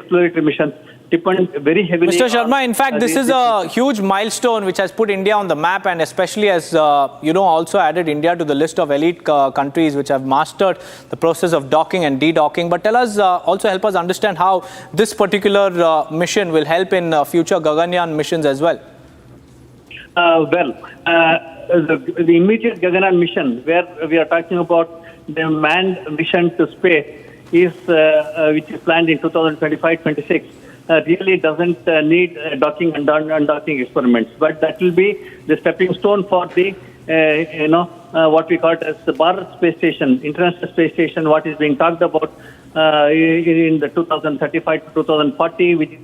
exploratory mission depend very heavily. Mr. Sharma, in fact, this is a huge milestone which has put India on the map, and especially as also added India to the list of elite countries which have mastered the process of docking and de-docking. But tell us, also help us understand how this particular mission will help in future Gaganyaan missions as well. The immediate Gaganyaan mission, where we are talking about the manned mission to space, which is planned in 2025-26. Really doesn't need docking and undocking experiments, but that will be the stepping stone for the what we call it as the Bharat Space Station, International Space Station, what is being talked about in the 2035 to 2040, which is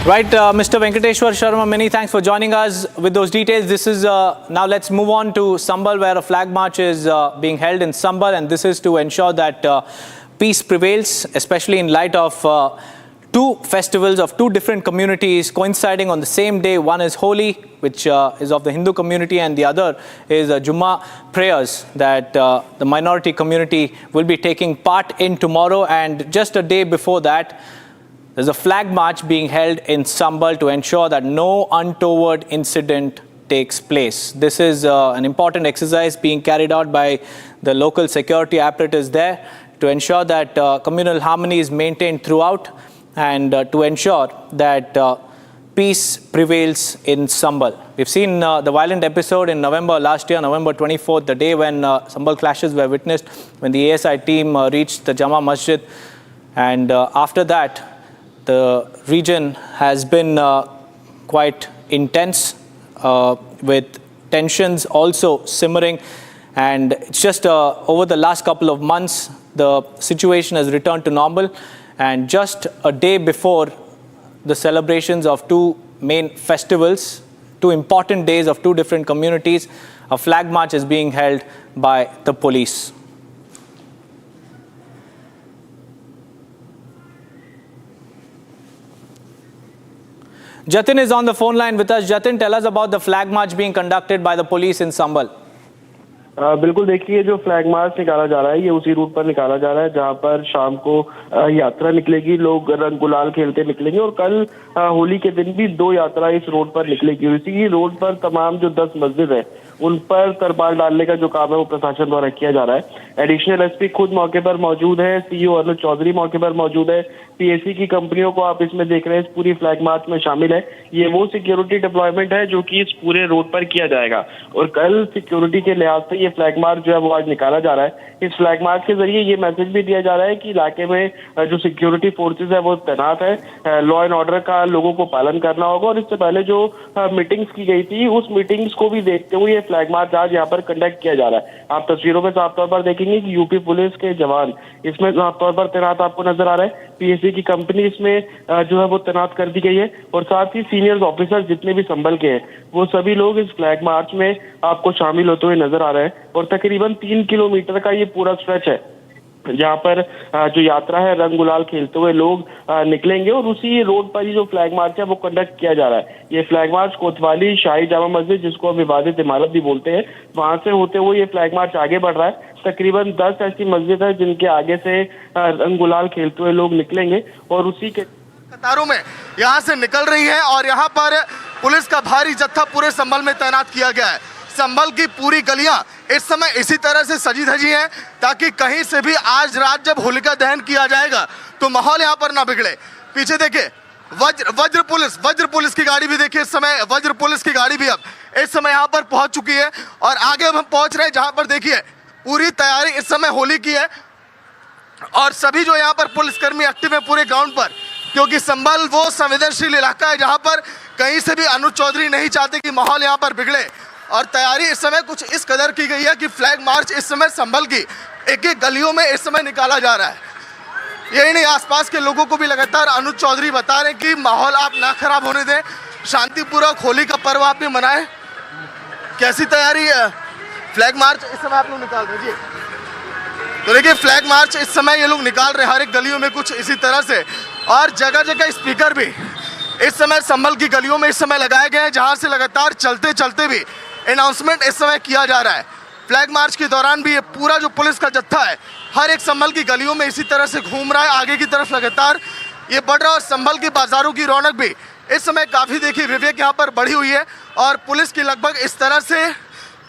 Right, Mr. Venkateshwar Sharma, many thanks for joining us with those details. This is now let's move on to Sambhal, where a flag march is being held in Sambhal, and this is to ensure that peace prevails, especially in light of two festivals of two different communities coinciding on the same day. One is Holi, which is of the Hindu community, and the other is Jummah prayers that the minority community will be taking part in tomorrow. And just a day before that, there's a flag march being held in Sambhal to ensure that no untoward incident takes place. This is an important exercise being carried out by the local security apparatus there to ensure that communal harmony is maintained throughout, and to ensure that peace prevails in Sambhal. We've seen the violent episode in November last year, November 24th, the day when Sambhal clashes were witnessed, when the ASI team reached the Jama Masjid. And after that, the region has been quite intense, with tensions also simmering. And it's just over the last couple of months, the situation has returned to normal. And just a day before the celebrations of two main festivals, two important days of two different communities, a flag march is being held by the police. Jatin is on the phone line with us. Jatin, tell us about the flag march being conducted by the police in Sambhal. बिल्कुल, देखिए जो flag march निकाला जा रहा है ये उसी root पर निकाला जा रहा है जहां पर शाम को यात्रा निकलेगी, लोग रंग गुलाल खेलते निकलेंगे। और कल होली के दिन भी दो यात्रा इस रोड पर निकलेगी। इसी रोड पर तमाम जो 10 मस्जिद है उन पर तरपाल डालने का जो काम है वो प्रशासन द्वारा किया जा रहा है। एडिशनल एसपी खुद मौके पर मौजूद है, सीईओ अनुज चौधरी मौके पर मौजूद है, पीएससी की कंपनियों को आप इसमें देख रहे हैं, इस पूरी फ्लैग मार्च में शामिल है। ये वो सिक्योरिटी डिप्लॉयमेंट है जो कि इस पूरे रोड पर किया जाएगा। और कल सिक्योरिटी के लिहाज से ये फ्लैग मार्च जो है वो आज निकाला जा रहा है। इस फ्लैग मार्च के जरिए ये मैसेज भी दिया जा रहा है कि इलाके में जो सिक्योरिटी फोर्सेज है वो तैनात है, लॉ एंड ऑर्डर का लोगों को पालन करना होगा। और इससे पहले जो मीटिंग्स की गई थी उस मीटिंग्स को भी देखते हुए ये फ्लैग मार्च आज यहाँ पर कंडक्ट किया जा रहा है। आप तस्वीरों में साफ तौर पर देखेंगे कि यूपी पुलिस के जवान इसमें साफ तौर पर तैनात आपको नजर आ रहा है। पीएससी की कंपनी इसमें जो है वो तैनात कर दी गई है। और साथ ही सीनियर ऑफिसर जितने भी संभल के हैं वो सभी लोग इस फ्लैग मार्च में आपको शामिल होते हुए नजर आ रहे हैं। और तकरीबन 3 किलोमीटर का ये पूरा स्ट्रेच है जहाँ पर जो यात्रा है रंग गुलाल खेलते हुए लोग निकलेंगे। और उसी रोड पर ही जो फ्लैग मार्च है वो कंडक्ट किया जा रहा है। ये फ्लैग मार्च कोतवाली शाही जामा मस्जिद, जिसको हम विवादित इमारत भी बोलते हैं, वहां से होते हुए ये फ्लैग मार्च आगे बढ़ रहा है। तकरीबन 10 ऐसी मस्जिद है जिनके आगे से रंग गुलाल खेलते हुए लोग निकलेंगे। और उसी के कतारों में यहाँ से निकल रही है और यहाँ पर पुलिस का भारी जत्था पूरे संभल में तैनात किया गया है। संभल की पूरी गलियां इस समय इसी तरह से सजी धजी हैं ताकि कहीं से भी आज रात जब होलिका दहन किया जाएगा तो माहौल यहाँ पर ना बिगड़े। पीछे देखिए वज्र पुलिस की गाड़ी भी देखिए, इस समय वज्र पुलिस की गाड़ी भी अब इस समय यहाँ पर पहुंच चुकी है। और आगे अब हम पहुंच रहे हैं जहां पर देखिए पूरी तैयारी इस समय होली की है। और सभी जो यहाँ पर पुलिसकर्मी एक्टिव है पूरे ग्राउंड पर, क्योंकि संभल वो संवेदनशील इलाका है जहाँ पर कहीं से भी अनुज चौधरी नहीं चाहते कि माहौल यहाँ पर बिगड़े। और तैयारी इस समय कुछ इस कदर की गई है कि फ्लैग मार्च इस समय संभल की एक एक गलियों में इस समय निकाला जा रहा है। यही नहीं, आसपास के लोगों को भी लगातार अनुज चौधरी बता रहे हैं कि माहौल आप ना खराब होने दें, शांतिपूर्वक होली का पर्व आप भी मनाएं। कैसी तैयारी है? फ्लैग मार्च इस समय आप लोग निकाल रहे हैं जी। तो देखिए फ्लैग मार्च इस समय ये लोग निकाल रहे हैं हर एक गलियों में कुछ इसी तरह से। और जगह जगह स्पीकर भी इस समय संभल की गलियों में इस समय लगाए गए हैं, जहां से लगातार चलते चलते भी अनाउंसमेंट इस समय किया जा रहा है। फ्लैग मार्च के दौरान भी ये पूरा जो पुलिस का जत्था है हर एक संभल की गलियों में इसी तरह से घूम रहा है, आगे की तरफ लगातार ये बढ़ रहा है। और संभल की बाजारों की रौनक भी इस समय काफ़ी देखिए विवेक यहाँ पर बढ़ी हुई है और पुलिस की लगभग इस तरह से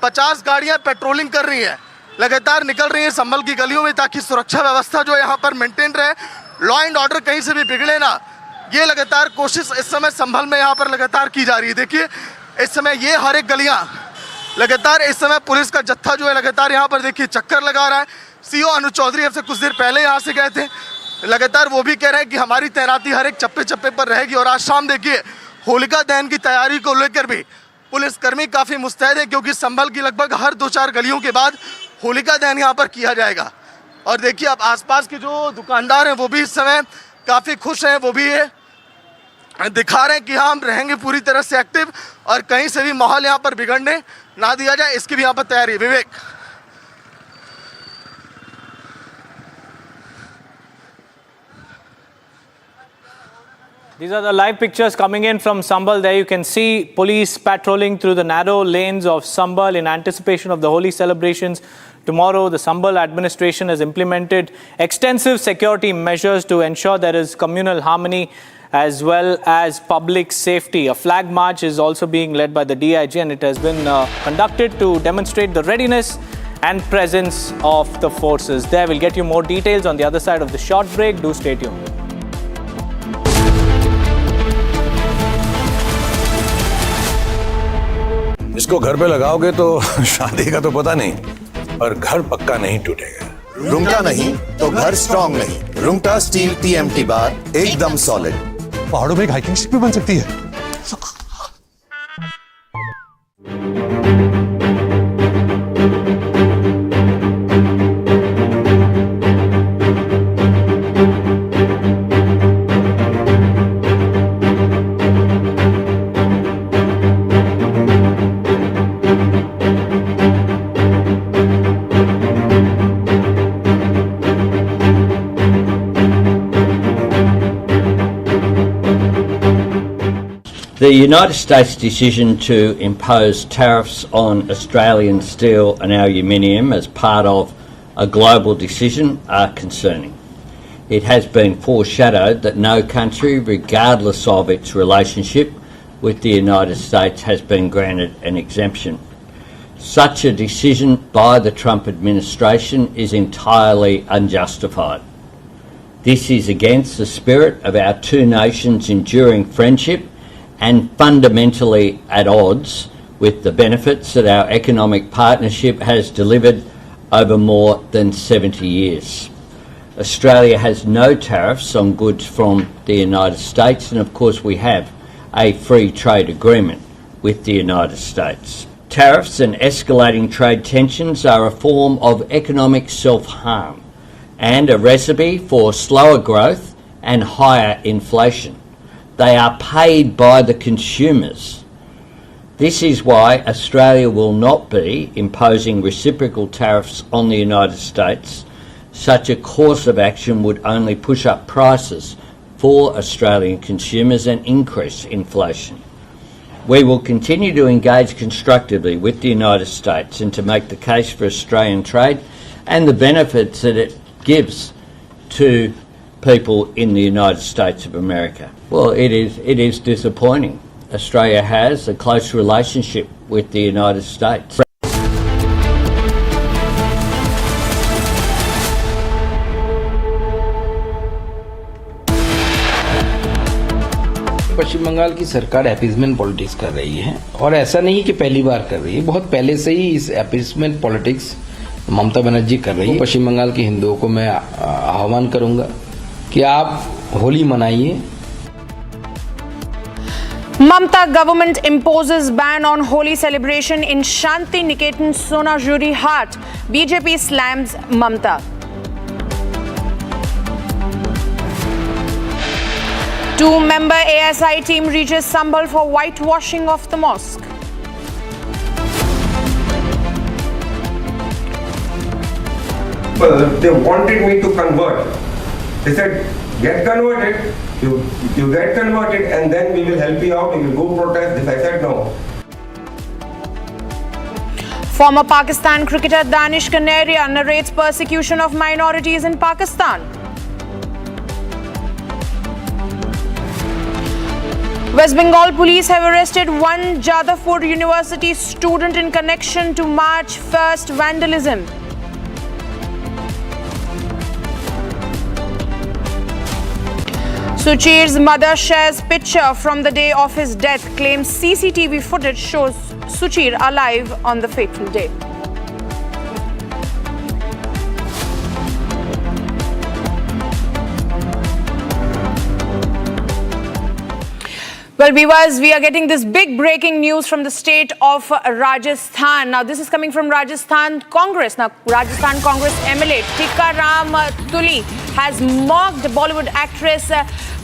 50 गाड़ियाँ पेट्रोलिंग कर रही हैं, लगातार निकल रही हैं संभल की गलियों में ताकि सुरक्षा व्यवस्था जो यहाँ पर मेंटेन रहे, लॉ एंड ऑर्डर कहीं से भी बिगड़े ना, ये लगातार कोशिश इस समय संभल में यहाँ पर लगातार की जा रही है। देखिए इस समय ये हर एक गलियाँ लगातार इस समय पुलिस का जत्था जो है लगातार यहाँ पर देखिए चक्कर लगा रहा है। सीओ अनुज चौधरी अब से कुछ देर पहले यहाँ से गए थे, लगातार वो भी कह रहे हैं कि हमारी तैनाती हर एक चप्पे चप्पे पर रहेगी। और आज शाम देखिए होलिका दहन की तैयारी को लेकर भी पुलिसकर्मी काफ़ी मुस्तैद है क्योंकि संभल की लगभग हर 2-4 गलियों के बाद होलिका दहन यहाँ पर किया जाएगा। और देखिए अब आसपास के जो दुकानदार हैं वो भी इस समय काफ़ी खुश हैं, वो भी ये दिखा रहे हैं कि हाँ हम रहेंगे पूरी तरह से एक्टिव और कहीं से भी माहौल यहाँ पर बिगड़ने ना दिया जाए, इसकी भी यहाँ पर तैयारी है। विवेक, These are the live pictures coming in from Sambhal. There you can see police patrolling through the narrow lanes of Sambhal in anticipation of the Holi celebrations. Tomorrow, the Sambhal administration has implemented extensive security measures to ensure there is communal harmony as well as public safety. A flag march is also being led by the DIG and it has been conducted to demonstrate the readiness and presence of the forces. There, we'll get you more details on the other side of the short break. Do stay tuned. इसको घर पे लगाओगे तो शादी का तो पता नहीं, पर घर पक्का नहीं टूटेगा। रुंगटा नहीं तो घर स्ट्रॉन्ग नहीं। रुंगटा स्टील TMT बार एकदम सॉलिड। पहाड़ों में एक हाइकिंग शिप भी बन सकती है। The United States' decision to impose tariffs on Australian steel and aluminium as part of a global decision are concerning. It has been foreshadowed that no country, regardless of its relationship with the United States, has been granted an exemption. Such a decision by the Trump administration is entirely unjustified. This is against the spirit of our two nations' enduring friendship and fundamentally at odds with the benefits that our economic partnership has delivered over more than 70 years. Australia has no tariffs on goods from the United States, and of course we have a free trade agreement with the United States. Tariffs and escalating trade tensions are a form of economic self-harm and a recipe for slower growth and higher inflation. They are paid by the consumers. This is why Australia will not be imposing reciprocal tariffs on the United States. Such a course of action would only push up prices for Australian consumers and increase inflation. We will continue to engage constructively with the United States and to make the case for Australian trade and the benefits that it gives to people in the United States of America. Well, it is disappointing. Australia has a close relationship with the United States. पश्चिम बंगाल की सरकार appeasement politics कर रही है और ऐसा नहीं कि पहली बार कर रही है, बहुत पहले से ही इस अपीसमेंट पॉलिटिक्स ममता बनर्जी कर रही है। पश्चिम बंगाल के हिंदुओं को मैं आह्वान करूंगा कि आप Holi मनाइए। Mamata government imposes ban on Holi celebration in Shanti Niketan Sonajuri Hat. BJP slams Mamata. Two-member ASI team reaches Sambhal for whitewashing of the mosque. They wanted me to convert. They said, get converted, you get converted and then we will help you out, you will go protest this. I said no. Former Pakistan cricketer Danish Kanaria narrates persecution of minorities in Pakistan. West Bengal police have arrested one Jadavpur University student in connection to March 1st vandalism. Suchir's mother shares picture from the day of his death, claims CCTV footage shows Suchir alive on the fateful day. Well, viewers, we are getting this big breaking news from the state of Rajasthan. Now, this is coming from Rajasthan Congress. Now, Rajasthan Congress MLA Tikaram Tuli has mocked Bollywood actress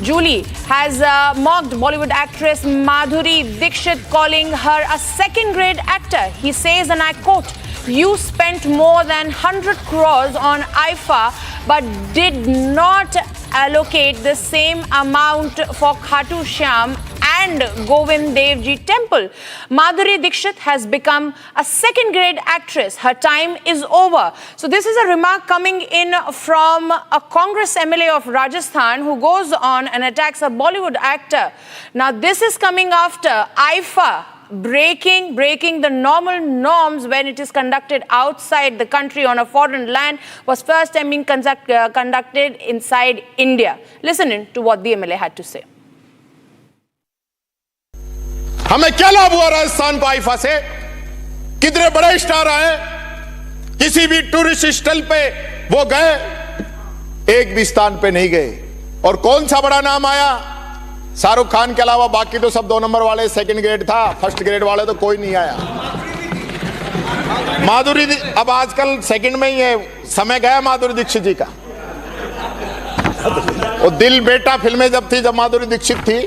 Julie, has mocked Bollywood actress Madhuri Dixit, calling her a second-grade actor. He says, and I quote, "You spent more than 100 crores on IFA but did not allocate the same amount for Khatu Shyam and Govind Dev Ji temple. Madhuri Dixit has become a second-grade actress. Her time is over." So this is a remark coming in from a Congress MLA of Rajasthan who goes on and attacks a Bollywood actor. Now this is coming after IFA breaking the normal norms when it is conducted outside the country on a foreign land was first time being conducted inside India. Listen in to what the MLA had to say. हमें क्या लाभ हुआ राजस्थान को IIFA से? कितने बड़े star आए, किसी भी टूरिस्ट स्थल पे वो गए, एक भी स्थान पे नहीं गए। और कौन सा बड़ा नाम आया? शाहरुख खान के अलावा बाकी तो सब 2 नंबर वाले, सेकंड ग्रेड था, फर्स्ट ग्रेड वाले तो कोई नहीं आया। माधुरी, अब आजकल सेकंड में ही है, समय गया माधुरी दीक्षित जी का। वो दिल बेटा फिल्में जब थी, जब माधुरी दीक्षित थी,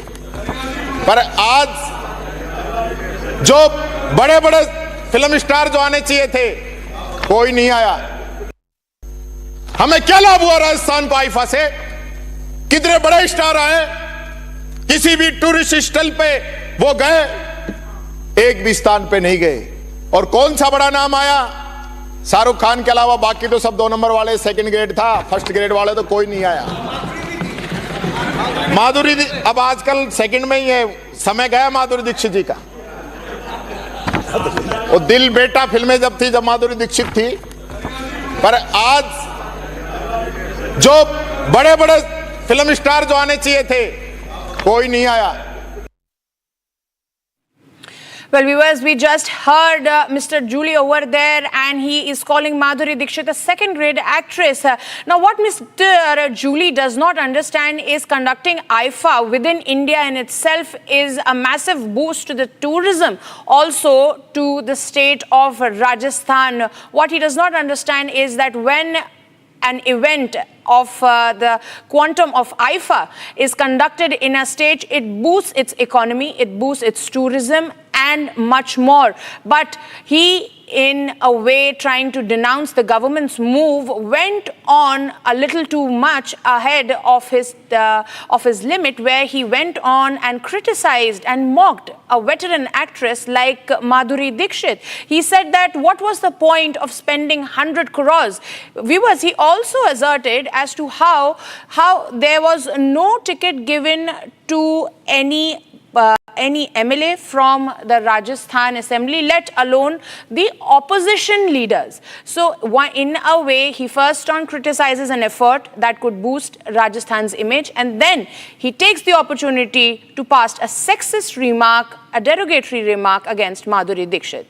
पर आज जो बड़े बड़े फिल्म स्टार जो आने चाहिए थे, कोई नहीं आया। हमें क्या लाभ हुआ राजस्थान को आईफा से? कितने बड़े स्टार आए, किसी भी टूरिस्ट स्थल पे वो गए, एक भी स्थान पे नहीं गए। और कौन सा बड़ा नाम आया? शाहरुख खान के अलावा बाकी तो सब 2 नंबर वाले, सेकंड ग्रेड था, फर्स्ट ग्रेड वाले तो कोई नहीं आया। माधुरी, अब आजकल सेकंड में ही है, समय गया माधुरी दीक्षित जी का। वो दिल बेटा फिल्में जब थी, जब माधुरी दीक्षित थी, पर आज जो बड़े बड़े फिल्म स्टार जो आने चाहिए थे, कोई नहीं आया। Well, viewers, we just heard Mr. Julie over there, and he is calling Madhuri Dixit a second-grade actress. Now, what Mr. Julie does not understand is conducting IFA within India in itself is a massive boost to the tourism, also to the state of Rajasthan. What he does not understand is that when an event of the quantum of IFA is conducted in a state, it boosts its economy, it boosts its tourism, and much more. But he, in a way trying to denounce the government's move, went on a little too much ahead of his limit, where he went on and criticized and mocked a veteran actress like Madhuri Dixit. He said that what was the point of spending 100 crores? Viewers, he also asserted as to how there was no ticket given to any MLA from the Rajasthan Assembly, let alone the opposition leaders. So in a way, he first on criticizes an effort that could boost Rajasthan's image, and then he takes the opportunity to pass a sexist remark, a derogatory remark against Madhuri Dixit.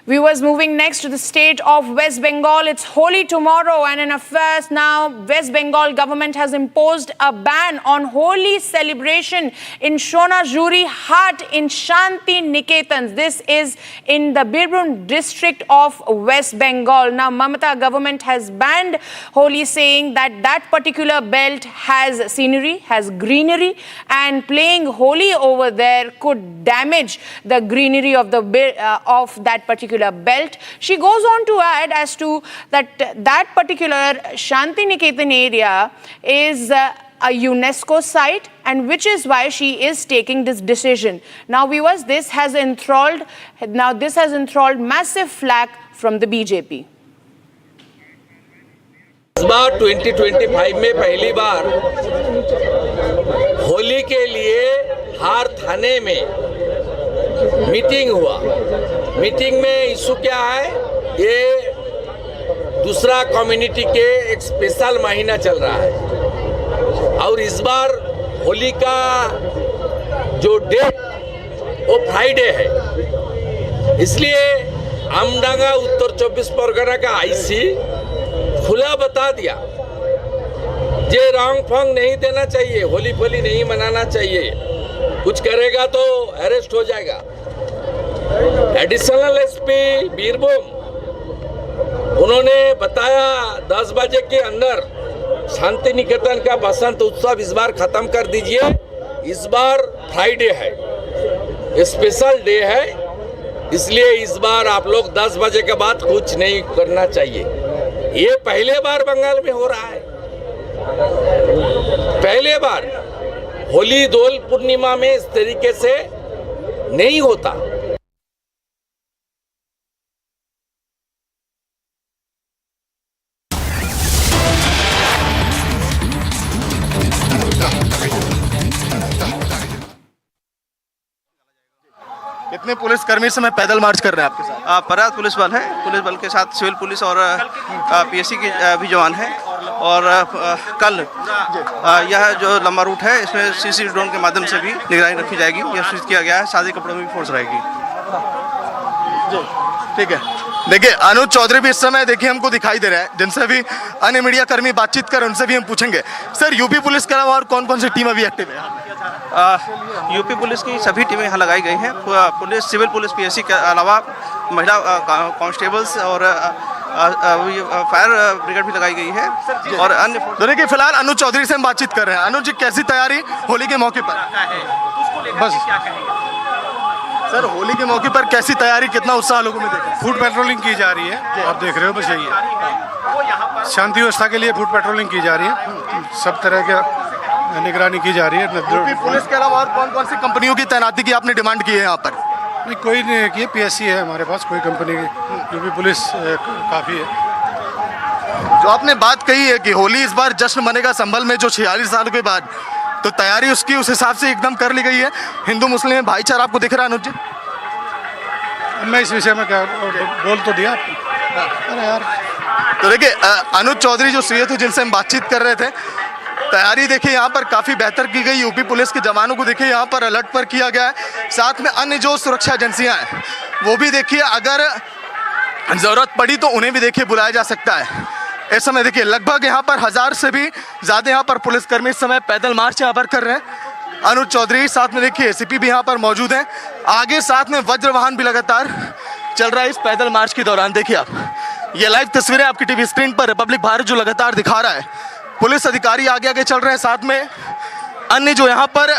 Viewers, moving next to the state of West Bengal. It's Holi tomorrow, and in affairs now, West Bengal government has imposed a ban on Holi celebration in Sonajuri Hat in Shanti Niketan. This is in the Birbhum district of West Bengal. Now, Mamata government has banned Holi, saying that that particular belt has scenery, has greenery, and playing Holi over there could damage the greenery of that particular belt. She goes on to add as to that particular Shanti Niketan area is a UNESCO site, and which is why she is taking this decision. Now viewers, this has enthralled massive flack from the BJP. इस बार 2025 में पहली बार होली के लिए हर थाने में meeting हुआ। Meeting में issue क्या है, ये दूसरा कम्युनिटी के एक स्पेशल महीना चल रहा है और इस बार होली का जो डेट वो फ्राइडे है, इसलिए आमडांगा उत्तर 24 परगना का आईसी खुला बता दिया ये रॉन्ग फॉन्ग नहीं देना चाहिए, होली फोली नहीं मनाना चाहिए, कुछ करेगा तो अरेस्ट हो जाएगा। एडिशनल एसपी बीरभूम उन्होंने बताया 10 बजे के अंदर शांति निकेतन का बसंत उत्सव इस बार खत्म कर दीजिए, इस बार फ्राइडे है, स्पेशल डे है, इसलिए इस बार आप लोग 10 बजे के बाद कुछ नहीं करना चाहिए। ये पहले बार बंगाल में हो रहा है, पहले बार होली दोल पूर्णिमा में इस तरीके से नहीं होता। कितने पुलिस कर्मी इस समय पैदल मार्च कर रहे हैं आपके साथ? पर्याप्त पुलिस बल है, पुलिस बल के साथ सिविल पुलिस और पीएससी के भी जवान हैं और कल यह जो लंबा रूट है इसमें सीसी ड्रोन के माध्यम से भी निगरानी रखी जाएगी, यह सूचित किया गया है। सादे कपड़ों में भी फोर्स रहेगी। ठीक है, देखिए अनुज चौधरी भी इस समय देखिए हमको दिखाई दे रहा है, जिनसे भी अन्य मीडिया कर्मी बातचीत कर उनसे भी हम पूछेंगे। सर, यूपी पुलिस के अलावा और कौन कौन सी टीम अभी एक्टिव है? यूपी पुलिस की सभी टीमें यहाँ लगाई गई हैं। पुलिस, सिविल पुलिस, पीएससी के अलावा महिला कांस्टेबल्स और फायर ब्रिगेड भी लगाई गई है और अन्य। तो देखिए फिलहाल अनुज चौधरी से हम बातचीत कर रहे हैं। अनुज जी, कैसी तैयारी होली के मौके पर? बस सर, होली के मौके पर कैसी तैयारी, कितना उत्साह लोगों में देखा? फूड पेट्रोलिंग की जा रही है, आप देख रहे हो, बस यही है। शांति व्यवस्था के लिए फूड पेट्रोलिंग की जा रही है, सब तरह का निगरानी की जा रही है। यूपी पुलिस के अलावा और कौन कौन सी कंपनियों की तैनाती की आपने डिमांड की है यहाँ पर? नहीं, कोई नहीं की, पीएससी है हमारे पास, कोई कंपनी की, यूपी पुलिस काफ़ी है। जो आपने बात कही है कि होली इस बार जश्न मनेगा संभल में, जो 46 साल के बाद, तो तैयारी उसकी उस हिसाब से एकदम कर ली गई है। हिंदू मुस्लिम में भाईचारा आपको दिख रहा है अनुज जी? मैं इस विषय में क्या बोल तो दिया आपको। अरे यार, तो देखिए अनुज चौधरी जो सीए थे जिनसे हम बातचीत कर रहे थे, तैयारी देखिए यहाँ पर काफ़ी बेहतर की गई। यूपी पुलिस के जवानों को देखिए यहाँ पर अलर्ट पर किया गया है, साथ में अन्य जो सुरक्षा एजेंसियाँ हैं वो भी देखिए अगर ज़रूरत पड़ी तो उन्हें भी देखिए बुलाया जा सकता है। इस समय देखिए लगभग यहाँ पर 1000 से भी ज़्यादा यहाँ पर पुलिसकर्मी इस समय पैदल मार्च यहाँ पर कर रहे हैं। अनुज चौधरी, साथ में देखिए एसीपी भी यहाँ पर मौजूद हैं, आगे साथ में वज्र वाहन भी लगातार चल रहा है इस पैदल मार्च के दौरान। देखिए आप ये लाइव तस्वीरें आपकी टीवी स्क्रीन पर रिपब्लिक भारत जो लगातार दिखा रहा है, पुलिस अधिकारी आगे आगे चल रहे हैं, साथ में अन्य जो यहाँ पर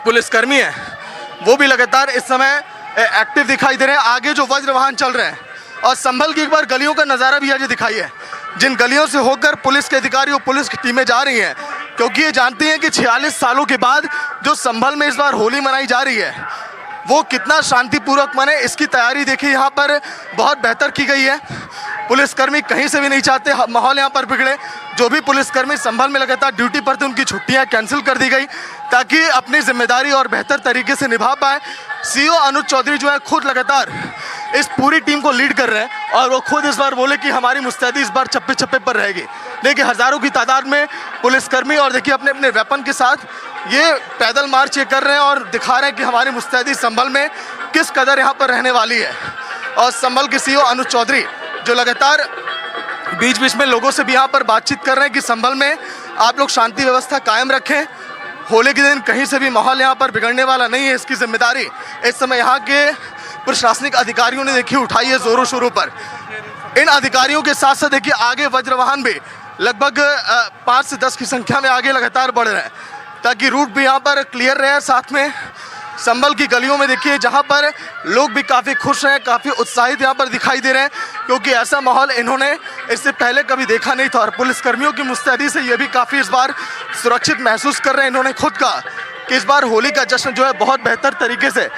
पुलिसकर्मी हैं वो भी लगातार इस समय एक्टिव दिखाई दे रहे हैं। आगे जो वज्र वाहन चल रहे हैं और संभल की एक बार गलियों का नज़ारा भी आज दिखाई है, जिन गलियों से होकर पुलिस के अधिकारी और पुलिस की टीमें जा रही हैं, क्योंकि ये जानती हैं कि 46 सालों के बाद जो संभल में इस बार होली मनाई जा रही है वो कितना शांतिपूर्वक मने। इसकी तैयारी देखिए यहाँ पर बहुत बेहतर की गई है। पुलिसकर्मी कहीं से भी नहीं चाहते माहौल यहाँ पर बिगड़े। जो भी पुलिसकर्मी संभल में लगातार ड्यूटी पर थे उनकी छुट्टियाँ कैंसिल कर दी गई ताकि अपनी जिम्मेदारी और बेहतर तरीके से निभा पाए। सीओ अनुज चौधरी जो है खुद लगातार इस पूरी टीम को लीड कर रहे हैं और वो खुद इस बार बोले कि हमारी मुस्तैदी इस बार चप्पे चप्पे पर रहेगी। देखिए हज़ारों की तादाद में पुलिसकर्मी और देखिए अपने अपने वेपन के साथ ये पैदल मार्च ये कर रहे हैं और दिखा रहे हैं कि हमारी मुस्तैदी संभल में किस कदर यहाँ पर रहने वाली है। और संभल के सीओ अनुज चौधरी जो लगातार बीच बीच में लोगों से भी यहाँ पर बातचीत कर रहे हैं कि संभल में आप लोग शांति व्यवस्था कायम रखें, होली के दिन कहीं से भी माहौल यहाँ पर बिगड़ने वाला नहीं है। इसकी जिम्मेदारी इस समय यहाँ के प्रशासनिक अधिकारियों ने देखिए उठाई है जोरों शोरों पर। इन अधिकारियों के साथ साथ देखिए आगे वज्रवाहन भी लगभग 5 से 10 की संख्या में आगे लगातार बढ़ रहे हैं ताकि रूट भी यहाँ पर क्लियर रहे। साथ में संभल की गलियों में देखिए, जहां पर लोग भी काफ़ी खुश हैं, काफ़ी उत्साहित यहाँ पर दिखाई दे रहे हैं, क्योंकि ऐसा माहौल इन्होंने इससे पहले कभी देखा नहीं था। और पुलिसकर्मियों की मुस्तैदी से ये भी काफ़ी इस बार सुरक्षित महसूस कर रहे हैं। इन्होंने खुद कहा कि इस बार होली का जश्न जो है बहुत बेहतर तरीके से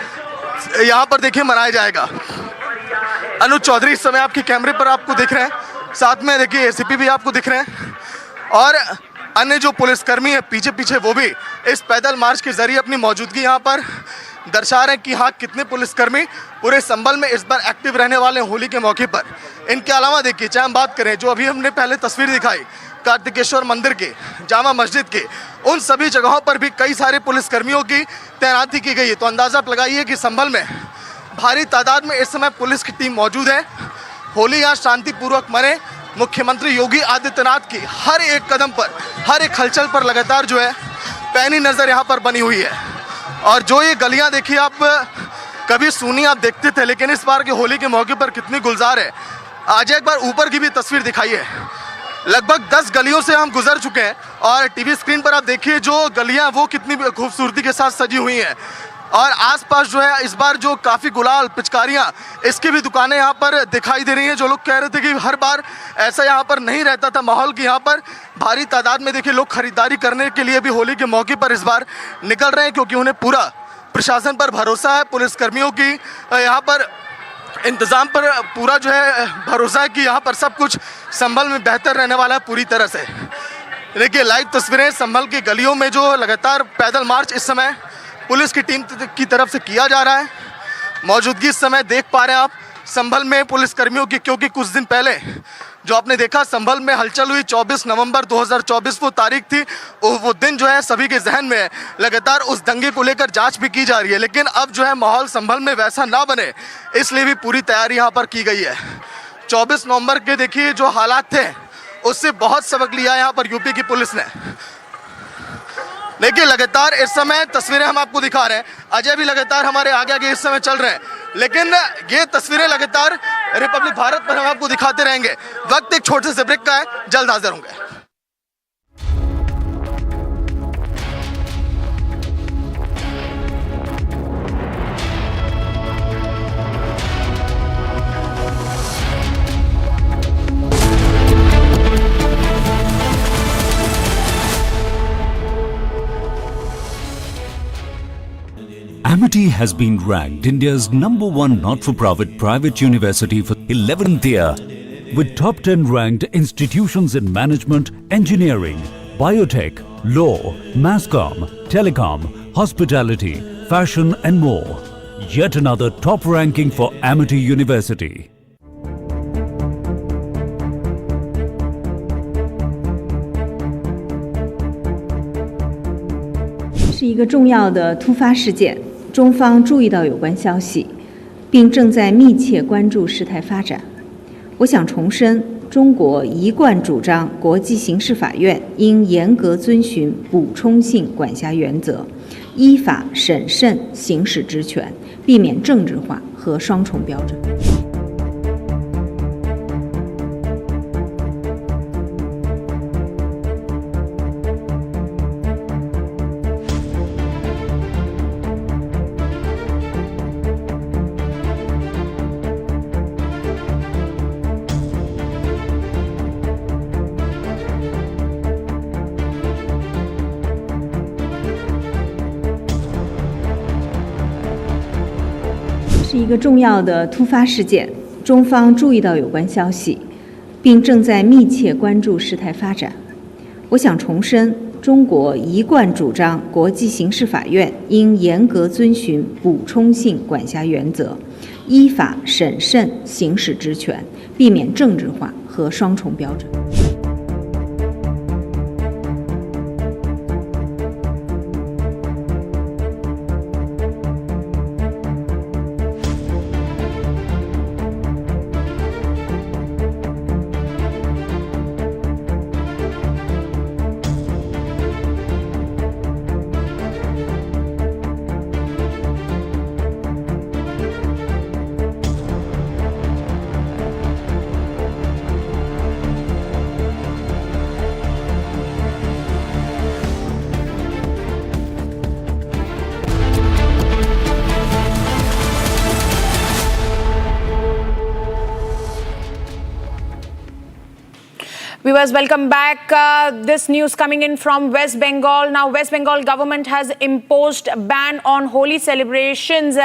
यहाँ पर देखिए मनाया जाएगा। अनुज चौधरी इस समय आपके कैमरे पर आपको दिख रहे हैं, साथ में देखिए एसीपी भी आपको दिख रहे हैं, और अन्य जो पुलिसकर्मी है पीछे पीछे वो भी इस पैदल मार्च के जरिए अपनी मौजूदगी यहाँ पर दर्शा रहे हैं कि हाँ, कितने पुलिसकर्मी पूरे संभल में इस बार एक्टिव रहने वाले हैं होली के मौके पर। इनके अलावा देखिए, चाहे हम बात करें जो अभी हमने पहले तस्वीर दिखाई कार्तिकेश्वर मंदिर के, जामा मस्जिद के, उन सभी जगहों पर भी कई सारे पुलिसकर्मियों की तैनाती की गई है। तो अंदाज़ा आप लगाइए कि संभल में भारी तादाद में इस समय पुलिस की टीम मौजूद है। होली यहाँ शांतिपूर्वक मने, मुख्यमंत्री योगी आदित्यनाथ की हर एक कदम पर, हर एक हलचल पर लगातार जो है पैनी नज़र यहाँ पर बनी हुई है। और जो ये गलियाँ देखिए, आप कभी सुनी आप देखते थे, लेकिन इस बार के होली के मौके पर कितनी गुलजार है। आज एक बार ऊपर की भी तस्वीर दिखाई है, लगभग 10 गलियों से हम गुजर चुके हैं, और टीवी स्क्रीन पर आप देखिए जो गलियाँ वो कितनी खूबसूरती के साथ सजी हुई हैं। और आसपास जो है इस बार जो काफ़ी गुलाल, पिचकारियाँ, इसकी भी दुकानें यहाँ पर दिखाई दे रही हैं। जो लोग कह रहे थे कि हर बार ऐसा यहाँ पर नहीं रहता था माहौल, की यहाँ पर भारी तादाद में देखिए लोग खरीदारी करने के लिए भी होली के मौके पर इस बार निकल रहे हैं, क्योंकि उन्हें पूरा प्रशासन पर भरोसा है, पुलिसकर्मियों की यहाँ पर इंतज़ाम पर पूरा जो है भरोसा है कि यहाँ पर सब कुछ संभल में बेहतर रहने वाला है पूरी तरह से। देखिए लाइव तस्वीरें संभल की गलियों में जो लगातार पैदल मार्च इस समय पुलिस की टीम की तरफ से किया जा रहा है। मौजूदगी इस समय देख पा रहे हैं आप संभल में पुलिसकर्मियों की, क्योंकि कुछ दिन पहले जो आपने देखा संभल में हलचल हुई 24 नवंबर 2024 वो तारीख थी, वो दिन जो है सभी के जहन में है। लगातार उस दंगे को लेकर जांच भी की जा रही है, लेकिन अब जो है माहौल संभल में वैसा ना बने, इसलिए भी पूरी तैयारी यहाँ पर की गई है। 24 नवंबर के देखिए जो हालात थे उससे बहुत सबक लिया यहाँ पर यूपी की पुलिस ने। देखिए लगातार इस समय तस्वीरें हम आपको दिखा रहे हैं, अजय भी लगातार हमारे आगे आगे इस समय चल रहे हैं, लेकिन ये तस्वीरें लगातार रिपब्लिक भारत पर हम आपको दिखाते रहेंगे। वक्त एक छोटे से ब्रेक का है, जल्द हाजिर होंगे। Amity has been ranked India's #1 not-for-profit private university for 11th year, with top 10 ranked institutions in management, engineering, biotech, law, masscom, telecom, hospitality, fashion and more. Yet another top ranking for Amity University. 是一个重要的突发事件，中方注意到有关消息，并正在密切关注事态发展。我想重申，中国一贯主张国际刑事法院应严格遵循补充性管辖原则，依法审慎行使职权，避免政治化和双重标准。 是一个重要的突发事件，中方注意到有关消息，并正在密切关注事态发展。我想重申，中国一贯主张国际刑事法院应严格遵循补充性管辖原则，依法审慎行使职权，避免政治化和双重标准。viewers, welcome back. This news coming in from West Bengal. Now, West Bengal government has imposed a ban on Holi celebrations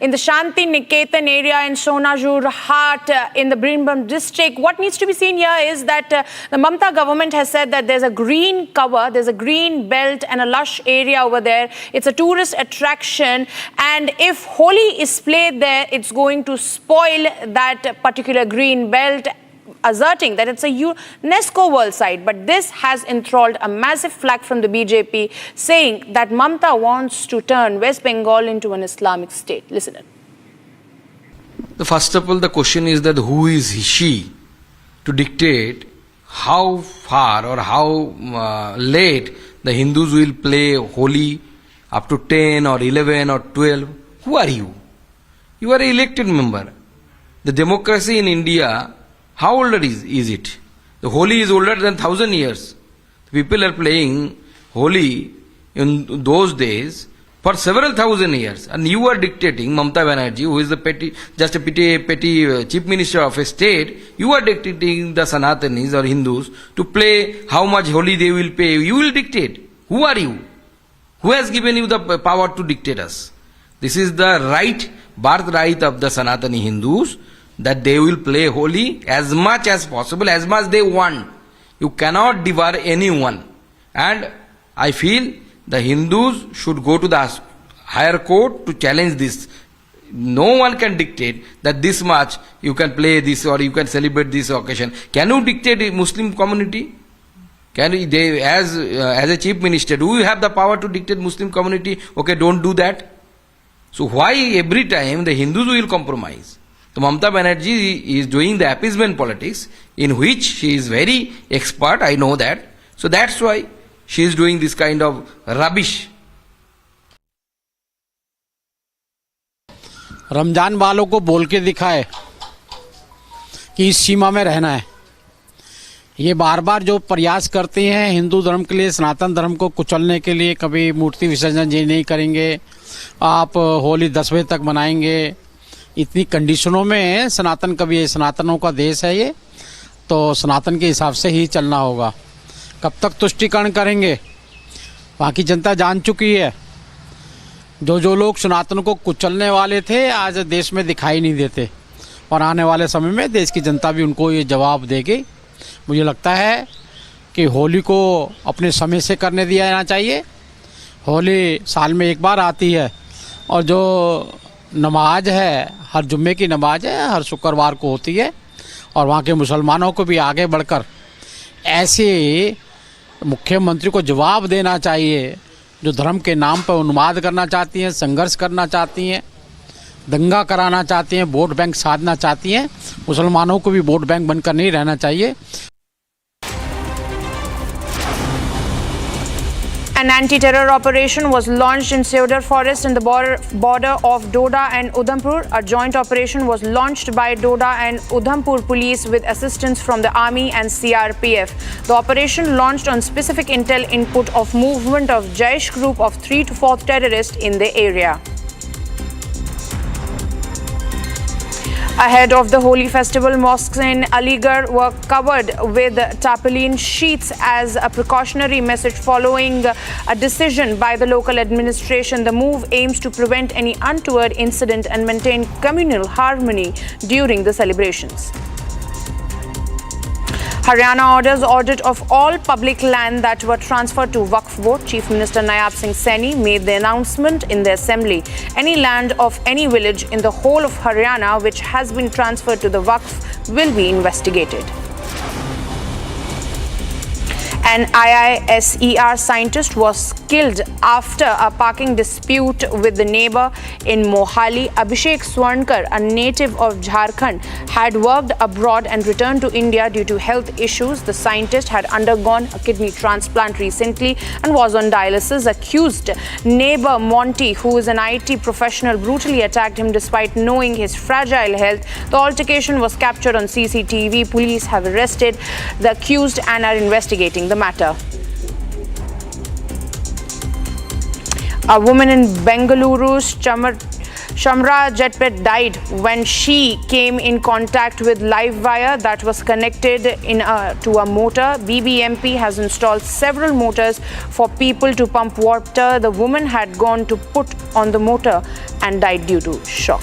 in the Shanti Niketan area in Sonajur Hat in the Birbhum district. What needs to be seen here is that the Mamata government has said that there's a green cover, there's a green belt and a lush area over there. It's a tourist attraction, and if Holi is played there, it's going to spoil that particular green belt, asserting that it's a UNESCO World Site. But this has enthralled a massive flag from the BJP, saying that Mamata wants to turn West Bengal into an Islamic state. Listen in. First of all, the question is that who is she to dictate how far or how late the Hindus will play Holi, up to 10 or 11 or 12. Who are you? You are an elected member. The democracy in India, how old is it? The Holi is older than 1,000 years. People are playing Holi in those days for several thousand years, and you are dictating, Mamata Banerjee, who is the petty chief minister of a state, you are dictating the Sanatanis or Hindus to play how much Holi they will pay. You will dictate. Who are you? Who has given you the power to dictate us? This is the right, birthright of the Sanatani Hindus, that they will play Holi as much as possible, as much they want. You cannot debar anyone. And I feel the Hindus should go to the higher court to challenge this. No one can dictate that this much you can play this or you can celebrate this occasion. Can you dictate a Muslim community? Can they, as a chief minister, do you have the power to dictate Muslim community? Okay, don't do that. So why every time the Hindus will compromise? So Mamata Banerjee is doing the appeasement politics, in which she is very expert, I know that. So that's why she is doing this kind of rubbish. Ramzan वालों को बोल के दिखाए कि इस सीमा में रहना है। ये बार बार जो प्रयास करते हैं हिंदू धर्म के लिए, सनातन धर्म को कुचलने के लिए, कभी मूर्ति विसर्जन ये नहीं करेंगे, आप होली 10 बजे तक मनाएंगे, इतनी कंडीशनों में सनातन कभी, ये सनातनों का देश है ये, तो सनातन के हिसाब से ही चलना होगा। कब तक तुष्टिकरण करेंगे? वहाँ की जनता जान चुकी है। जो लोग सनातन को कुचलने वाले थे आज देश में दिखाई नहीं देते, और आने वाले समय में देश की जनता भी उनको ये जवाब देगी। मुझे लगता है कि होली को अपने समय से करने दिया जाना चाहिए। होली साल में एक बार आती है, और जो नमाज है, हर जुम्मे की नमाज है, हर शुक्रवार को होती है, और वहाँ के मुसलमानों को भी आगे बढ़कर ऐसे मुख्यमंत्री को जवाब देना चाहिए जो धर्म के नाम पर उन्माद करना चाहती हैं, संघर्ष करना चाहती हैं, दंगा कराना चाहती हैं, वोट बैंक साधना चाहती हैं। मुसलमानों को भी वोट बैंक बनकर नहीं रहना चाहिए। An anti-terror operation was launched in Seudar Forest in the border of Doda and Udhampur. A joint operation was launched by Doda and Udhampur police with assistance from the army and CRPF. The operation launched on specific intel input of movement of Jaish group of 3 to 4 terrorists in the area. Ahead of the Holi festival, mosques in Aligarh were covered with tarpaulin sheets as a precautionary message following a decision by the local administration. The move aims to prevent any untoward incident and maintain communal harmony during the celebrations. Haryana orders audit of all public land that were transferred to Waqf board. Chief Minister Nayab Singh Saini made the announcement in the assembly. Any land of any village in the whole of Haryana which has been transferred to the Waqf will be investigated. An IISER scientist was killed after a parking dispute with the neighbor in Mohali. Abhishek Swarnkar, a native of Jharkhand, had worked abroad and returned to India due to health issues. The scientist had undergone a kidney transplant recently and was on dialysis. Accused neighbor Monty, who is an IT professional, brutally attacked him despite knowing his fragile health. The altercation was captured on CCTV. Police have arrested the accused and are investigating the matter. A woman in Bengaluru's Shamra Jetpet died when she came in contact with live wire that was connected to a motor. BBMP has installed several motors for people to pump water. The woman had gone to put on the motor and died due to shock.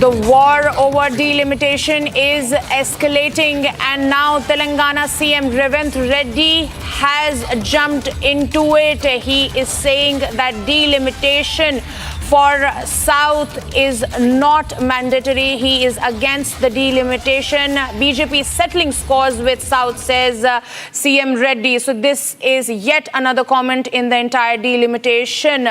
The war over delimitation is escalating, and now Telangana CM Revanth Reddy has jumped into it. He is saying that delimitation for South is not mandatory. He is against the delimitation. BJP settling scores with South, says CM Reddy. So this is yet another comment in the entire delimitation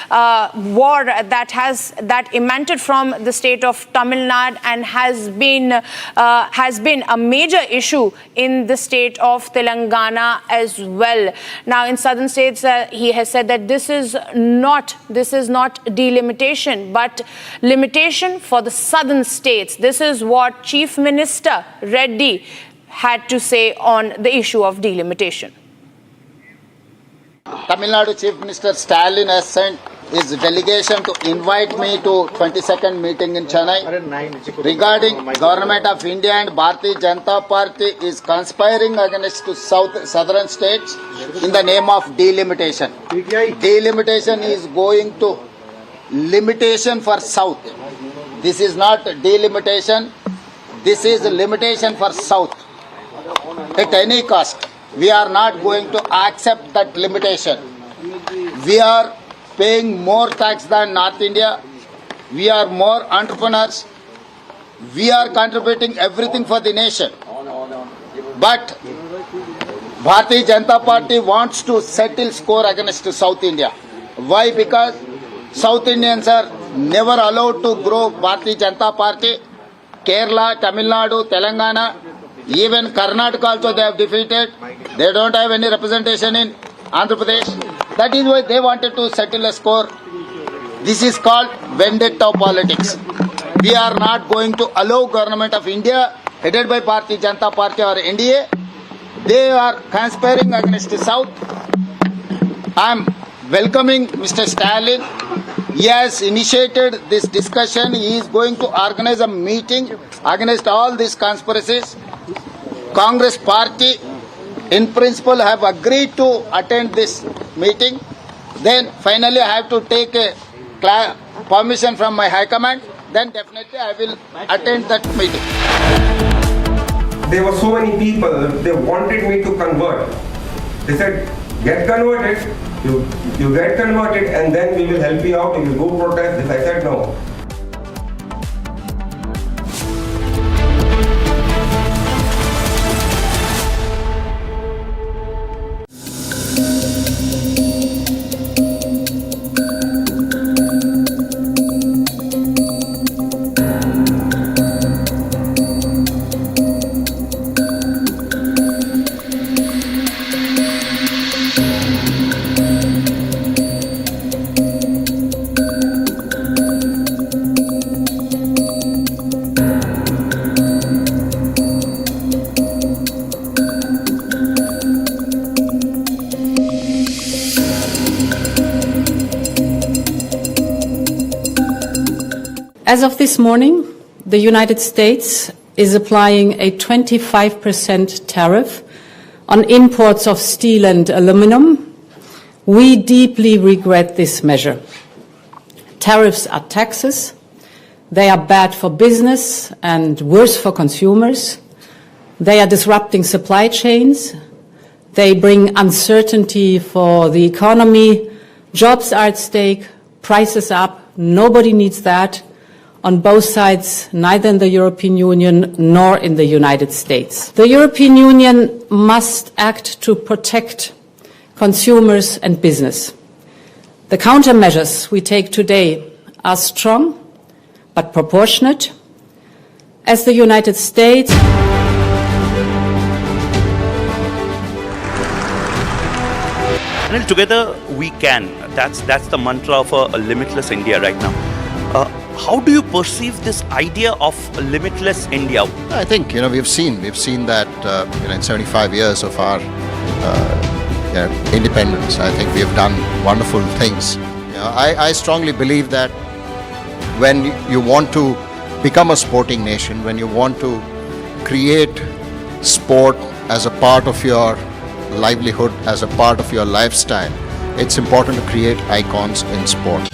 war that emanated from the state of Tamil Nadu and has been a major issue in the state of Telangana as well. Now, in southern states, he has said that this is not delimitation, but limitation for the southern states. This is what Chief Minister Reddy had to say on the issue of delimitation. Tamil Nadu Chief Minister Stalin has sent his delegation to invite me to 22nd meeting in Chennai regarding Government of India and Bhartiya Janata Party is conspiring against southern states in the name of delimitation. Delimitation is going to limitation for South. This is not delimitation. This is limitation for South. At any cost, we are not going to accept that limitation. We are paying more tax than North India. We are more entrepreneurs. We are contributing everything for the nation. But Bharatiya Janata Party wants to settle score against South India. Why? Because South Indians are never allowed to grow Bharatiya Janata Party. Kerala, Tamil Nadu, Telangana, even Karnataka also they have defeated. They don't have any representation in Andhra Pradesh. That is why they wanted to settle a score. This is called vendetta politics. We are not going to allow Government of India headed by Bharatiya Janata Party or NDA. They are conspiring against the South. I am welcoming Mr. Stalin. He has initiated this discussion. He is going to organize a meeting against all these conspiracies. Congress Party in principle have agreed to attend this meeting. Then finally I have to take a permission from my High Command. Then definitely I will attend that meeting. There were so many people, they wanted me to convert. They said, get converted, you get converted and then we will help you out, you will go protest this. I said no. As of this morning, the United States is applying a 25% tariff on imports of steel and aluminum. We deeply regret this measure. Tariffs are taxes. They are bad for business and worse for consumers. They are disrupting supply chains. They bring uncertainty for the economy. Jobs are at stake, prices up. Nobody needs that. On both sides, neither in the European Union nor in the United States. The European Union must act to protect consumers and business. The countermeasures we take today are strong but proportionate. As the United States together we can. That's the mantra of a limitless India right now. how do you perceive this idea of limitless India? I think, we've seen that, in 75 years of our independence, I think we have done wonderful things. I strongly believe that when you want to become a sporting nation, when you want to create sport as a part of your livelihood, as a part of your lifestyle, it's important to create icons in sport.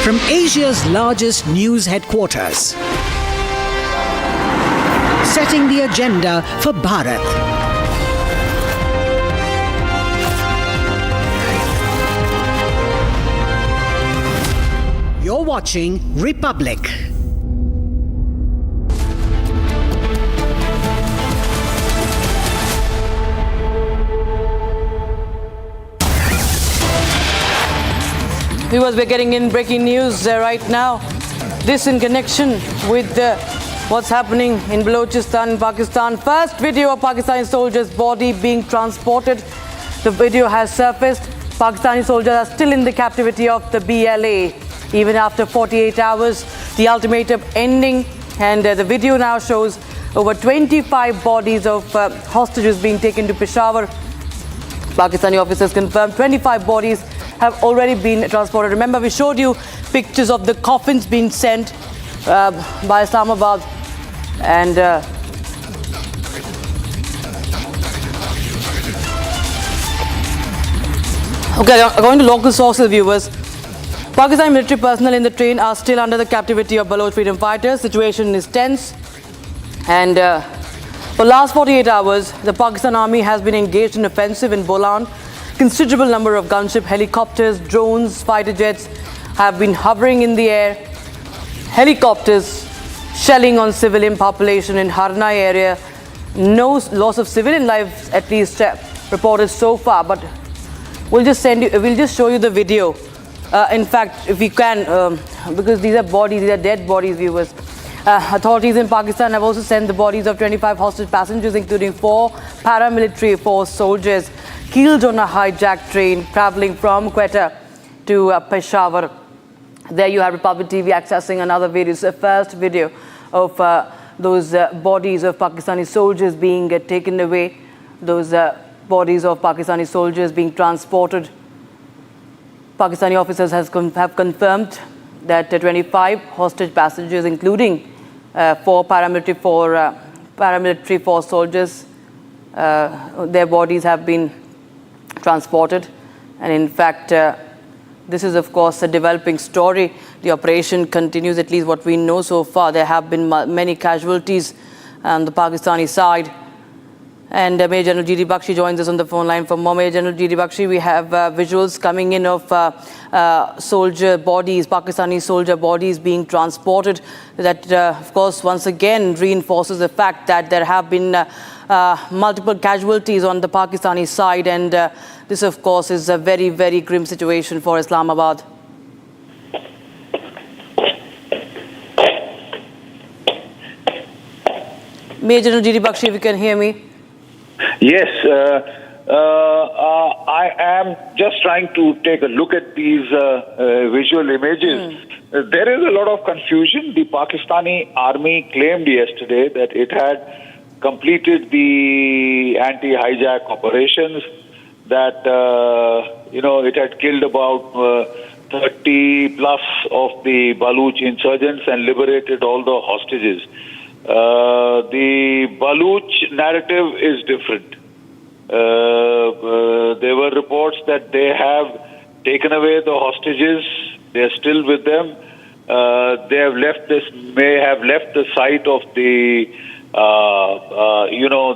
From Asia's largest news headquarters, setting the agenda for Bharat. You're watching Republic. Viewers, we're getting in breaking news right now. This in connection with what's happening in Balochistan, Pakistan. First video of Pakistani soldiers' body being transported. The video has surfaced. Pakistani soldiers are still in the captivity of the BLA. Even after 48 hours, the ultimatum ending. And the video now shows over 25 bodies of hostages being taken to Peshawar. Pakistani officers confirmed 25 bodies have already been transported. Remember, we showed you pictures of the coffins being sent by Islamabad. And okay, according to local sources, viewers, Pakistani military personnel in the train are still under the captivity of Baloch freedom fighters. Situation is tense. And for the last 48 hours, the Pakistan Army has been engaged in offensive in Bolan. Considerable number of gunship, helicopters, drones, fighter jets have been hovering in the air. Helicopters shelling on civilian population in Harna area. No loss of civilian lives, at least reported so far. But we'll just show you the video. In fact, if we can, because these are bodies, these are dead bodies, viewers. Authorities in Pakistan have also sent the bodies of 25 hostage passengers, including 4 paramilitary force soldiers, killed on a hijacked train traveling from Quetta to Peshawar. There you have Republic TV accessing another video. It's the first video of those bodies of Pakistani soldiers being taken away, those bodies of Pakistani soldiers being transported. Pakistani officers have confirmed that 25 hostage passengers, including 4 paramilitary force soldiers, their bodies have been transported. And in fact, This is, of course, a developing story. The operation continues, at least what we know so far. There have been many casualties on the Pakistani side. And Major General G.D. Bakshi joins us on the phone line for more. Major General G.D. Bakshi, we have visuals coming in of soldier bodies, Pakistani soldier bodies being transported. That, of course, once again reinforces the fact that there have been multiple casualties on the Pakistani side. And this, of course, is a very, very grim situation for Islamabad. Major General G.D. Bakshi, if you can hear me. Yes, I am just trying to take a look at these visual images. There is a lot of confusion. The Pakistani army claimed yesterday that it had completed the anti-hijack operations, that it had killed about 30 plus of the Baloch insurgents and liberated all the hostages. The Baloch narrative is different. There were reports that they have taken away the hostages. They are still with them. They have left may have left the site of the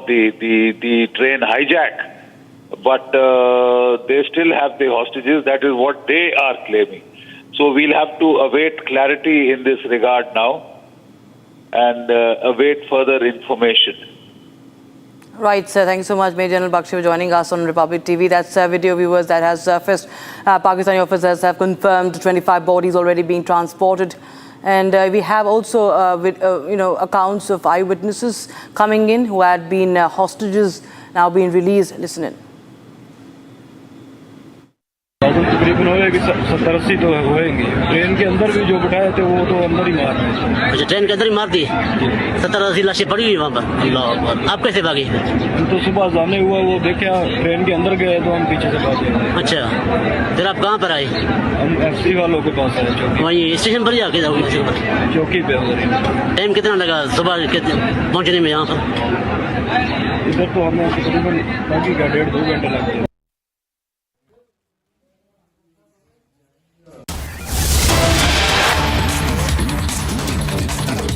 the train hijack, but they still have the hostages. That is what they are claiming. So we'll have to await clarity in this regard now and await further information. Right, sir. Thank you so much, Major General Bakshi, for joining us on Republic TV. That's video, viewers, that has surfaced. Pakistani officers have confirmed 25 bodies already being transported. And we have also, accounts of eyewitnesses coming in who had been hostages now being released. Listen in. तकरीबन होएगी 70-80 तो होएंगे train के अंदर भी जो बिठाए थे वो तो अंदर ही मार रहे थे अच्छा ट्रेन के अंदर ही मार दी 70-80 लाशें पड़ी हुई वहाँ पर अल्लाह अकबर आप कैसे भागे हम तो सुबह जाने हुआ वो देखा ट्रेन के अंदर गए तो हम पीछे से भागे अच्छा फिर आप कहाँ पर आए हम एफसी वालों के पास आए चौकी वहीं स्टेशन पर ही आके चौकी पे टाइम कितना लगा सुबह पहुँचने में यहाँ पर इधर तो हमें तकरीबन बाकी का 1.5-2 घंटे लगे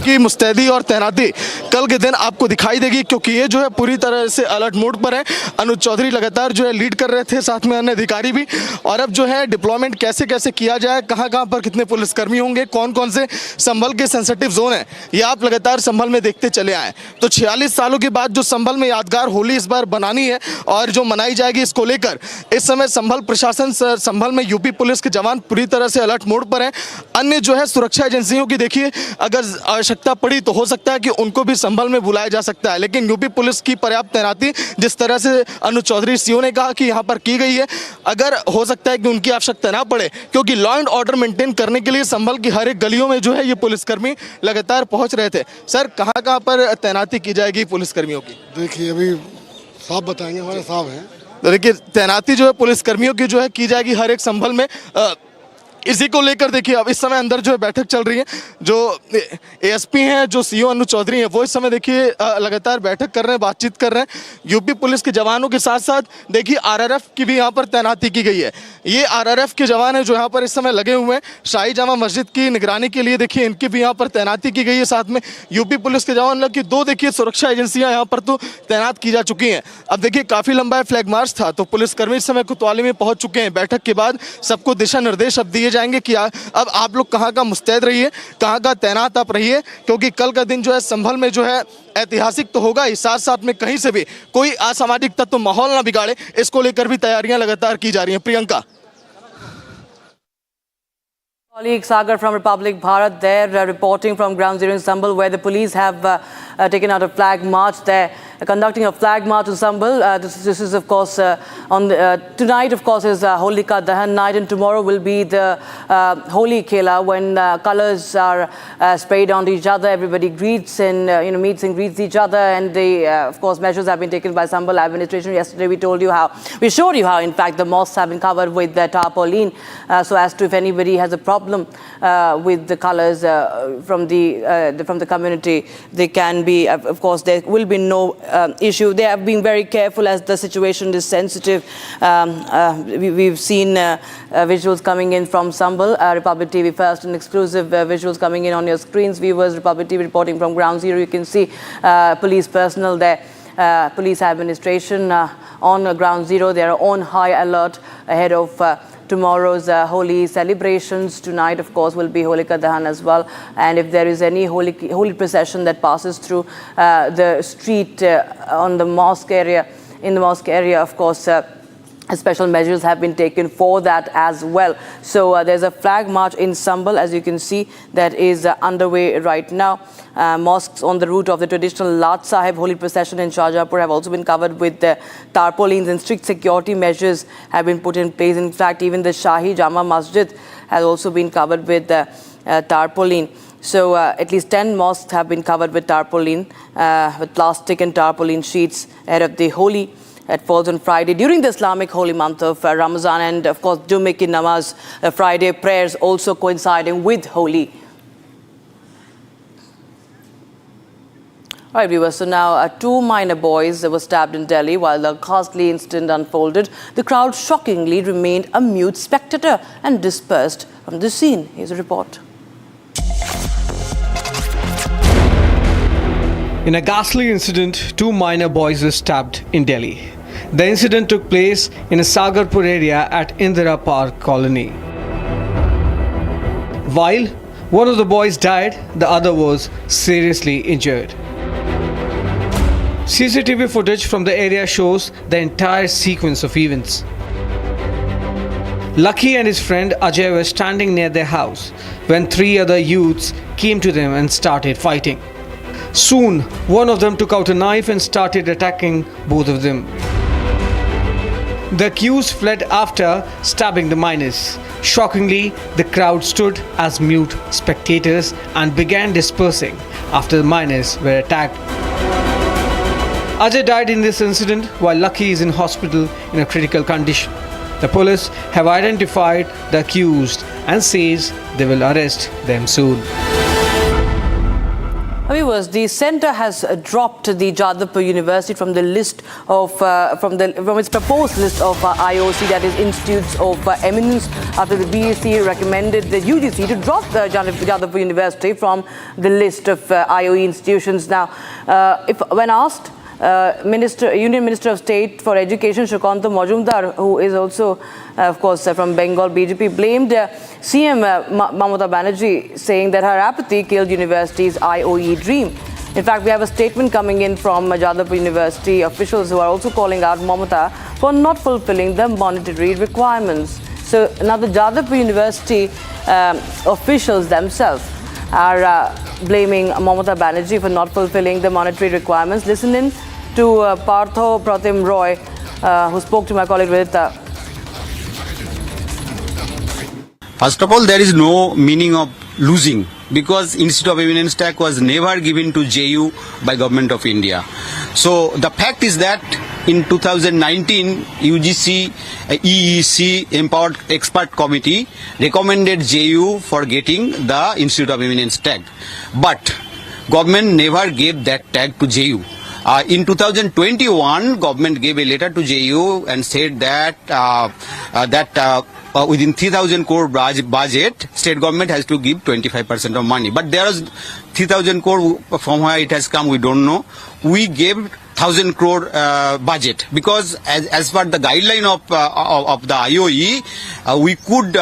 की मुस्तैदी और तैनाती कल के दिन आपको दिखाई देगी, क्योंकि ये जो है पूरी तरह से अलर्ट मोड पर है। अनुज चौधरी लगातार जो है लीड कर रहे थे, साथ में अन्य अधिकारी भी। और अब जो है डिप्लॉयमेंट कैसे कैसे किया जाए, कहाँ कहाँ पर कितने पुलिसकर्मी होंगे, कौन कौन से संभल के सेंसिटिव जोन है, ये आप लगातार संभल में देखते चले आए। तो 46 सालों के बाद जो संभल में यादगार होली इस बार बनानी है और जो मनाई जाएगी, इसको लेकर इस समय संभल प्रशासन, संभल में यूपी पुलिस के जवान पूरी तरह से अलर्ट मोड पर हैं। अन्य जो है सुरक्षा एजेंसियों की देखिए, अगर आवश्यकता पड़ी तो हो सकता है कि उनको भी संभल में बुलाया जा सकता है, लेकिन यूपी पुलिस की पर्याप्त तैनाती जिस तरह से अनुज चौधरी सीओ ने कहा कि यहाँ पर की गई है, अगर हो सकता है कि उनकी आवश्यकता ना पड़े, क्योंकि लॉ एंड ऑर्डर मेंटेन करने के लिए संभल की हर एक गलियों में जो है ये पुलिसकर्मी लगातार पहुंच रहे थे। सर, कहाँ कहाँ पर तैनाती की जाएगी पुलिसकर्मियों की? देखिए अभी साहब बताएंगे, हमारे साहब हैं। देखिए तैनाती जो है पुलिसकर्मियों की जो है की जाएगी हर एक संभल में। इसी को लेकर देखिए अब इस समय अंदर जो है बैठक चल रही है। जो एएसपी हैं, जो सीओ अनुज चौधरी हैं, वो इस समय देखिए लगातार बैठक कर रहे हैं, बातचीत कर रहे हैं। यूपी पुलिस के जवानों के साथ साथ देखिए आरआरएफ की भी यहाँ पर तैनाती की गई है। ये आरआरएफ के जवान हैं जो यहाँ पर इस समय लगे हुए हैं। शाही जामा मस्जिद की निगरानी के लिए देखिए इनकी भी यहाँ पर तैनाती की गई है। साथ में यूपी पुलिस के जवान की 2 देखिए सुरक्षा एजेंसियाँ यहाँ पर तो तैनात की जा चुकी हैं। अब देखिए काफ़ी लंबा फ्लैग मार्च था, तो पुलिसकर्मी इस समय कोतवाली में पहुँच चुके हैं। बैठक के बाद सबको दिशा निर्देश अब दिए जाएंगे कि अब आप लोग कहाँ का मुस्तैद रहिए, कहाँ का तैनात आप रहिए, क्योंकि कल का दिन जो है संभल में जो है ऐतिहासिक तो होगा ही, साथ साथ में कहीं से भी कोई असामाजिक तत्व माहौल ना बिगाड़े, इसको लेकर भी तैयारियां लगातार की जा रही हैं। Priyanka. Colleague Sagar from Republic Bharat there reporting from Ground Zero in Sambhal, where the police have taken out a flag march there, conducting a flag march in Sambhal. This is of course on tonight, of course, is Holika Dahan night, and tomorrow will be the Holi Khela, when colours are sprayed onto each other. Everybody greets and meets and greets each other, and of course measures have been taken by Sambhal administration. Yesterday we showed you how in fact the mosques have been covered with the tarpaulin, so as to, if anybody has a problem with the colours from the community, they can be, of course there will be no issue. They have been very careful as the situation is sensitive. We've seen visuals coming in from Sambhal, Republic TV First, and exclusive visuals coming in on your screens. Viewers, Republic TV reporting from Ground Zero. You can see police personnel there, police administration on Ground Zero. They are on high alert ahead of tomorrow's Holi celebrations. Tonight, of course, will be Holika Dahan as well. And if there is any holy procession that passes through the street on the mosque area, in the mosque area, of course, special measures have been taken for that as well. So there's a flag march in Sambhal, as you can see, that is underway right now. Mosques on the route of the traditional Lat Sahib Holy procession in Jadavpur have also been covered with tarpaulins, and strict security measures have been put in place. In fact, even the Shahi Jama Masjid has also been covered with tarpaulin. So at least 10 mosques have been covered with tarpaulin, with plastic and tarpaulin sheets ahead of the Holi. It falls on Friday during the Islamic holy month of Ramadan, and of course Jummah Namaz, Friday prayers also coinciding with Holi. All right, viewers, so now 2 minor boys were stabbed in Delhi while the ghastly incident unfolded. The crowd shockingly remained a mute spectator and dispersed from the scene. Here's a report. In a ghastly incident, 2 minor boys were stabbed in Delhi. The incident took place in a Sagarpur area at Indira Park colony. While one of the boys died, the other was seriously injured. CCTV footage from the area shows the entire sequence of events. Lucky and his friend Ajay were standing near their house when 3 other youths came to them and started fighting. Soon, one of them took out a knife and started attacking both of them. The accused fled after stabbing the minors. Shockingly, the crowd stood as mute spectators and began dispersing after the minors were attacked. Ajay died in this incident while Lucky is in hospital in a critical condition. The police have identified the accused and says they will arrest them soon. Viewers, the centre has dropped the Jadavpur University from the list of from its proposed list of IOC, that is Institutes of Eminence, after the BSc recommended the UGC to drop the Jadavpur University from the list of IOE institutions. Now, when asked, Union Minister of State for Education Shukanta Majumdar, who is also of course from Bengal BJP, blamed CM Mamata Banerjee, saying that her apathy killed university's IOE dream. In fact, we have a statement coming in from Jadavpur University officials who are also calling out Mamata for not fulfilling the monetary requirements. So now the Jadavpur University officials themselves are blaming Mamata Banerjee for not fulfilling the monetary requirements. Listen in to Partho Pratim Roy, who spoke to my colleague Vidita. First of all, there is no meaning of losing, because Institute of Eminence tag was never given to JU by Government of India. So the fact is that in 2019, UGC EEC Empowered Expert Committee recommended JU for getting the Institute of Eminence tag, but government never gave that tag to JU. In 2021, government gave a letter to JU and said that within 3,000 crore budget, state government has to give 25% of money. But there is 3,000 crore, from where it has come, we don't know. We gave 1,000 crore budget, because as per the guideline of the IOE, we could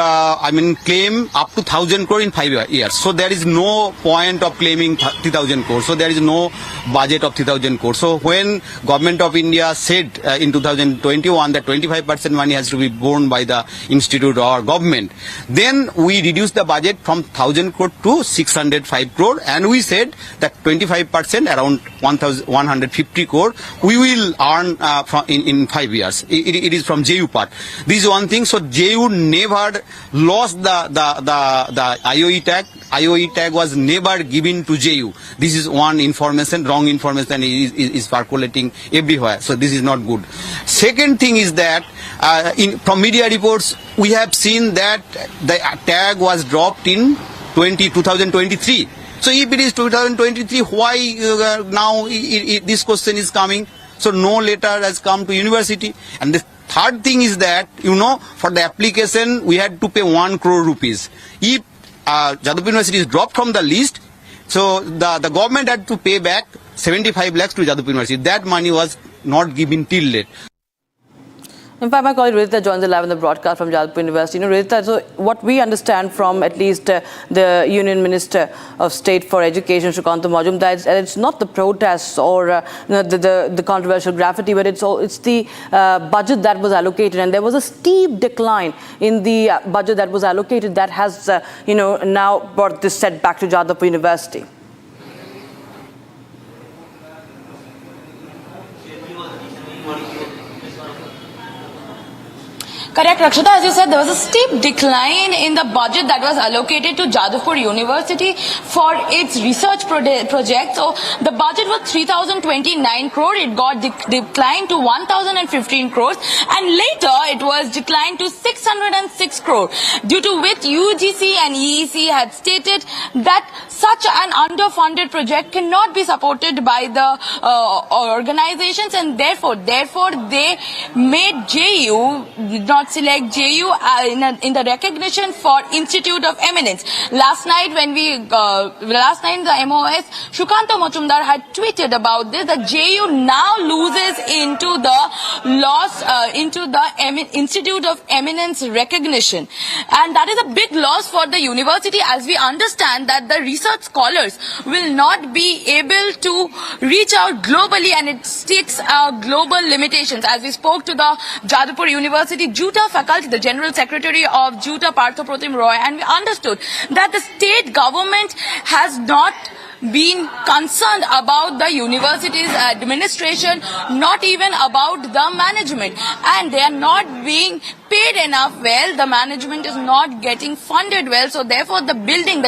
claim up to 1,000 crore in 5 years. So there is no point of claiming 3,000 crore. So there is no budget of 3,000 crore. So when Government of India said in 2021 that 25% money has to be borne by the institute or government, then we reduced the budget from 1,000 crore to 605 crore, and we said that 25%, around 1,150 crore, we will earn in 5 years. It is from JU part. This is one thing. So JU never lost the IOE tag. IOE tag was never given to JU. This is one information, wrong information is circulating everywhere. So this is not good. Second thing is that from media reports, we have seen that the tag was dropped in 2023. So if it is 2023, why now this question is coming? So no letter has come to university. And the third thing is that, for the application, we had to pay 1 crore rupees. If Jadavpur University is dropped from the list, so the government had to pay back 75 lakhs to Jadavpur University. That money was not given till late. In fact, my colleague Ridhita joins us live in the broadcast from Jadavpur University. Ridhita, so what we understand from at least the Union Minister of State for Education, Shrikanta Majumdar, it's not the protests or the controversial graffiti, but it's the budget that was allocated, and there was a steep decline in the budget that was allocated that has now brought this setback to Jadavpur University. Correct, Rakshita. As you said, there was a steep decline in the budget that was allocated to Jadavpur University for its research project. So the budget was 3,029 crore. It got declined to 1,015 crores, and later it was declined to 606 crore, due to which UGC and EEC had stated that such an underfunded project cannot be supported by the organizations, and therefore they made JU not select JU in the recognition for Institute of Eminence. Last night the MOS Shrikanta Majumdar had tweeted about this, that JU now loses into the Institute of Eminence recognition, and that is a big loss for the university, as we understand that the research scholars will not be able to reach out globally, and it sticks global limitations. As we spoke to the Jadavpur University Juta faculty, the General Secretary of Juta, Partho Pratim Roy, and we understood that the state government has not been concerned about the university's administration, not even about the management, and they are not being paid enough well. The management is not getting funded well, so therefore the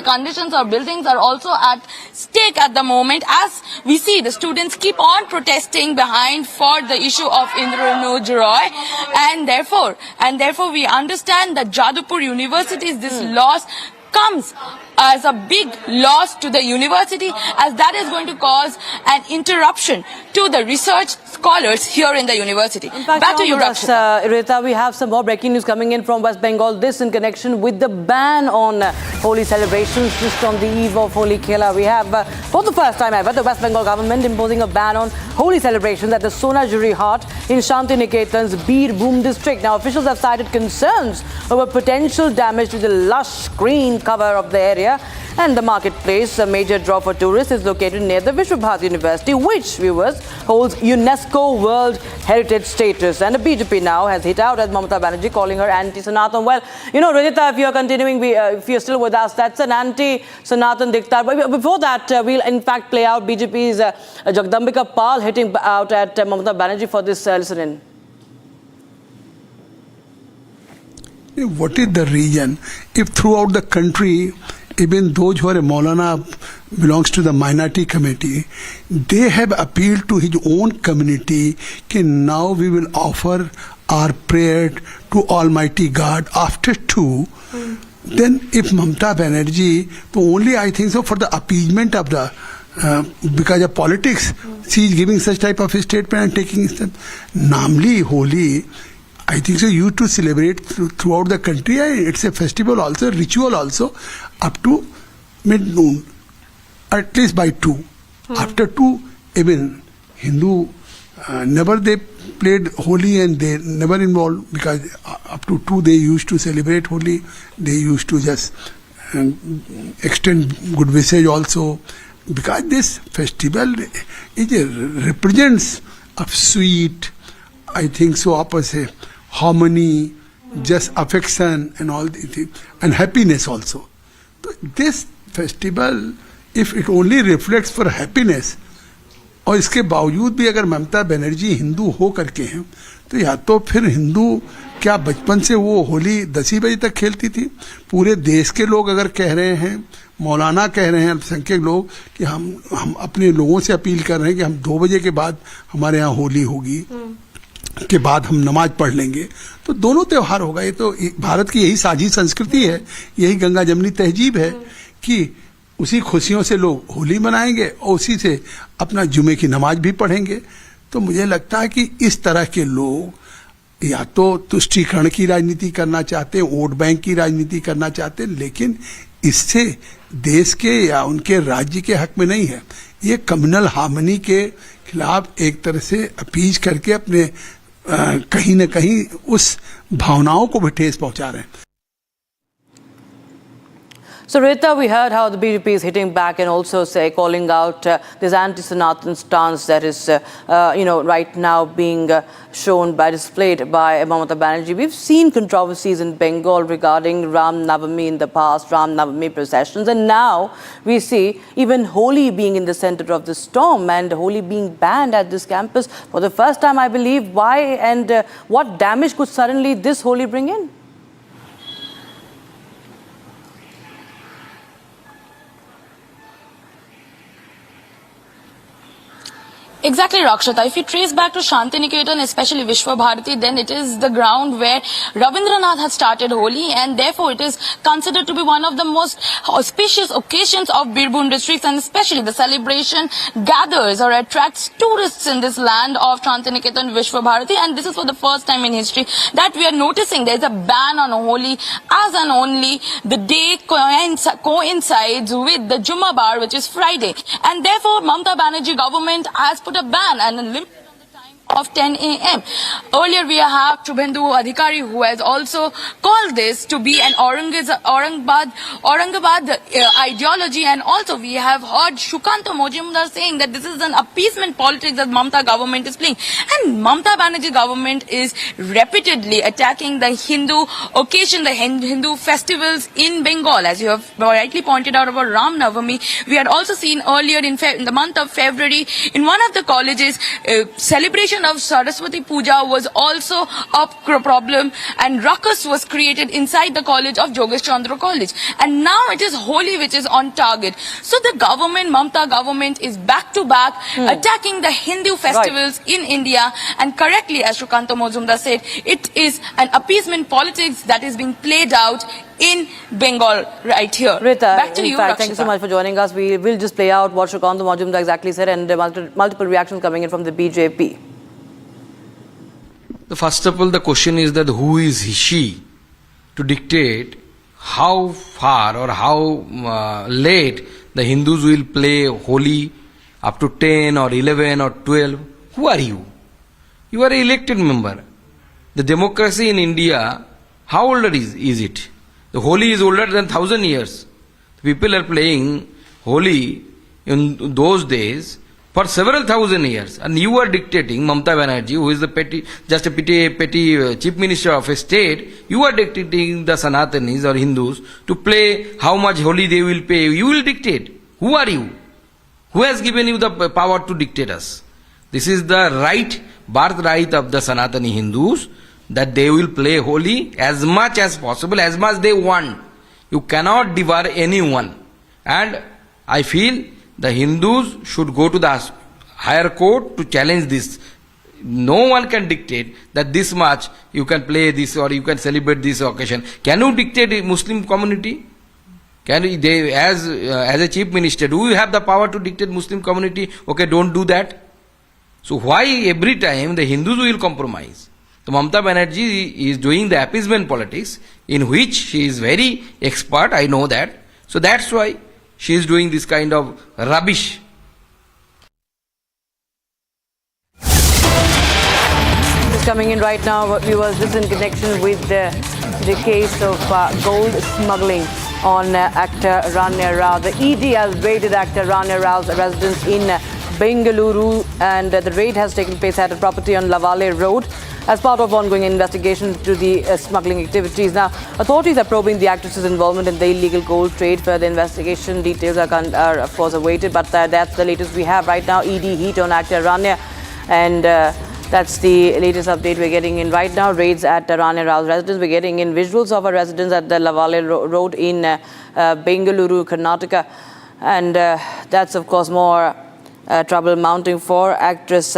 conditions of buildings are also at stake at the moment. As we see, the students keep on protesting behind for the issue of Indranuj Roy, and therefore we understand that Jadavpur University's this loss comes as a big loss to the university, as that is going to cause an interruption to the research scholars here in the university. In fact, back to you, Rita, we have some more breaking news coming in from West Bengal. This in connection with the ban on Holi celebrations just on the eve of Holi Khela. We have, for the first time ever, the West Bengal government imposing a ban on Holi celebrations at the Sonajuri Hut in Shantiniketan's Birbhum district. Now, officials have cited concerns over potential damage to the lush green cover of the area and the marketplace. A major draw for tourists is located near the Bhartiya University, which, viewers, holds UNESCO World Heritage status. And the BJP now has hit out at Mamata Banerjee, calling her anti-Sanatan. Well, Ridhita, if you're continuing, if you're still with us, that's an anti-Sanatan diktat. But before that, we'll in fact play out BJP's Jagdambika Pal hitting out at Mamata Banerjee for this listen-in. What is the reason if throughout the country, even those who are a Maulana belongs to the minority committee, they have appealed to his own community that now we will offer our prayer to Almighty God after 2. Then if Mamata Banerjee, only I think so for the appeasement of the because of politics, she is giving such type of statement and taking step. Namely, Holi, I think so used to celebrate throughout the country. It's a festival also, ritual also, up to mid-noon, at least by 2. After 2, even Hindu, never they played Holi and they never involved, because up to 2 they used to celebrate Holi. They used to just extend good wishes also, because this festival represents of sweet, I think so, opposite harmony, just affection and all these things, and happiness also. So this festival, if it only reflects for happiness, और इसके बावजूद भी अगर ममता बनर्जी हिंदू हो करके हैं, तो या तो फिर हिंदू क्या बचपन से वो होली 10 बजे तक खेलती थी? पूरे देश के लोग अगर कह रहे हैं, मौलाना कह रहे हैं, अल्पसंख्यक लोग, कि हम अपने लोगों से अपील कर रहे हैं कि हम 2 बजे के बाद हमारे यहाँ होली होगी, के बाद हम नमाज पढ़ लेंगे, तो दोनों त्यौहार होगा। ये तो भारत की यही साझी संस्कृति है, यही गंगा जमनी तहजीब है कि उसी खुशियों से लोग होली मनाएंगे और उसी से अपना जुमे की नमाज भी पढ़ेंगे। तो मुझे लगता है कि इस तरह के लोग या तो तुष्टीकरण की राजनीति करना चाहते हैं, वोट बैंक की राजनीति करना चाहते हैं, लेकिन इससे देश के या उनके राज्य के हक में नहीं है। ये कम्युनल हार्मनी के खिलाफ एक तरह से अपीज करके अपने कहीं न कहीं उस भावनाओं को भी ठेस पहुंचा रहे हैं। So, Rita, we heard how the BJP is hitting back and also calling out this anti-Sanatan stance that is, right now being shown displayed by Mamata Banerjee. We've seen controversies in Bengal regarding Ram Navami in the past, Ram Navami processions, and now we see even Holi being in the center of the storm and Holi being banned at this campus for the first time, I believe. Why and what damage could suddenly this Holi bring in? Exactly, Rakshata. If you trace back to Shantiniketan, especially Vishwa Bharati, then it is the ground where Rabindranath had started Holi, and therefore it is considered to be one of the most auspicious occasions of Birbhum districts, and especially the celebration gathers or attracts tourists in this land of Shantiniketan, Vishwa Bharati, and this is for the first time in history that we are noticing there is a ban on Holi, as and only the day coincides with the Jumma Bar, which is Friday, and therefore Mamata Banerjee government has put a ban and a limit on the time of 10 a.m. Earlier we have Shubhendu Adhikari, who has also called this to be an Aurangabad ideology, and also we have heard Shukanta Mojumdar saying that this is an appeasement politics that Mamata government is playing, and Mamata Banerjee government is repeatedly attacking the Hindu occasion, the Hindu festivals in Bengal, as you have rightly pointed out about Ram Navami. We had also seen earlier in the month of February in one of the colleges, celebration of Saraswati Puja was also a problem, and ruckus was created inside the college of Jogesh Chandra College, and now it is Holi which is on target. So the government, Mamata government, is back to back attacking the Hindu festivals in India, and correctly, as Shukanta Mojumdar said, it is an appeasement politics that is being played out in Bengal right here. Rita, back to you, fact, thank you so much for joining us. We will just play out what Shukanta Mojumdar exactly said, and multiple reactions coming in from the BJP. First of all, the question is that who is she to dictate how far or how late the Hindus will play Holi, up to 10 or 11 or 12. Who are you? You are an elected member. The democracy in India, how old is it? The Holi is older than 1,000 years. People are playing Holi in those days for several thousand years, and you are dictating, Mamata Banerjee, who is the petty chief minister of a state, you are dictating the Sanatanis or Hindus to play how much Holi they will pay. You will dictate. Who are you? Who has given you the power to dictate us? This is the right, birthright of the Sanatani Hindus, that they will play Holi as much as possible, as much they want. You cannot devour anyone. And I feel the Hindus should go to the higher court to challenge this. No one can dictate that this much you can play this or you can celebrate this occasion. Can you dictate a Muslim community? Can you, as a chief minister, do you have the power to dictate Muslim community? Okay, don't do that. So why every time the Hindus will compromise? So Mamata Banerjee is doing the appeasement politics, in which she is very expert, I know that. So that's why she is doing this kind of rubbish. Just coming in right now, viewers, this in connection with the case of gold smuggling on actor Rania Rao. The ED has raided actor Rania Rao's residence in Bengaluru, and the raid has taken place at a property on Lavale Road as part of ongoing investigation into the smuggling activities. Now, authorities are probing the actress's involvement in the illegal gold trade. Further investigation details are of course awaited, but that's the latest we have right now. ED heat on actor Rania, and that's the latest update we're getting in right now. Raids at Rania Rao's residence. We're getting in visuals of her residence at the Lavale Road in Bengaluru, Karnataka, and that's of course more trouble mounting for actress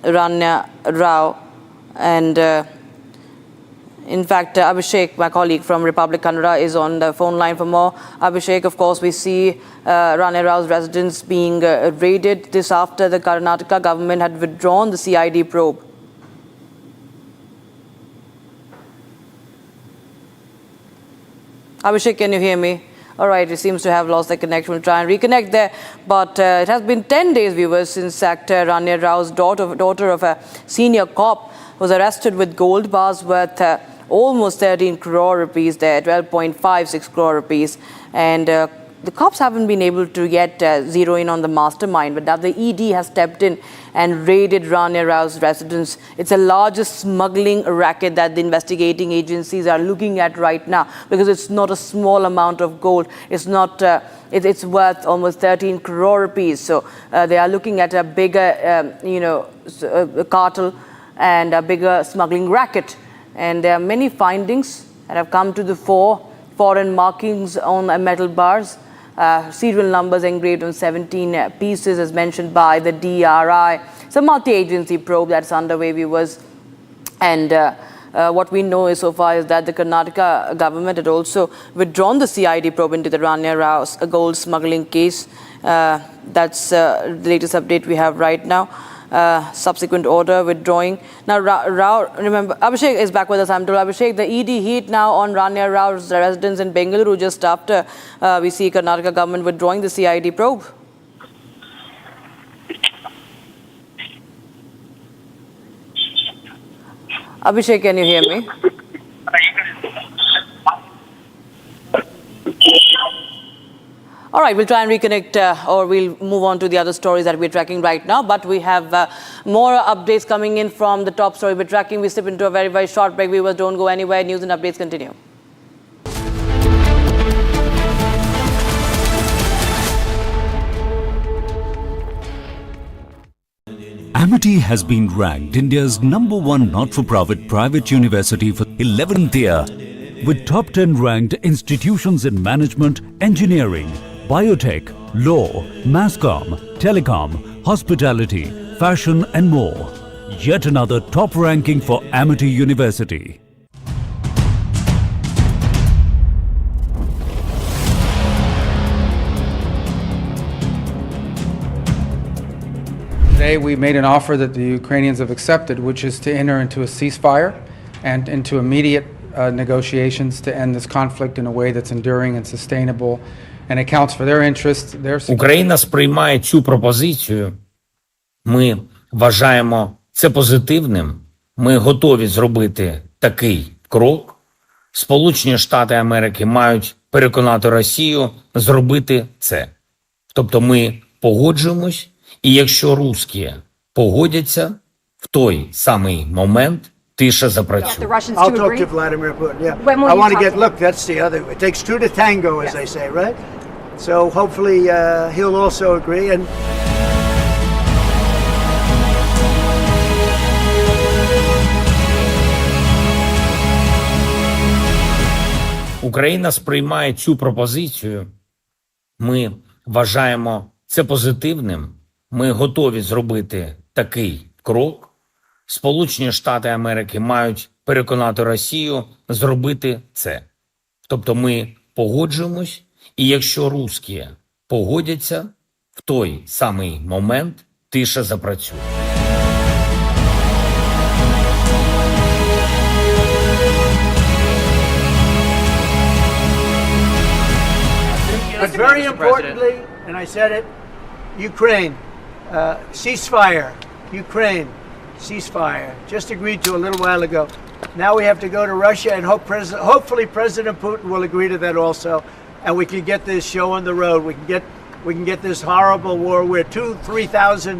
Rania Rao. And In fact, Abhishek, my colleague from Republic Kannada, is on the phone line for more. Abhishek, of course, we see Rane Rao's residence being raided. This after the Karnataka government had withdrawn the CID probe. Abhishek, can you hear me? All right, it seems to have lost the connection. We'll try and reconnect there. But it has been 10 days, viewers, since actor Rane Rao's daughter of a senior cop was arrested with gold bars worth almost 13 crore rupees there, 12.56 crore rupees. And the cops haven't been able to yet zero in on the mastermind, but now the ED has stepped in and raided Rane Rao's residence. It's the largest smuggling racket that the investigating agencies are looking at right now, because it's not a small amount of gold. It's not. It's worth almost 13 crore rupees. So they are looking at a bigger, cartel and a bigger smuggling racket. And there are many findings that have come to the fore. Foreign markings on metal bars, serial numbers engraved on 17 pieces as mentioned by the DRI. It's a multi-agency probe that's underway, viewers. And what we know is so far is that the Karnataka government had also withdrawn the CID probe into the Rane Rao's gold smuggling case. That's the latest update we have right now. Subsequent order withdrawing. Now, Rao, remember, Abhishek is back with us. I'm told, Abhishek, the ED heat now on Rane Rao's residence in Bengaluru just after we see Karnataka government withdrawing the CID probe. Abhishek, can you hear me? All right, we'll try and reconnect or we'll move on to the other stories that we're tracking right now. But we have more updates coming in from the top story we're tracking. We slip into a very, very short break. Viewers, don't go anywhere. News and updates continue. Amity has been ranked India's #1 not-for-profit private university for 11th year, with top 10 ranked institutions in management, engineering, biotech, law, masscom, telecom, hospitality, fashion and more. Yet another top ranking for Amity University. Today we made an offer that the Ukrainians have accepted, which is to enter into a ceasefire and into immediate negotiations to end this conflict in a way that's enduring and sustainable and accounts for their interests, their security. Україна сприймає цю пропозицію. Ми вважаємо це позитивним. Ми готові зробити такий крок. Сполучені Штати Америки мають переконати Росію зробити це. Тобто ми погоджуємось, і якщо русські погодяться, в той самий момент тиша запрацює. I'll talk to Vladimir Putin. Yeah, I want to get. Look, that's the other. It takes two to tango, as they say, right? So hopefully he'll also agree. And Україна сприймає цю пропозицію. Ми вважаємо це позитивним. Ми готові зробити такий крок. Сполучені Штати Америки мають переконати Росію зробити це. Тобто ми погоджуємось, і якщо русські погодяться, в той самий момент тиша запрацює. But very importantly, and I said it, Ukraine, ceasefire. Ukraine, ceasefire. Just agreed to a little while ago. Now we have to go to Russia and hopefully President Putin will agree to that also, and we can get this show on the road. We can get this horrible war where 2,000-3,000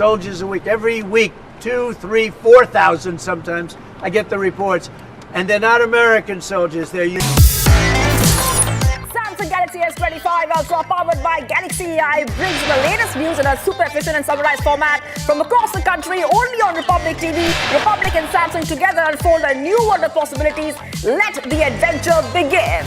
soldiers a week, every week, 2,000, 3,000, 4,000 sometimes. I get the reports, and they're not American soldiers. They're Samsung Galaxy S25 Ultra powered by Galaxy AI brings the latest news in a super efficient and summarized format from across the country only on Republic TV. Republic and Samsung together unfold a new world of possibilities. Let the adventure begin.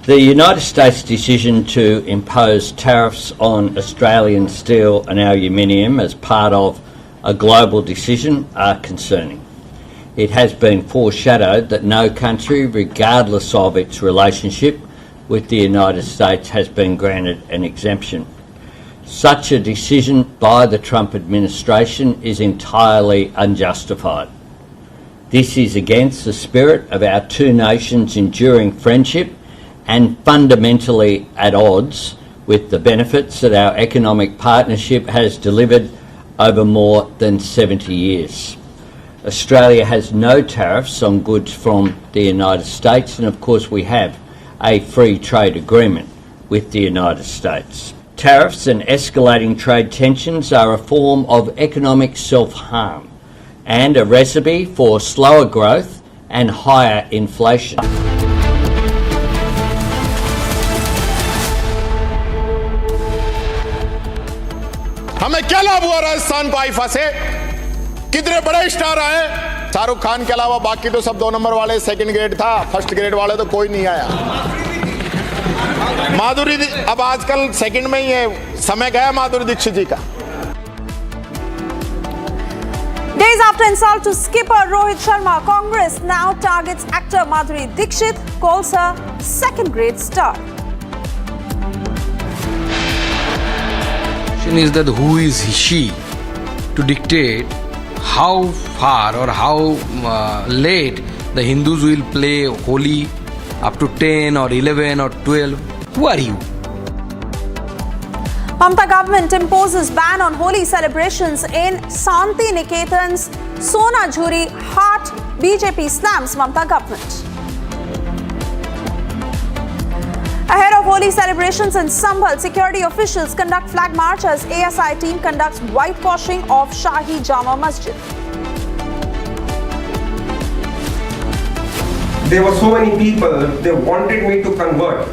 The United States' decision to impose tariffs on Australian steel and aluminium as part of a global decision are concerning. It has been foreshadowed that no country, regardless of its relationship with the United States, has been granted an exemption. Such a decision by the Trump administration is entirely unjustified. This is against the spirit of our two nations' enduring friendship and fundamentally at odds with the benefits that our economic partnership has delivered over more than 70 years. Australia has no tariffs on goods from the United States, and of course we have a free trade agreement with the United States. Tariffs and escalating trade tensions are a form of economic self-harm and a recipe for slower growth and higher inflation. हमें क्या लाभ हुआ राजस्थान को IIFA से? कितने बड़े star आए? शाहरुख खान के अलावा बाकी तो सब 2 नंबर वाले, सेकंड ग्रेड था, फर्स्ट ग्रेड वाले तो कोई नहीं आया। माधुरी अब आजकल सेकंड में ही है, समय गया माधुरी दीक्षित जी का। Days after insult to skipper Rohit Sharma, Congress now targets actor Madhuri Dixit, calls her second-grade star. Question is that who is she to dictate how far or how late the Hindus will play holi, up to 10 or 11 or 12? Who are you? Mamata government imposes ban on Holi celebrations in Santi Niketan's Sonajhuri Hart. BJP slams Mamata government. Ahead of Holi celebrations in Sambhal, security officials conduct flag march as ASI team conducts whitewashing of Shahi Jama Masjid. There were so many people, they wanted me to convert.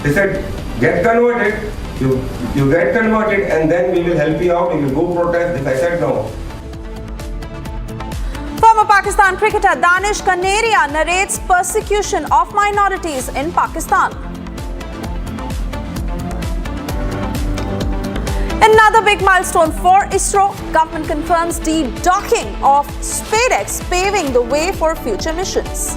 They said, get converted, you get converted and then we will help you out, you will go protest. I said no. Former Pakistan cricketer Danish Kaneria narrates persecution of minorities in Pakistan. Another big milestone for Isro. Government confirms de-docking of SpaDex, paving the way for future missions.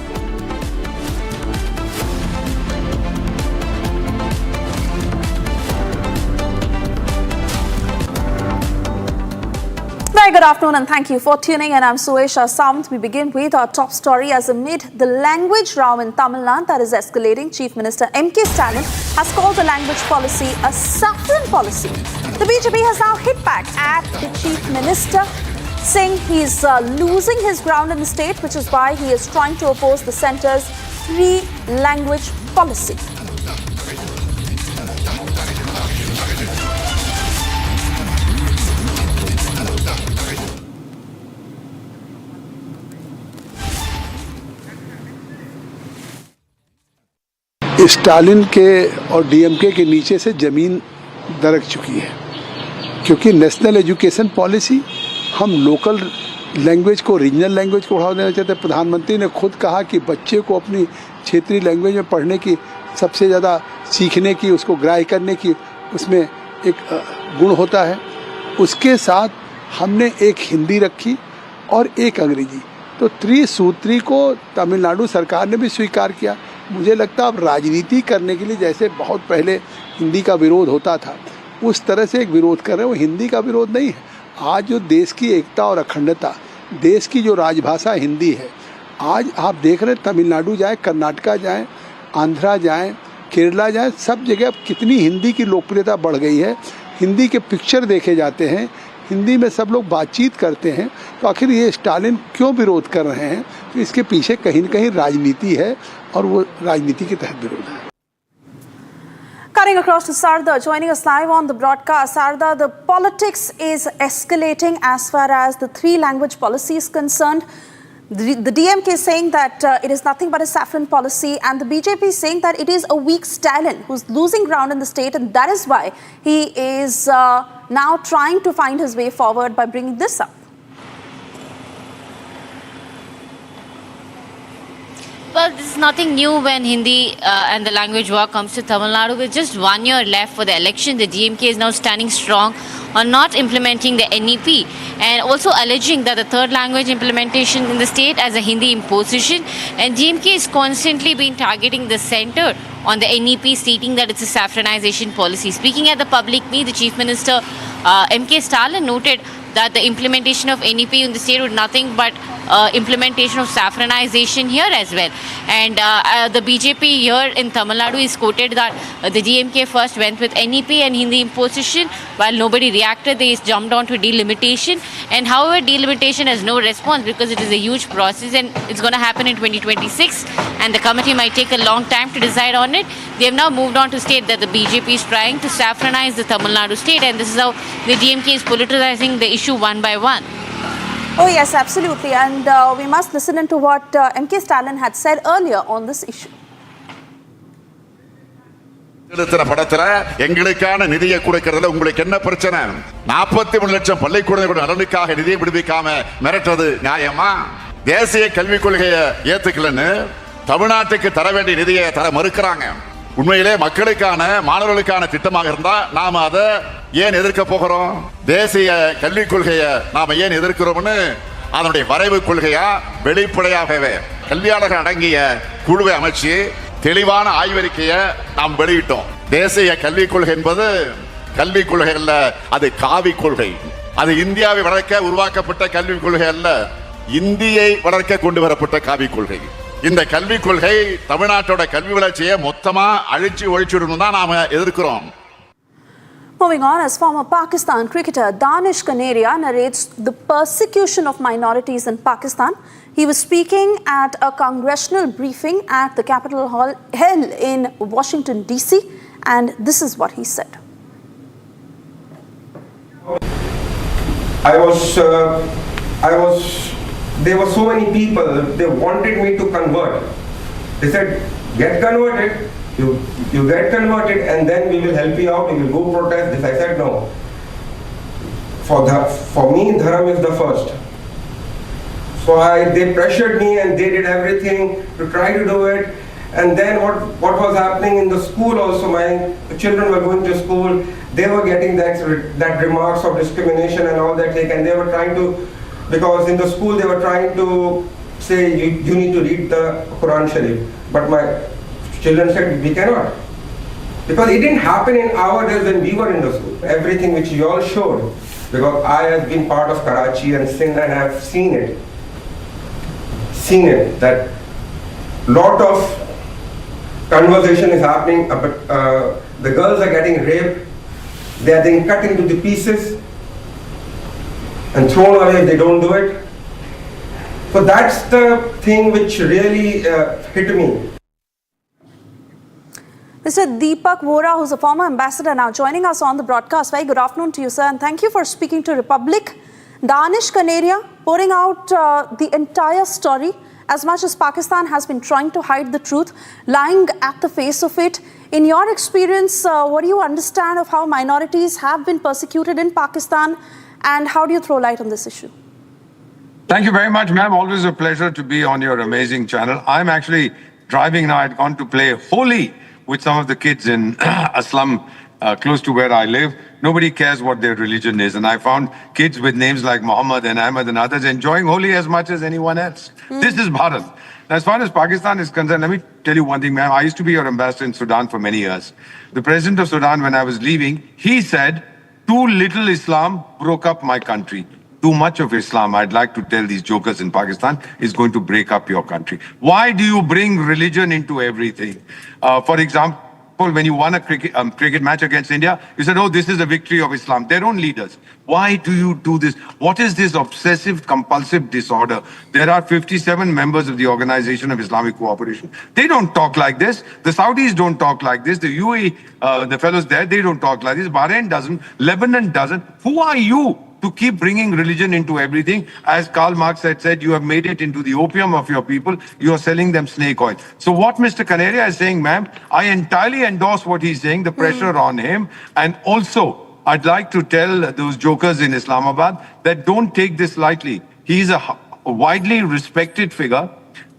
Very good afternoon and thank you for tuning in. I'm Suesha Samant. We begin with our top story as amid the language row in Tamil Nadu that is escalating, Chief Minister M.K. Stalin has called the language policy a saffron policy. The BJP has now hit back at the Chief Minister, saying he's losing his ground in the state, which is why he is trying to oppose the centre's free language policy. Stalin के और DMK के नीचे से ज़मीन दरक चुकी है, क्योंकि नेशनल एजुकेशन पॉलिसी हम लोकल लैंग्वेज को, रीजनल लैंग्वेज को बढ़ावा देना चाहते हैं। प्रधानमंत्री ने खुद कहा कि बच्चे को अपनी क्षेत्रीय लैंग्वेज में पढ़ने की, सबसे ज़्यादा सीखने की, उसको ग्राह्य करने की उसमें एक गुण होता है। उसके साथ हमने एक हिंदी रखी और एक अंग्रेजी, तो त्रिसूत्री को तमिलनाडु सरकार ने भी स्वीकार किया। मुझे लगता है अब राजनीति करने के लिए, जैसे बहुत पहले हिंदी का विरोध होता था, उस तरह से एक विरोध कर रहे हैं। वो हिंदी का विरोध नहीं है। आज जो देश की एकता और अखंडता, देश की जो राजभाषा हिंदी है, आज आप देख रहे हैं तमिलनाडु जाएं, कर्नाटका जाएं, आंध्रा जाएं, केरला जाएं, सब जगह अब कितनी हिंदी की लोकप्रियता बढ़ गई है। हिंदी के पिक्चर देखे जाते हैं, हिंदी में सब लोग बातचीत करते हैं। तो आखिर ये स्टालिन क्यों विरोध कर रहे हैं? तो इसके पीछे कहीं न कहीं राजनीति है और वो राजनीति के तहत विरोध है। Cutting across to Sarda, joining us live on the broadcast. Sarda, the politics is escalating as far as the three-language policy is concerned. The DMK is saying that it is nothing but a saffron policy, and the BJP is saying that it is a weak Stalin who's losing ground in the state, and that is why he is now trying to find his way forward by bringing this up. Well, this is nothing new when Hindi and the language war comes to Tamil Nadu. With just 1 year left for the election, the DMK is now standing strong on not implementing the NEP and also alleging that the third language implementation in the state as a Hindi imposition. And DMK is constantly been targeting the centre on the NEP, stating that it's a saffronization policy. Speaking at the public meet, the Chief Minister M.K. Stalin noted that the implementation of NEP in the state would nothing but implementation of saffronization here as well. And the BJP here in Tamil Nadu is quoted that the DMK first went with NEP and Hindi imposition. While nobody reacted, they jumped on to delimitation. And however, delimitation has no response because it is a huge process and it's going to happen in 2026. And the committee might take a long time to decide on it. They have now moved on to state that the BJP is trying to saffronize the Tamil Nadu state, and this is how the DMK is politicizing the issue one by one. Oh yes, absolutely. And we must listen into what M.K. Stalin had said earlier on this issue. படத்துல எங்களுக்கான நிதியை கொடுக்கறதுல உங்களுக்கு என்ன பிரச்சனை? 43 லட்சம் பள்ளிக்கூடங்களோட நலனுக்காக நிதியை விடுவிக்காம மிரட்டுறது நியாயமா? தேசிய கல்விக் கொள்கையை ஏத்துக்கலன்னு தமிழ்நாட்டுக்கு தர வேண்டிய நிதியை தர மறுக்கிறாங்க. உண்மையிலே மக்களுக்கான மாணவர்களுக்கான திட்டமாக இருந்தா நாம அதை ஏன் எதிர்க்க போகிறோம்? தேசிய கல்விக் கொள்கையை நாம ஏன் எதிர்க்கிறோம்னு அதனுடைய வரைவு கொள்கையா வெளிப்படையாகவே கல்வியாளர்கள் அடங்கிய குழுவை அமைச்சு தெளிவான ஆய்வறிக்கையை நாம் வெளியிட்டோம். தேசிய கல்விக் கொள்கை என்பது கல்விக் கொள்கை அல்ல, அது காவி கொள்கை. அது இந்தியாவை வளர்க்க உருவாக்கப்பட்ட கல்விக் கொள்கை அல்ல, இந்தியை வளர்க்க கொண்டு வரப்பட்ட காவிக் கொள்கை. இந்த கல்விக் கொள்கை தமிழ்நாட்டோட கல்வி வளர்ச்சியை மொத்தமா அழிச்சு ஒழிச்சுடணும் தான் நாம எதிர்க்கிறோம். Moving on, as former Pakistan cricketer Danish Kaneria narrates the persecution of minorities in Pakistan. He was speaking at a congressional briefing at the Capitol Hall held in Washington, D.C. and this is what he said. There were so many people, they wanted me to convert. They said, get converted, you get converted and then we will help you out, we will go protest this. I said no. For me, Dharam is the first. So they pressured me and they did everything to try to do it. And then what was happening in the school also, my children were going to school, they were getting that remarks of discrimination and all that, and they were trying to, because in the school they were trying to say you need to read the Quran Sharif. But my children said we cannot. Because it didn't happen in our days when we were in the school. Everything which you all showed, because I have been part of Karachi and Sindh and I have seen it, that lot of conversation is happening, the girls are getting raped, they are being cut into the pieces and thrown away if they don't do it. So that's the thing which really hit me. Mr. Deepak Vora, who's a former ambassador, now joining us on the broadcast. Very good afternoon to you, sir, and thank you for speaking to Republic. Danish Kaneria pouring out the entire story. As much as Pakistan has been trying to hide the truth, lying at the face of it. In your experience, what do you understand of how minorities have been persecuted in Pakistan, and how do you throw light on this issue? Thank you very much, ma'am. Always a pleasure to be on your amazing channel. I'm actually driving now. I'd gone to play holi with some of the kids in a slum close to where I live. Nobody cares what their religion is. And I found kids with names like Muhammad and Ahmed and others enjoying holi as much as anyone else. This is Bharat. As far as Pakistan is concerned, let me tell you one thing, ma'am. I used to be your ambassador in Sudan for many years. The president of Sudan, when I was leaving, he said, too little Islam broke up my country. Too much of Islam, I'd like to tell these jokers in Pakistan, is going to break up your country. Why do you bring religion into everything? For example, when you won a cricket match against India, you said, oh, this is a victory of Islam. Their own leaders. Why do you do this? What is this obsessive compulsive disorder? There are 57 members of the Organization of Islamic Cooperation. They don't talk like this. The Saudis don't talk like this. The UAE, the fellows there, they don't talk like this. Bahrain doesn't. Lebanon doesn't. Who are you to keep bringing religion into everything? As Karl Marx had said, you have made it into the opium of your people. You are selling them snake oil. So what Mr. Kaneria is saying, ma'am, I entirely endorse what he's saying, the pressure on him. And also, I'd like to tell those jokers in Islamabad that don't take this lightly. He's a widely respected figure.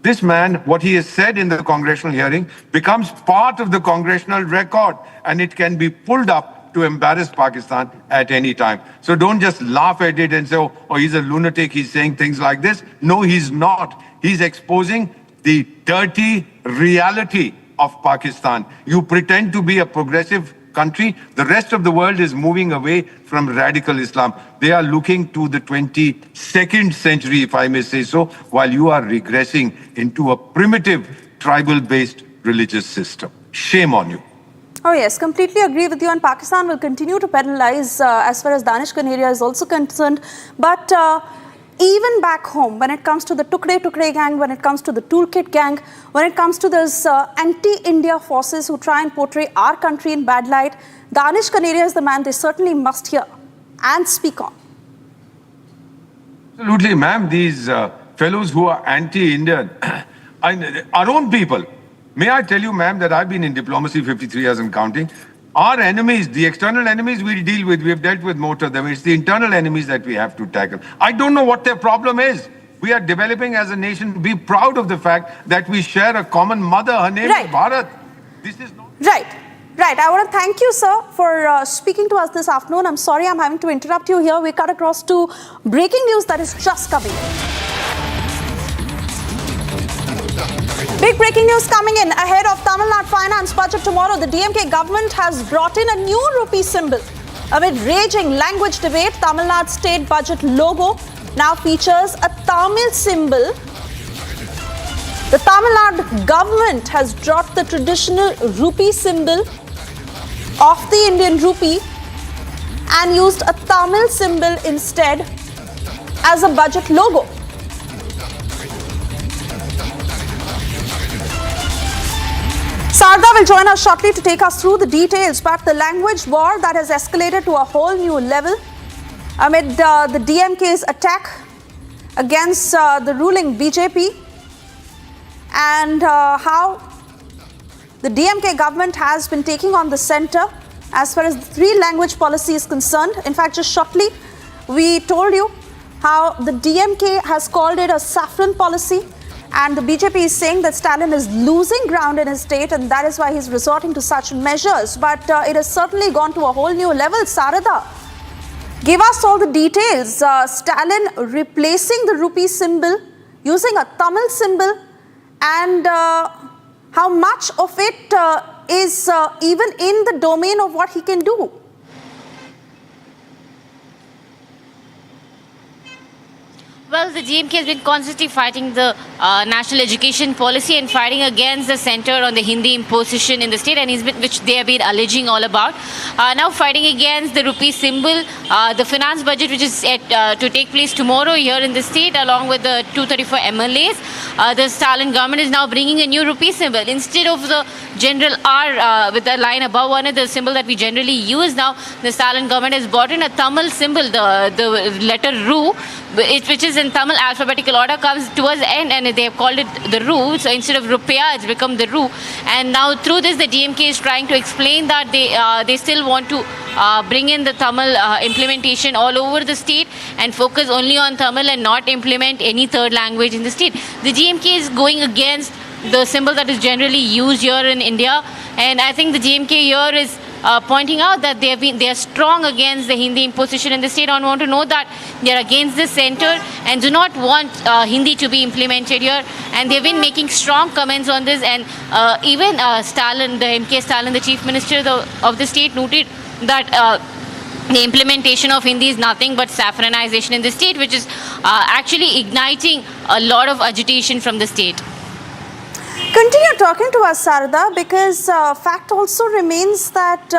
This man, what he has said in the congressional hearing, becomes part of the congressional record, and it can be pulled up to embarrass Pakistan at any time. So don't just laugh at it and say, oh, he's a lunatic, he's saying things like this. No, he's not. He's exposing the dirty reality of Pakistan. You pretend to be a progressive country. The rest of the world is moving away from radical Islam. They are looking to the 22nd century, if I may say so, while you are regressing into a primitive tribal-based religious system. Shame on you. Oh yes, completely agree with you, and Pakistan will continue to pedalize as far as Danish Kanaria is also concerned. But even back home, when it comes to the Tukde gang, when it comes to the Toolkit gang, when it comes to those anti-India forces who try and portray our country in bad light, Danish Kanaria is the man they certainly must hear and speak on. Absolutely, ma'am. These fellows who are anti-Indian, our own people. May I tell you, ma'am, that I've been in diplomacy 53 years and counting. Our enemies, the external enemies we'll deal with. We have dealt with most of them. It's the internal enemies that we have to tackle. I don't know what their problem is. We are developing as a nation. Be proud of the fact that we share a common mother. Her name is Bharat. This is not... Right. I want to thank you, sir, for speaking to us this afternoon. I'm sorry I'm having to interrupt you here. We cut across to breaking news that is just coming in. Big breaking news coming in ahead of Tamil Nadu finance budget tomorrow. The DMK government has brought in a new rupee symbol. Amid raging language debate, Tamil Nadu state budget logo now features a Tamil symbol. The Tamil Nadu government has dropped the traditional rupee symbol of the Indian rupee and used a Tamil symbol instead as a budget logo. Sarda will join us shortly to take us through the details, but the language war that has escalated to a whole new level amid the DMK's attack against the ruling BJP, and how the DMK government has been taking on the center as far as the three-language policy is concerned. In fact, just shortly, we told you how the DMK has called it a saffron policy, and the BJP is saying that Stalin is losing ground in his state, and that is why he's resorting to such measures. But it has certainly gone to a whole new level. Sarada, give us all the details. Stalin replacing the rupee symbol, using a Tamil symbol, and how much of it is even in the domain of what he can do. Well, the DMK has been constantly fighting the national education policy and fighting against the center on the Hindi imposition in the state, and which they have been alleging all about. Now fighting against the rupee symbol, the finance budget which is set to take place tomorrow here in the state along with the 234 MLAs. The Stalin government is now bringing a new rupee symbol. Instead of the general R with the line above on it, the symbol that we generally use now, the Stalin government has brought in a Tamil symbol, the letter RU, which is in Tamil alphabetical order, comes towards the end, and they have called it the RU. So instead of rupiah, it's become the RU. And now through this, the DMK is trying to explain that they still want to bring in the Tamil implementation all over the state and focus only on Tamil and not implement any third language in the state. The DMK is going against the symbol that is generally used here in India, and I think the DMK here is pointing out that they are strong against the Hindi imposition in the state and want to know that they are against the center and do not want Hindi to be implemented here. And they've been making strong comments on this, and even Stalin, the MK Stalin, the chief minister of the state, noted that the implementation of Hindi is nothing but saffronization in the state, which is actually igniting a lot of agitation from the state. Continue talking to us, Sarada, because fact also remains that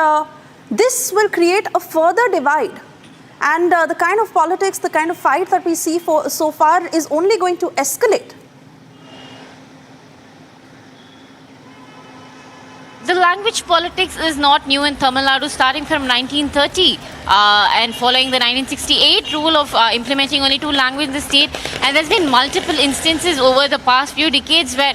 this will create a further divide, and the kind of politics, the kind of fight that we see so far is only going to escalate. The language politics is not new in Tamil Nadu. Starting from 1930, and following the 1968 rule of implementing only two languages in the state. And there's been multiple instances over the past few decades where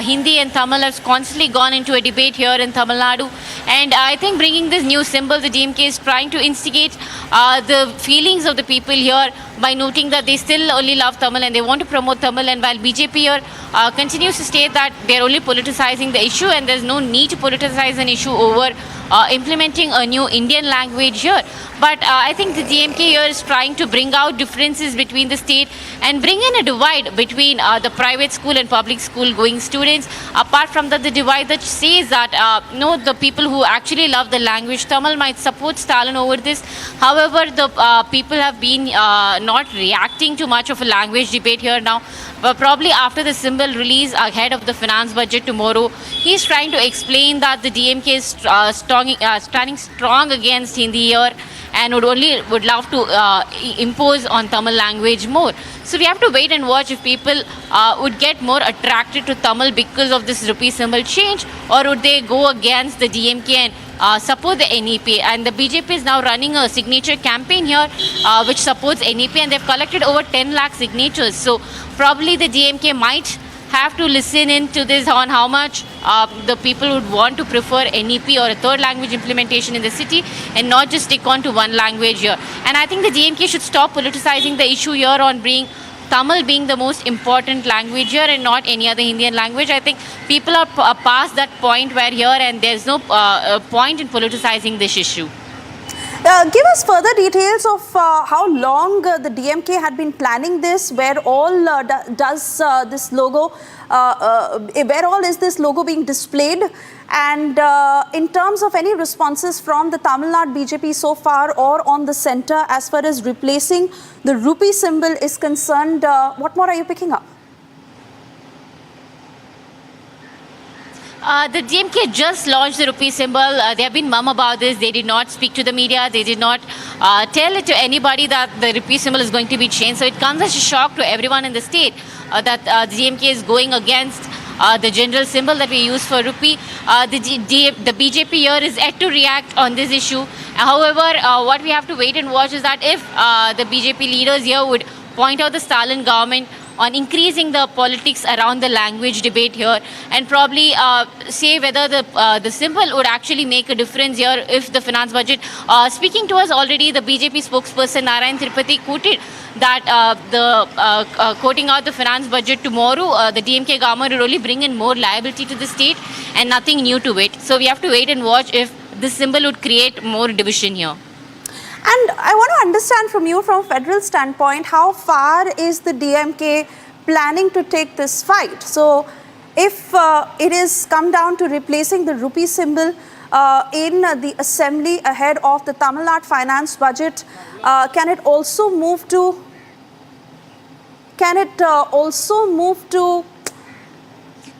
Hindi and Tamil have constantly gone into a debate here in Tamil Nadu. And I think bringing this new symbol, the DMK is trying to instigate the feelings of the people here by noting that they still only love Tamil and they want to promote Tamil. And while BJP here continues to state that they're only politicizing the issue and there's no need to politicize an issue over implementing a new Indian language here. But I think the DMK here is trying to bring out differences between the state and bring in a divide between the private school and public school going students. Apart from that, the divide that says that the people who actually love the language Tamil might support Stalin over this. However, the people have been not reacting to much of a language debate here now. But probably after the symbol release ahead of the finance budget tomorrow, he's trying to explain that the DMK is standing strong against Hindi here and would love to impose on Tamil language more. So we have to wait and watch if people would get more attracted to Tamil because of this rupee symbol change, or would they go against the DMK and support the NEP. And the BJP is now running a signature campaign here which supports NEP, and they've collected over 10 lakh signatures. So probably the DMK might have to listen into this on how much the people would want to prefer NEP or a third language implementation in the city and not just stick on to one language here. And I think the DMK should stop politicizing the issue here on Tamil being the most important language here and not any other Indian language. I think people are past that point where here and there's no point in politicizing this issue. Give us further details of how long the DMK had been planning this, where all does this logo, where all is this logo being displayed, and in terms of any responses from the Tamil Nadu BJP so far or on the centre as far as replacing the rupee symbol is concerned, what more are you picking up? The DMK just launched the rupee symbol. They have been mum about this. They did not speak to the media. They did not tell it to anybody that the rupee symbol is going to be changed. So it comes as a shock to everyone in the state that the DMK is going against the general symbol that we use for rupee. The BJP here is yet to react on this issue. However, what we have to wait and watch is that if the BJP leaders here would point out the Stalin government on increasing the politics around the language debate here and probably say whether the symbol would actually make a difference here if the finance budget. Speaking to us already, the BJP spokesperson Narayan Tirupati quoted that quoting out the finance budget tomorrow, the DMK government will only bring in more liability to the state and nothing new to it. So we have to wait and watch if this symbol would create more division here. And I want to understand from you, from a federal standpoint, how far is the DMK planning to take this fight? So if it is come down to replacing the rupee symbol in the assembly ahead of the Tamil Nadu finance budget, can it also move to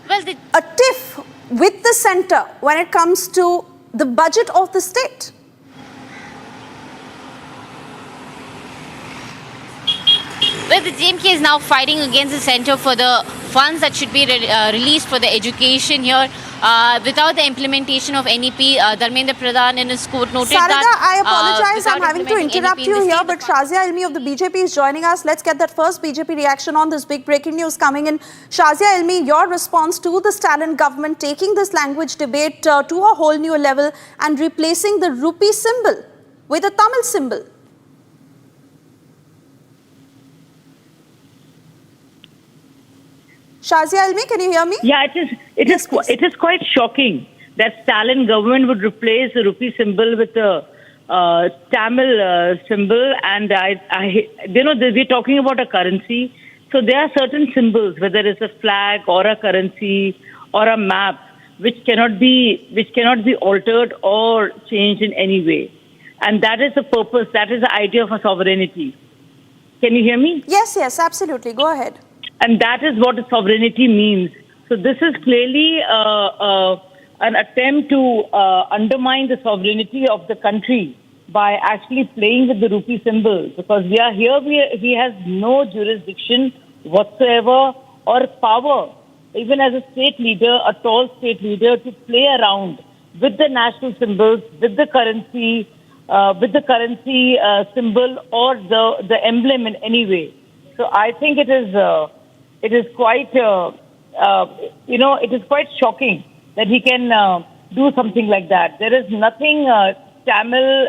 a tiff with the centre when it comes to the budget of the state? Well, the DMK is now fighting against the centre for the funds that should be released for the education here. Without the implementation of NEP, Dharmendra Pradhan in his quote noted Sarada, that... I apologize, I'm having to interrupt you here, but Shazia Ilmi of the BJP is joining us. Let's get that first BJP reaction on this big breaking news coming in. Shazia Ilmi, your response to the Stalin government taking this language debate to a whole new level and replacing the rupee symbol with a Tamil symbol. Shazia Ilmi, can you hear me? Yeah, it is quite shocking that Stalin government would replace the rupee symbol with the Tamil symbol, and we're talking about a currency. So there are certain symbols, whether it's a flag or a currency or a map, which cannot be altered or changed in any way, and that is the purpose. That is the idea of a sovereignty. Can you hear me? Yes, absolutely. Go ahead. And that is what sovereignty means. So this is clearly an attempt to undermine the sovereignty of the country by actually playing with the rupee symbol. Because we are here, he has no jurisdiction whatsoever or power, even as a state leader, a tall state leader, to play around with the national symbols, with the currency, with the currency symbol or the emblem in any way. So I think it is quite it is quite shocking that he can do something like that. There is nothing Tamil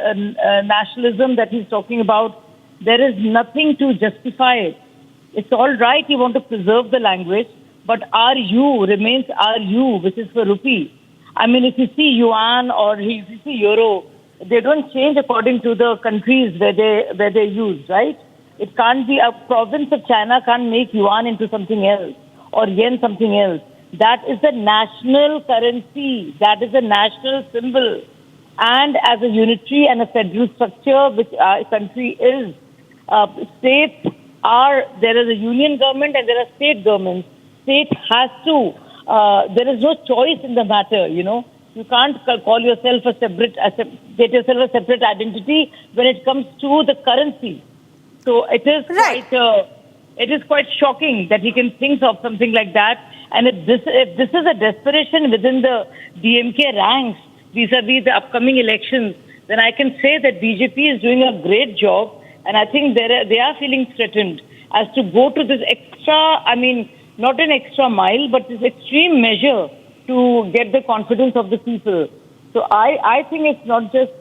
nationalism that he's talking about. There is nothing to justify it. It's all right, you want to preserve the language, but RU remains RU, which is for rupee. I mean, if you see yuan or if you see euro, they don't change according to the countries where they use, right? It can't be a province of China can't make yuan into something else or yen something else. That is the national currency. That is the national symbol. And as a unitary and a federal structure, which our country is, states there is a union government and there are state governments. State has to, there is no choice in the matter, you know. You can't call yourself get yourself a separate identity when it comes to the currency. So it is quite shocking that he can think of something like that. And if this is a desperation within the DMK ranks vis-a-vis the upcoming elections, then I can say that BJP is doing a great job. And I think they are feeling threatened as to go to this extra, I mean, not an extra mile, but this extreme measure to get the confidence of the people. So I think it's not just,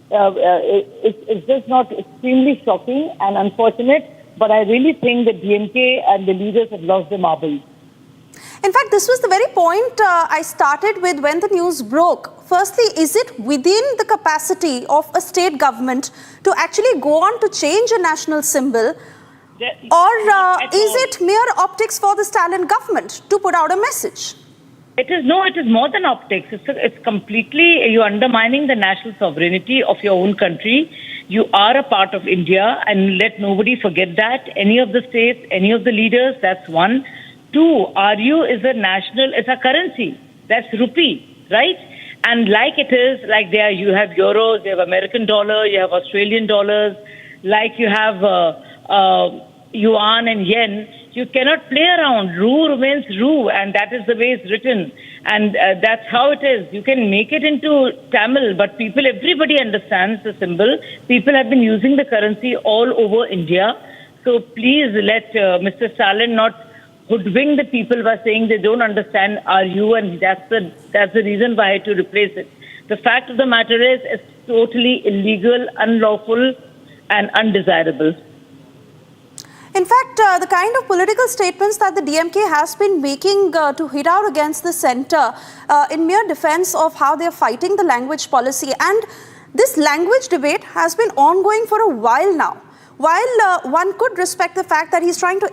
it's just not extremely shocking and unfortunate, but I really think that DMK and the leaders have lost their marbles. In fact, this was the very point I started with when the news broke. Firstly, is it within the capacity of a state government to actually go on to change a national symbol? Or is it mere optics for the Stalin government to put out a message? It is more than optics. It's completely, you're undermining the national sovereignty of your own country. You are a part of India, and let nobody forget that. Any of the states, any of the leaders, that's one. Two, RU is it's a currency. That's rupee, right? And like it is, like you have euros, you have American dollar, you have Australian dollars, like you have yuan and yen. You cannot play around. Ru remains Ru, and that is the way it's written. And that's how it is. You can make it into Tamil, but everybody understands the symbol. People have been using the currency all over India. So please let Mr. Stalin not hoodwink the people by saying they don't understand RU, and that's the reason why I had to replace it. The fact of the matter is, it's totally illegal, unlawful, and undesirable. In fact, the kind of political statements that the DMK has been making to hit out against the centre in mere defence of how they are fighting the language policy, and this language debate has been ongoing for a while now. While one could respect the fact that he's trying to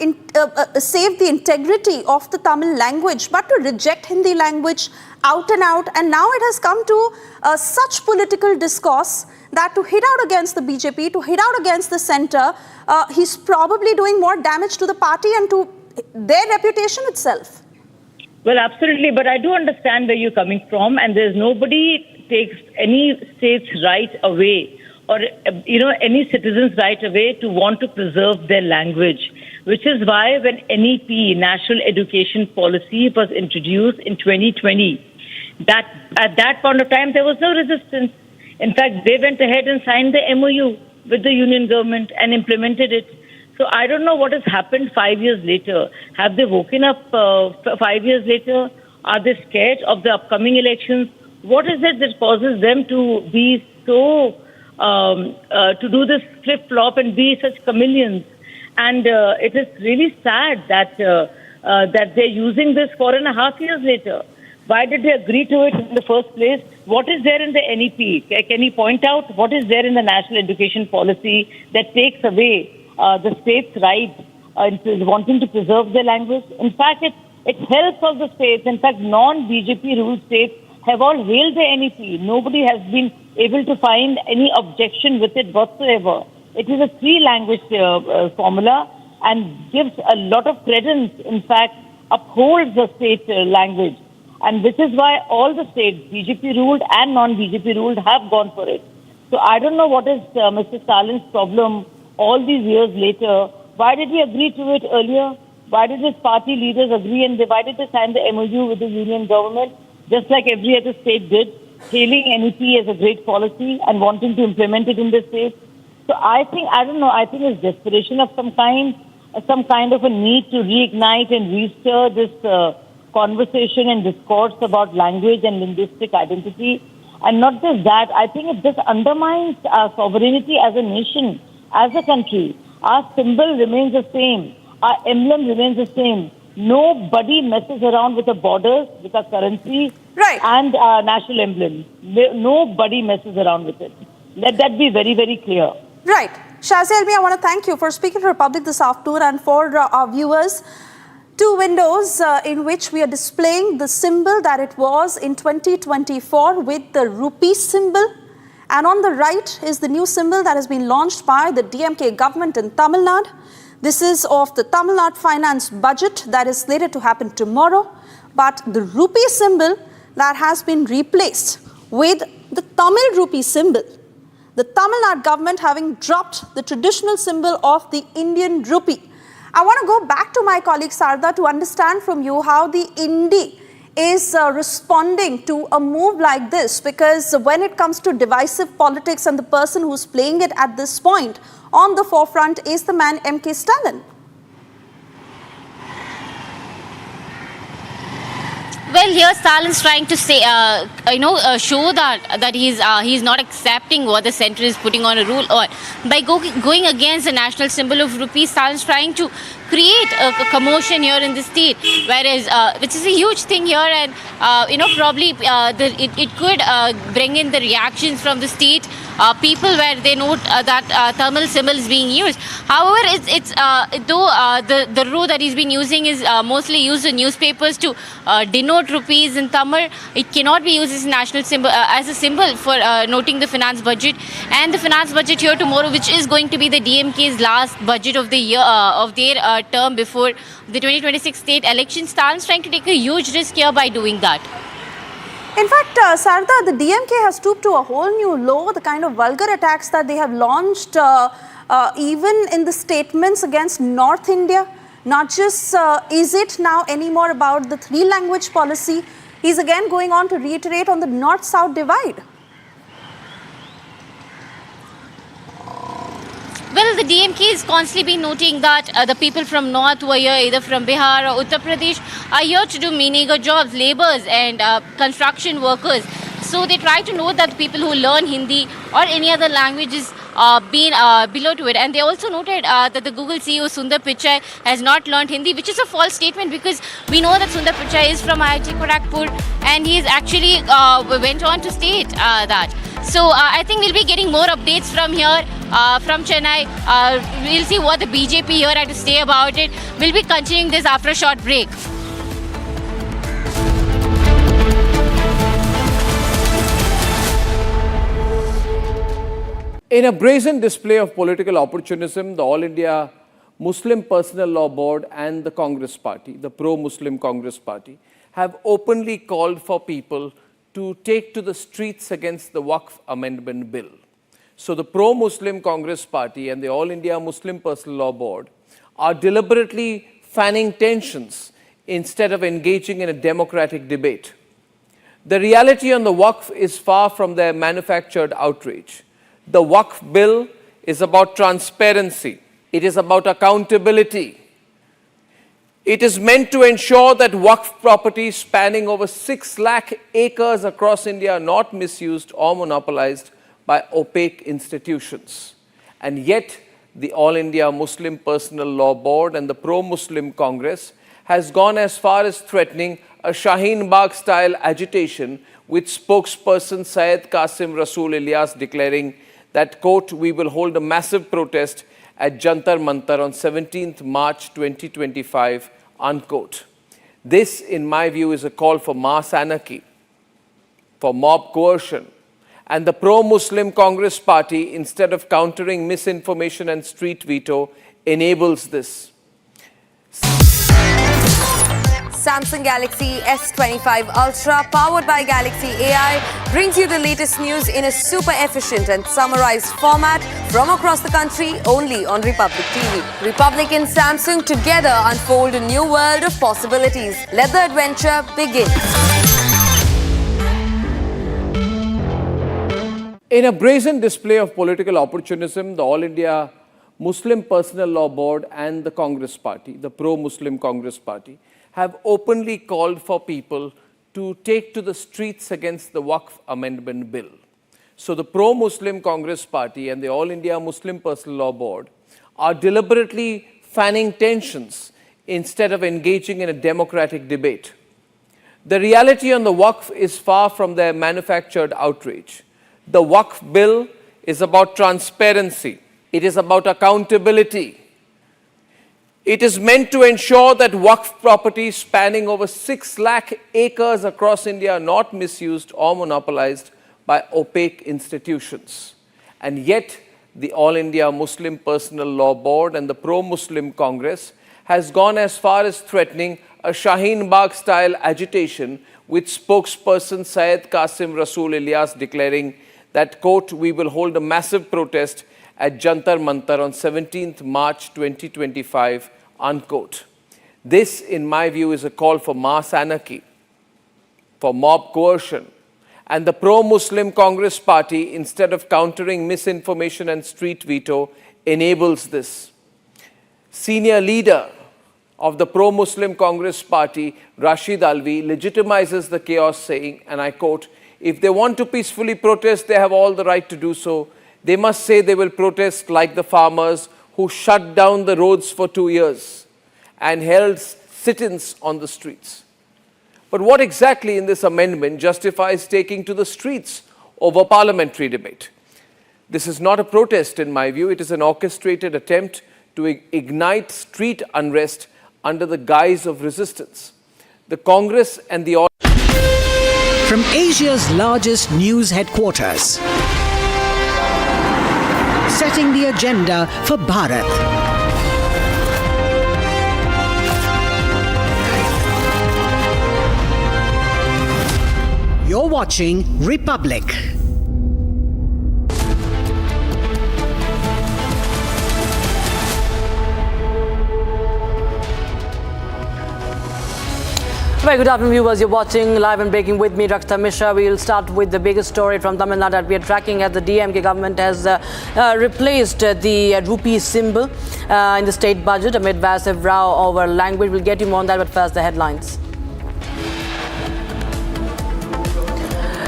save the integrity of the Tamil language, but to reject Hindi language out and out, and now it has come to such political discourse that to hit out against the BJP, to hit out against the centre, he's probably doing more damage to the party and to their reputation itself. Well, absolutely, but I do understand where you're coming from, and there's nobody takes any state's right away, or any citizen's right away to want to preserve their language, which is why when NEP, National Education Policy, was introduced in 2020, that at that point of time there was no resistance. In fact, they went ahead and signed the MOU with the union government and implemented it. So I don't know what has happened 5 years later. Have they woken up 5 years later? Are they scared of the upcoming elections? What is it that causes them to be so to do this flip-flop and be such chameleons? And it is really sad that they're using this 4.5 years later. Why did they agree to it in the first place? What is there in the NEP? Can you point out what is there in the National Education Policy that takes away the state's right in wanting to preserve their language? In fact, it helps all the states. In fact, non-BJP ruled states have all hailed the NEP. Nobody has been able to find any objection with it whatsoever. It is a three-language formula and gives a lot of credence, in fact, upholds the state language. And which is why all the states, BJP ruled and non-BJP ruled, have gone for it. So I don't know what is Mr. Stalin's problem all these years later. Why did he agree to it earlier? Why did his party leaders agree, and why did they sign the MOU with the union government, just like every other state did? hailing NEP as a great policy and wanting to implement it in the state. So I think it's desperation of some kind of a need to reignite and restir this conversation and discourse about language and linguistic identity. And not just that, I think it just undermines our sovereignty as a nation, as a country. Our symbol remains the same. Our emblem remains the same. Nobody messes around with the borders, with our currency, and our national emblem. Nobody messes around with it. Let that be very, very clear. Right. Shazia Almi, I want to thank you for speaking to Republic this afternoon, and for our viewers. Two windows in which we are displaying the symbol that it was in 2024 with the rupee symbol. And on the right is the new symbol that has been launched by the DMK government in Tamil Nadu. This is of the Tamil Nadu finance budget that is slated to happen tomorrow. But the rupee symbol that has been replaced with the Tamil rupee symbol. The Tamil Nadu government having dropped the traditional symbol of the Indian rupee. I want to go back to my colleague Sarda to understand from you how the Indi is responding to a move like this, because when it comes to divisive politics and the person who's playing it at this point on the forefront is the man M.K. Stalin. Well, here Stalin's trying to say, show that he's not accepting what the center is putting on a rule on. By going against the national symbol of rupee, Stalin's trying to create a commotion here in the state, whereas which is a huge thing here, and probably it could bring in the reactions from the state people where they note that Tamil symbol is being used. However, the row that he's been using is mostly used in newspapers to denote rupees in Tamil. It cannot be used as a national symbol, as a symbol for noting the finance budget. And the finance budget here tomorrow, which is going to be the DMK's last budget of the year, of their term before the 2026 state election. Stalin's trying to take a huge risk here by doing that. In fact, Sarda, the DMK has stooped to a whole new low. The kind of vulgar attacks that they have launched, even in the statements against North India. Not just is it now anymore about the three-language policy, he's again going on to reiterate on the North-South divide. Well, the DMK is constantly been noting that the people from North who are here, either from Bihar or Uttar Pradesh, are here to do meager jobs, labourers and construction workers. So they try to note that the people who learn Hindi or any other language is being below to it. And they also noted that the Google CEO Sundar Pichai has not learned Hindi, which is a false statement, because we know that Sundar Pichai is from IIT Kharagpur and he is actually went on to state that. So I think we'll be getting more updates from here, from Chennai. We'll see what the BJP here had to say about it. We'll be continuing this after a short break. In a brazen display of political opportunism, the All India Muslim Personal Law Board and the Congress Party, the pro-Muslim Congress Party, have openly called for people to take to the streets against the Waqf Amendment Bill. So the pro-Muslim Congress Party and the All India Muslim Personal Law Board are deliberately fanning tensions instead of engaging in a democratic debate. The reality on the Waqf is far from their manufactured outrage. The Waqf bill is about transparency. It is about accountability. It is meant to ensure that Waqf properties spanning over 6 lakh acres across India are not misused or monopolized by opaque institutions. And yet, the All India Muslim Personal Law Board and the Pro-Muslim Congress has gone as far as threatening a Shaheen Bagh-style agitation, with spokesperson Syed Qasim Rasool Ilyas declaring that, quote, "We will hold a massive protest at Jantar Mantar on 17th March 2025, unquote. This, in my view, is a call for mass anarchy, for mob coercion. And the pro-Muslim Congress Party, instead of countering misinformation and street veto, enables this. Samsung Galaxy S25 Ultra, powered by Galaxy AI, brings you the latest news in a super efficient and summarized format from across the country, only on Republic TV. Republic and Samsung together unfold a new world of possibilities. Let the adventure begin. In a brazen display of political opportunism, the All India Muslim Personal Law Board and the Congress Party, the pro-Muslim Congress Party, have openly called for people to take to the streets against the Waqf Amendment Bill. So the pro-Muslim Congress Party and the All India Muslim Personal Law Board are deliberately fanning tensions instead of engaging in a democratic debate. The reality on the Waqf is far from their manufactured outrage. The Waqf bill is about transparency. It is about accountability. It is meant to ensure that Waqf properties spanning over 6 lakh acres across India are not misused or monopolized by opaque institutions. And yet, the All India Muslim Personal Law Board and the Pro-Muslim Congress has gone as far as threatening a Shaheen Bagh-style agitation, with spokesperson Syed Qasim Rasool Ilyas declaring that, quote, "We will hold a massive protest at Jantar Mantar on 17th March 2025, unquote. This, in my view, is a call for mass anarchy, for mob coercion. And the pro-Muslim Congress Party, instead of countering misinformation and street veto, enables this. Senior leader of the pro-Muslim Congress Party, Rashid Alvi, legitimizes the chaos, saying, and I quote, "If they want to peacefully protest, they have all the right to do so. They must say they will protest like the farmers who shut down the roads for 2 years and held sit-ins on the streets." But what exactly in this amendment justifies taking to the streets over parliamentary debate? This is not a protest, in my view. It is an orchestrated attempt to ignite street unrest under the guise of resistance. The Congress and the... From Asia's largest news headquarters, setting the agenda for Bharat. You're watching Republic. Very good afternoon, viewers. You're watching Live and Breaking with me, Rakshita Mishra. We'll start with the biggest story from Tamil Nadu that we are tracking, as the DMK government has replaced the rupee symbol in the state budget amid massive row over language. We'll get you more on that, but first the headlines.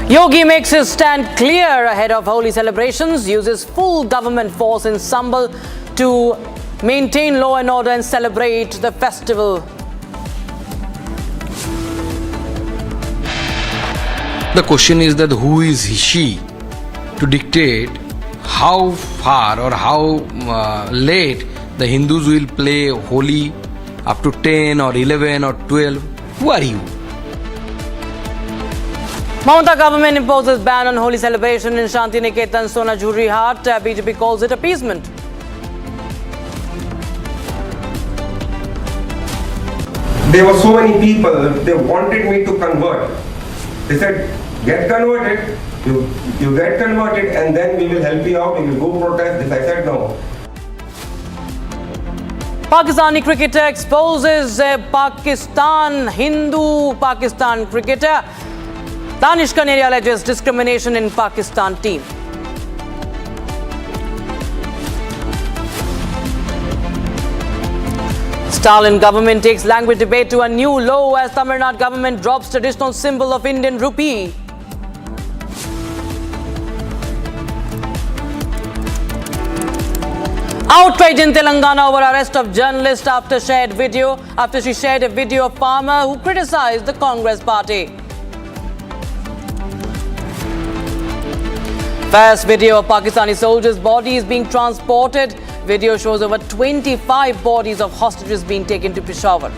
Yogi makes his stand clear ahead of Holi celebrations, uses full government force in Sambhal to maintain law and order and celebrate the festival. The question is that who is she to dictate how far or how late the Hindus will play Holi, up to 10 or 11 or 12? Who are you? Mamata government imposes ban on Holi celebration in Shanti Niketan, Sona Jhuri Hat. BJP calls it appeasement. There were so many people, they wanted me to convert. They said, get converted, you get converted, and then we will help you out, we will go protest this. I said no. Pakistani cricketer exposes Pakistan, Hindu Pakistan cricketer. Danish Kaneria alleges discrimination in Pakistan team. Stalin government takes language debate to a new low as Tamil Nadu government drops traditional symbol of Indian rupee. Outrage in Telangana over arrest of journalist after she shared a video of farmer who criticized the Congress party. First video of Pakistani soldiers' bodies being transported. Video shows over 25 bodies of hostages being taken to Peshawar.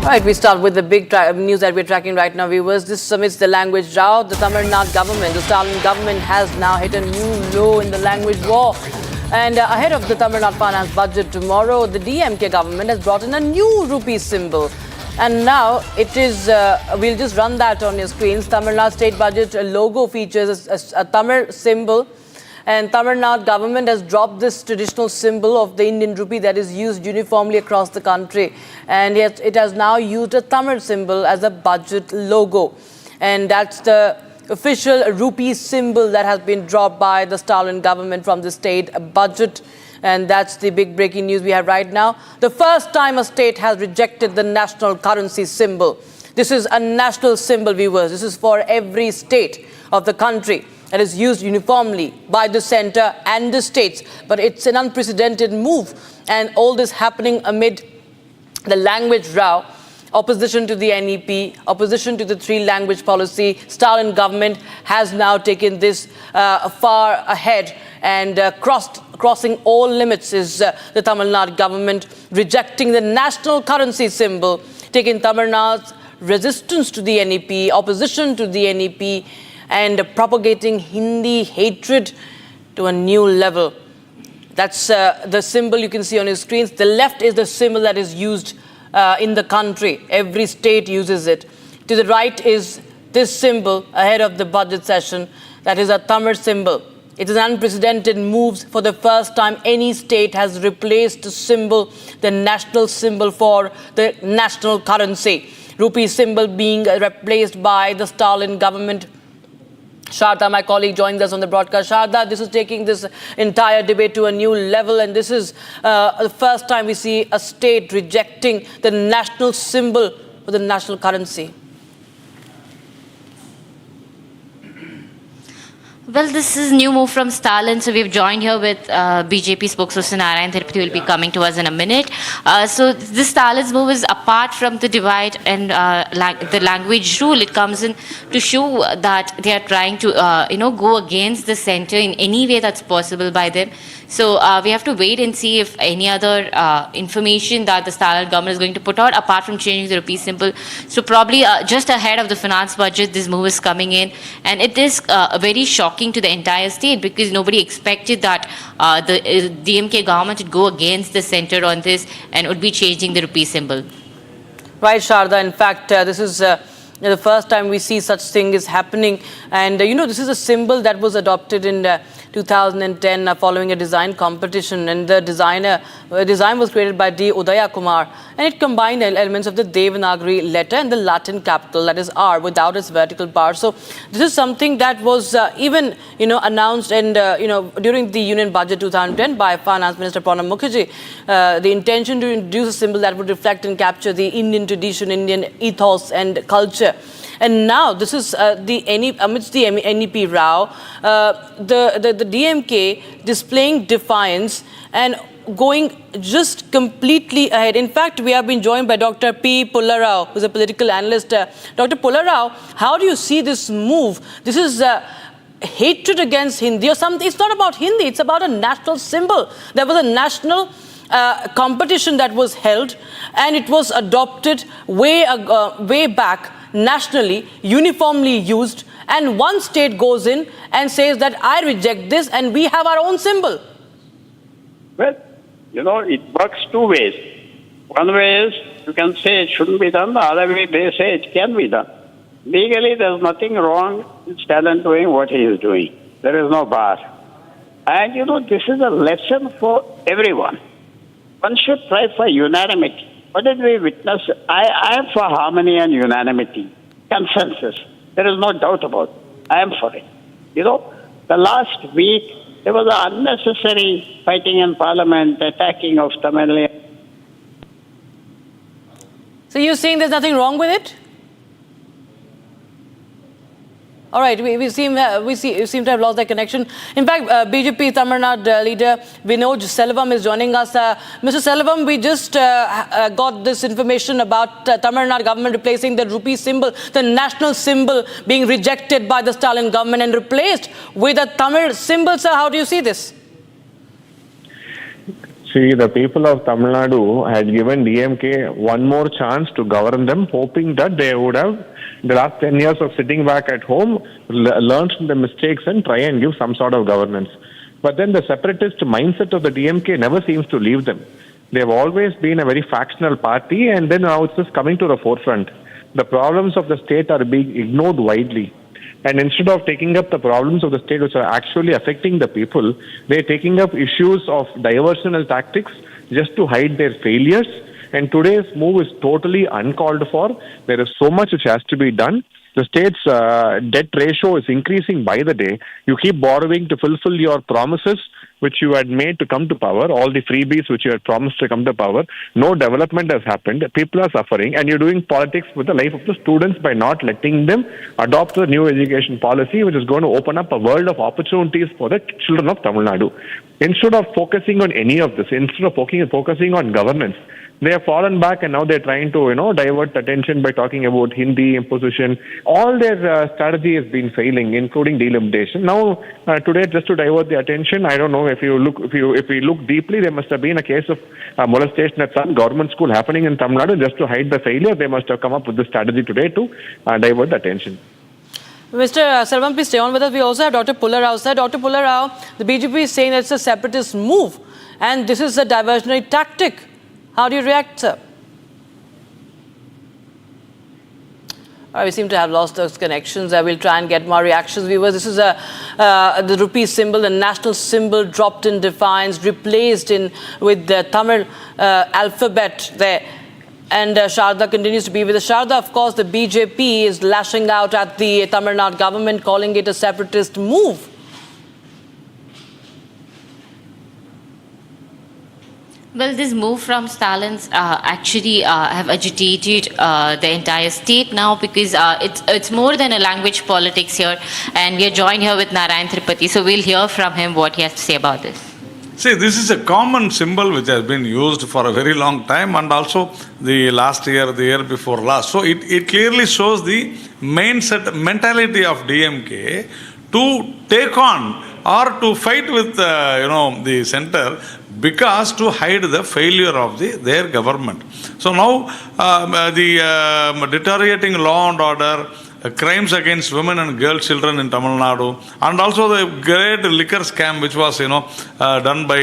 Right, we start with the big news that we're tracking right now, viewers. This amidst the language row, the Tamil Nadu government, the Stalin government, has now hit a new low in the language war. And ahead of the Tamil Nadu finance budget tomorrow, the DMK government has brought in a new rupee symbol. And now it is, we'll just run that on your screens. Tamil Nadu state budget logo features a Tamil symbol. And Tamil Nadu government has dropped this traditional symbol of the Indian rupee that is used uniformly across the country. And yet it has now used a Tamil symbol as a budget logo. And that's the official rupee symbol that has been dropped by the Stalin government from the state budget. And that's the big breaking news we have right now. The first time a state has rejected the national currency symbol. This is a national symbol, viewers. This is for every state of the country. It is used uniformly by the center and the states. But it's an unprecedented move. And all this happening amid the language row, opposition to the NEP, opposition to the three-language policy. Stalin government has now taken this far ahead and crossing all limits is the Tamil Nadu government rejecting the national currency symbol, taking Tamil Nadu's resistance to the NEP, opposition to the NEP, and propagating Hindi hatred to a new level. That's the symbol you can see on your screens. The left is the symbol that is used in the country. Every state uses it. To the right is this symbol ahead of the budget session. That is a Tamil symbol. It is an unprecedented move. For the first time, any state has replaced the symbol, the national symbol, for the national currency. Rupee symbol being replaced by the Stalin government. Sharda, my colleague, joined us on the broadcast. Sharda, this is taking this entire debate to a new level, and this is the first time we see a state rejecting the national symbol for the national currency. Well, this is new move from Stalin. So we've joined here with BJP spokesperson Narayan Tirupati will be coming to us in a minute. So this Stalin's move is apart from the divide and the language rule. It comes in to show that they are trying to go against the center in any way that's possible by them. So we have to wait and see if any other information that the Stalin government is going to put out apart from changing the rupee symbol. So probably just ahead of the finance budget, this move is coming in, and it is very shocking to the entire state because nobody expected that the DMK government would go against the center on this and would be changing the rupee symbol. Right, Sharda. In fact, this is the first time we see such thing is happening. And, this is a symbol that was adopted in 2010 following a design competition. And the design was created by D. Udaya Kumar. And it combined elements of the Devanagari letter and the Latin capital, that is R, without its vertical bar. So this is something that was even, announced and, during the Union Budget 2010 by Finance Minister Pranab Mukherjee. The intention to introduce a symbol that would reflect and capture the Indian tradition, Indian ethos and culture. And now this is amidst the NEP row, the DMK displaying defiance and going just completely ahead. In fact, we have been joined by Dr. P. Pullarao, who is a political analyst. Dr. Pullarao, how do you see this move? This is hatred against Hindi or something. It's not about Hindi, it's about a national symbol. There was a national competition that was held, and it was adopted way back nationally, uniformly used, and one state goes in and says that I reject this and we have our own symbol. Well, it works two ways. One way is you can say it shouldn't be done, the other way they say it can be done. Legally, there's nothing wrong with Stalin doing what he is doing. There is no bar. And this is a lesson for everyone. One should try for unanimity. What did we witness? I am for harmony and unanimity, consensus. There is no doubt about it. I am for it. The last week, there was an unnecessary fighting in Parliament, attacking of Tamil Nadu. So you're saying there's nothing wrong with it? All right, we seem to have lost that connection. In fact, BJP Tamil Nadu leader Vinod Selvam is joining us. Mr. Selvam, we just got this information about Tamil Nadu government replacing the rupee symbol, the national symbol, being rejected by the Stalin government and replaced with a Tamil symbol. Sir, how do you see this? See, the people of Tamil Nadu had given DMK one more chance to govern them, hoping that they would have, in the last 10 years of sitting back at home, learned from the mistakes and try and give some sort of governance. But then the separatist mindset of the DMK never seems to leave them. They've always been a very factional party, and then now it's just coming to the forefront. The problems of the state are being ignored widely. And instead of taking up the problems of the state which are actually affecting the people, they're taking up issues of diversional tactics just to hide their failures. And today's move is totally uncalled for. There is so much which has to be done. The state's debt ratio is increasing by the day. You keep borrowing to fulfill your promises which you had made to come to power, all the freebies which you had promised to come to power. No development has happened. People are suffering, and you're doing politics with the life of the students by not letting them adopt the new education policy, which is going to open up a world of opportunities for the children of Tamil Nadu. Instead of focusing on any of this, instead of focusing on governance, they have fallen back, and now they're trying to, divert attention by talking about Hindi imposition. All their strategy has been failing, including delimitation. Now, today, just to divert the attention, I don't know if we look deeply, there must have been a case of molestation at some government school happening in Tamil Nadu. Just to hide the failure, they must have come up with this strategy today to divert the attention. Mr. Selvam, please stay on with us. We also have Dr. Pulla Rao. Sir, Dr. Pulla Rao, the BJP is saying that it's a separatist move, and this is a diversionary tactic. How do you react, sir? We seem to have lost those connections. I will try and get more reactions. Viewers, this is the rupee symbol, the national symbol, dropped in defiance, replaced with the Tamil alphabet there. And Sharda continues to be with us. Sharda, of course, the BJP is lashing out at the Tamil Nadu government, calling it a separatist move. Well, this move from Stalin's actually have agitated the entire state now, because it's more than a language politics here, and we are joined here with Narayan Tripathi, so we'll hear from him what he has to say about this. See, this is a common symbol which has been used for a very long time, and also the last year, the year before last. So it clearly shows the mentality of DMK to take on or to fight with the center, because to hide the failure of their government. So now the deteriorating law and order, crimes against women and girl children in Tamil Nadu, and also the great liquor scam which was done by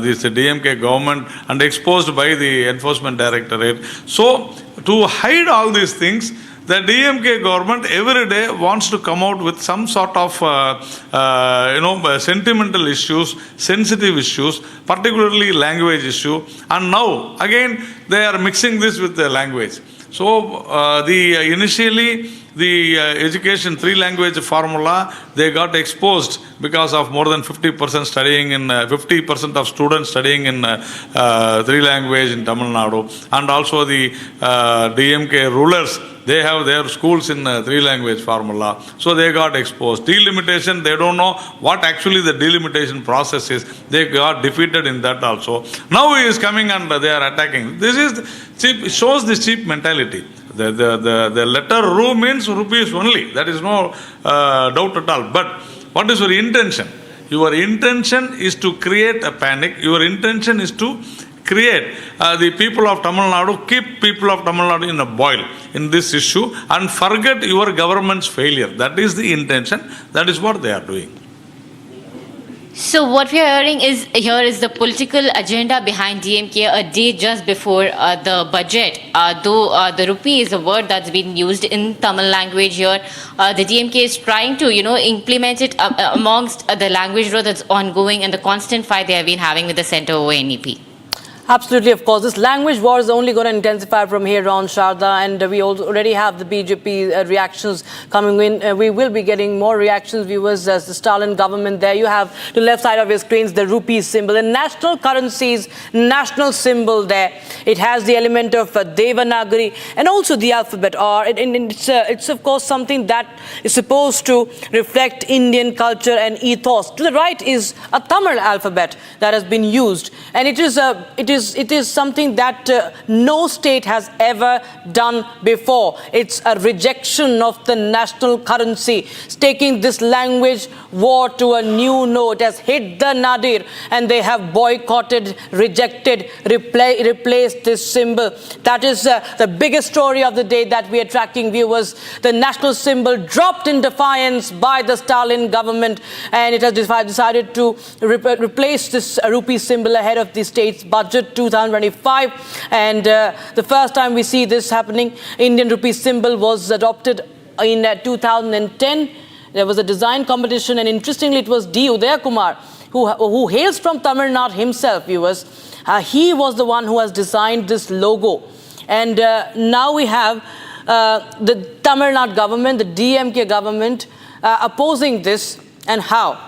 this DMK government and exposed by the Enforcement Directorate. So to hide all these things, the DMK government every day wants to come out with some sort of sentimental issues, sensitive issues, particularly language issue, and now again they are mixing this with the language. So initially the education 3-language formula, they got exposed because of more than 50% studying in 50% of students studying in 3-language in Tamil Nadu, and also the DMK rulers, they have their schools in 3-language formula, so they got exposed. Delimitation, they don't know what actually the delimitation process is. They got defeated in that also. Now he is coming and they are attacking. This is cheap, shows the cheap mentality. The letter Ru means rupees only. That is no doubt at all. But what is your intention? Your intention is to create a panic. Your intention is to create the people of Tamil Nadu, keep people of Tamil Nadu in a boil in this issue and forget your government's failure. That is the intention. That is what they are doing. So what we are hearing is the political agenda behind DMK a day just before the budget. Though the rupee is a word that's been used in Tamil language here, the DMK is trying to implement it amongst the language war that's ongoing and the constant fight they have been having with the center over NEP. Absolutely, of course. This language war is only going to intensify from here on, Sharda, and we already have the BJP reactions coming in. We will be getting more reactions, viewers, as the Stalin government there. You have the left side of your screens the rupee symbol, the national currency's national symbol there. It has the element of Devanagari and also the alphabet R. It's of course something that is supposed to reflect Indian culture and ethos. To the right is a Tamil alphabet that has been used, and it is something that no state has ever done before. It's a rejection of the national currency. It's taking this language war to a new note. It has hit the nadir, and they have boycotted, rejected, replaced this symbol. That is the biggest story of the day that we are tracking, viewers. The national symbol dropped in defiance by the Stalin government, and it has decided to replace this rupee symbol ahead of the state's budget 2025, and the first time we see this happening, Indian rupee symbol was adopted in 2010. There was a design competition, and interestingly, it was D. Udaya Kumar, who hails from Tamil Nadu himself, viewers. He was the one who has designed this logo, and now we have the Tamil Nadu government, the DMK government, opposing this, and how?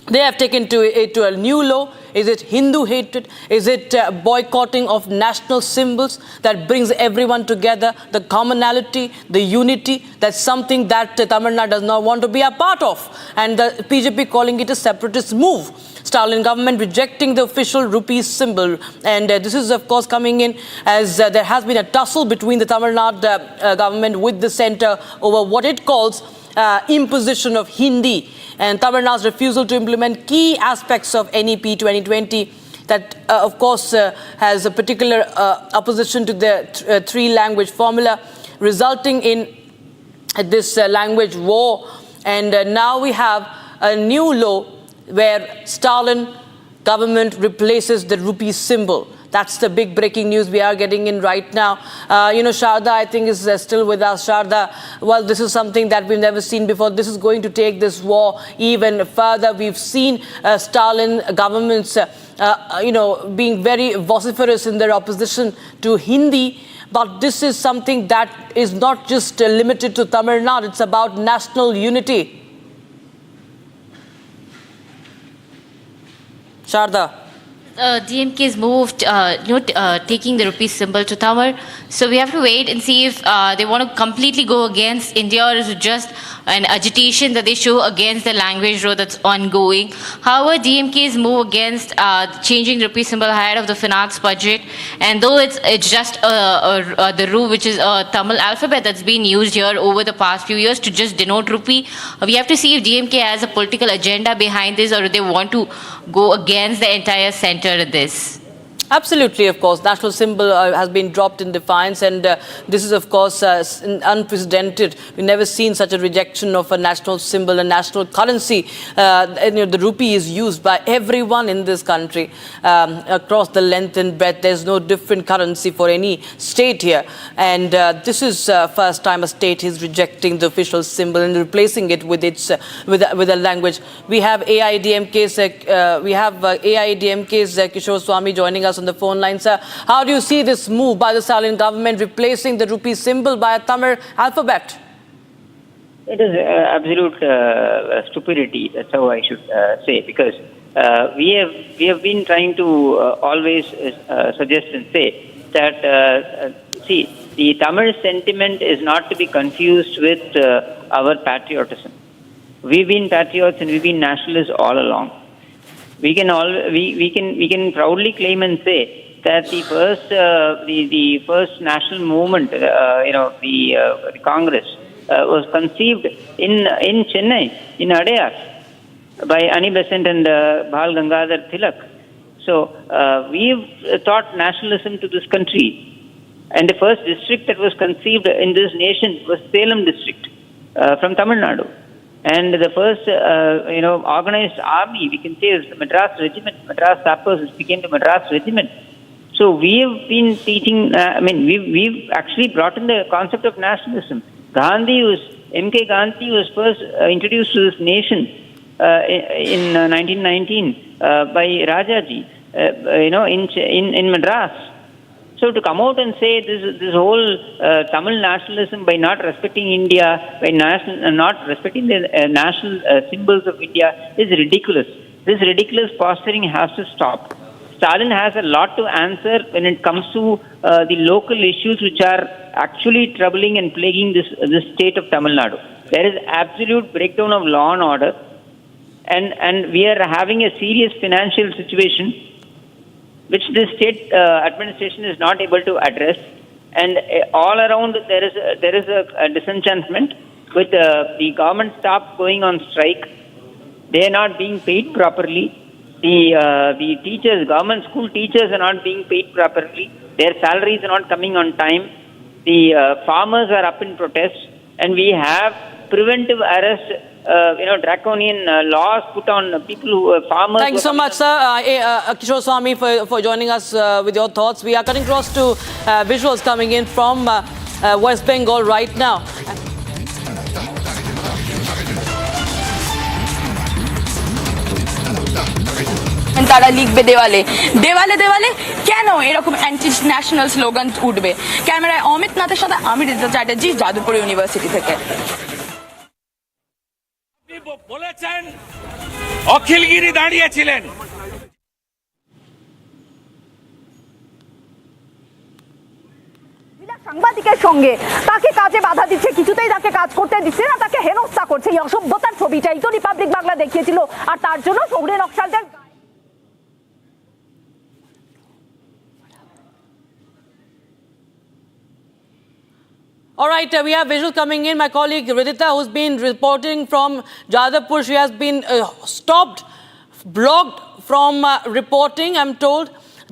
They have taken it to a new law. Is it Hindu hatred? Is it boycotting of national symbols that brings everyone together? The commonality, the unity, that's something that Tamil Nadu does not want to be a part of. And the BJP calling it a separatist move. Stalin government rejecting the official rupee symbol. And this is, of course, coming in as there has been a tussle between the Tamil Nadu government with the centre over what it calls imposition of Hindi. And Tamil Nadu's refusal to implement key aspects of NEP 2020 that, of course, has a particular opposition to the three-language formula, resulting in this language war. And now we have a new law where Stalin government replaces the rupee symbol. That's the big breaking news we are getting in right now. Sharda, I think, is still with us. Sharda, well, this is something that we've never seen before. This is going to take this war even further. We've seen Stalin governments, being very vociferous in their opposition to Hindi. But this is something that is not just limited to Tamil Nadu. It's about national unity. Sharda. DMK has moved, taking the rupee symbol to Tamil. So we have to wait and see if they want to completely go against India, or is it just an agitation that they show against the language row that's ongoing. However, DMK's move against changing the rupee symbol ahead of the finance budget, and though it's just the rupee, which is a Tamil alphabet that's been used here over the past few years to just denote rupee, we have to see if DMK has a political agenda behind this, or if they want to go against the entire center of this. Absolutely, of course. National symbol has been dropped in defiance, and this is, of course, unprecedented. We've never seen such a rejection of a national symbol, a national currency. The rupee is used by everyone in this country across the length and breadth. There's no different currency for any state here, and this is first time a state is rejecting the official symbol and replacing it with its with a language. We have AIDMK's Kishore Swami joining us on the phone line. Sir, how do you see this move by the Stalin government replacing the rupee symbol by a Tamil alphabet? It is absolute stupidity. That's how I should say, because we have been trying to always suggest and say that the Tamil sentiment is not to be confused with our patriotism. We've been patriots and we've been nationalists all along. We can proudly claim and say that the first national movement, the Congress, was conceived in Chennai, in Adayar, by Annie Besant and Bal Gangadhar Tilak. So we've taught nationalism to this country, and the first district that was conceived in this nation was Salem district from Tamil Nadu. And the first, organized army, we can say, is the Madras Regiment. Madras Sappers became the Madras Regiment. So we have been teaching, we've actually brought in the concept of nationalism. M.K. Gandhi was first introduced to this nation in 1919 by Rajaji, in Madras. So to come out and say this whole Tamil nationalism by not respecting India, by not respecting the national symbols of India is ridiculous. This ridiculous posturing has to stop. Stalin has a lot to answer when it comes to the local issues which are actually troubling and plaguing this state of Tamil Nadu. There is absolute breakdown of law and order, and we are having a serious financial situation which the state administration is not able to address, and all around there is a disenchantment with the government staff going on strike. They are not being paid properly. The teachers, government school teachers, are not being paid properly. Their salaries are not coming on time. The farmers are up in protest, and we have preventive arrest. Draconian laws put on people who are farmers. Thank you so much, sir. Kishore Swami, for joining us with your thoughts. We are cutting across to visuals coming in from West Bengal right now. And তারা লিখবে দেওয়ালে দেওয়ালে দেওয়ালে কেন এরকম anti national slogan উঠবে। ক্যামেরায় অমিত নাথের সাথে আমি রিতা চ্যাটার্জি, যাদবপুর ইউনিভার্সিটি থেকে। বলেছেন অখিলগিরি দাঁড়িয়েছিলেন, সাংবাদিকের সঙ্গে তাকে কাজে বাধা দিচ্ছে, কিছুতেই তাকে কাজ করতে দিচ্ছে না, তাকে হেনস্থা করছে। এই অসভ্যতার ছবিটাই তো রিপাবলিক বাংলা দেখিয়েছিল, আর তার জন্য শহুরে নকশালদের All right, we have visual coming in. My colleague Ridita, who's been reporting from Jadavpur, she has been stopped, blocked from reporting, I'm told.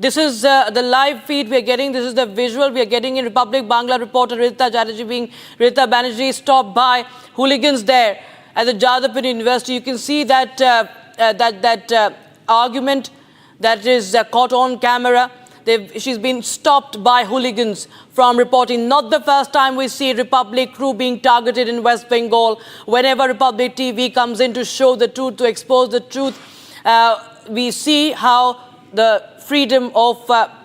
This is the live feed we are getting. This is the visual we are getting in. Republic Bangla reporter Ridita Banerjee stopped by hooligans there at the Jadavpur University. You can see that argument that is caught on camera. She's been stopped by hooligans from reporting. Not the first time we see Republic crew being targeted in West Bengal. Whenever Republic TV comes in to show the truth, to expose the truth, we see how the freedom of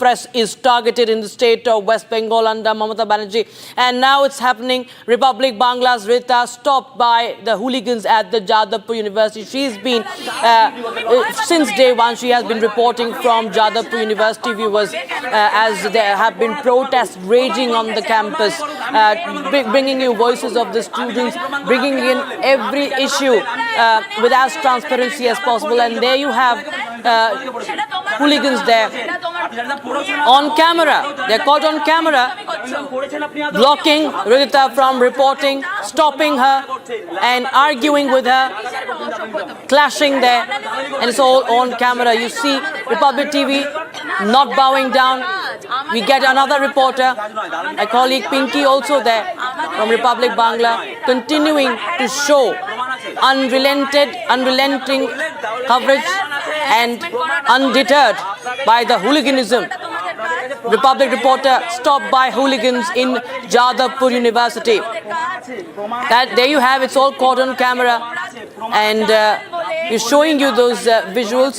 press is targeted in the state of West Bengal under Mamata Banerjee. And now it's happening. Republic Bangla's Rita stopped by the hooligans at the Jadavpur University. She's been, since day one, she has been reporting from Jadavpur University, viewers, as there have been protests raging on the campus, bringing you voices of the students, bringing in every issue with as transparency as possible. And there you have hooligans there on camera. They're caught on camera, blocking Ridita from reporting, stopping her and arguing with her, clashing there, and it's all on camera. You see Republic TV not bowing down. We get another reporter, my colleague Pinky, also there from Republic Bangla, continuing to show unrelenting coverage and undeterred by the hooliganism. Republic reporter stopped by hooligans in Jadavpur University. There you have, it's all caught on camera, and we're showing you those visuals.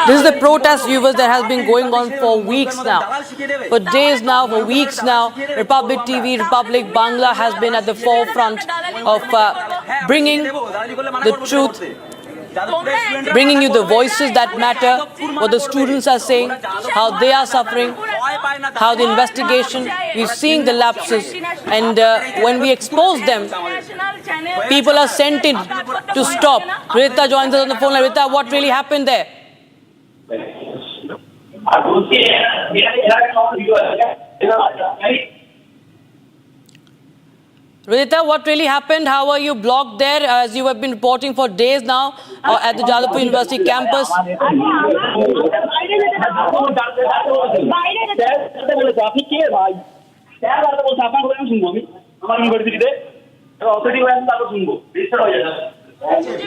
This is the protest, viewers, that has been going on for weeks now, for days now, for weeks now. Republic TV, Republic Bangla has been at the forefront of bringing the truth, bringing you the voices that matter, what the students are saying, how they are suffering, how the investigation, we're seeing the lapses, and when we expose them, people are sent in to stop. Rita joins us on the phone line. Rita, what really happened there? Ridita, what really happened? How are you blocked there, as you have been reporting for days now at the Jadavpur University campus?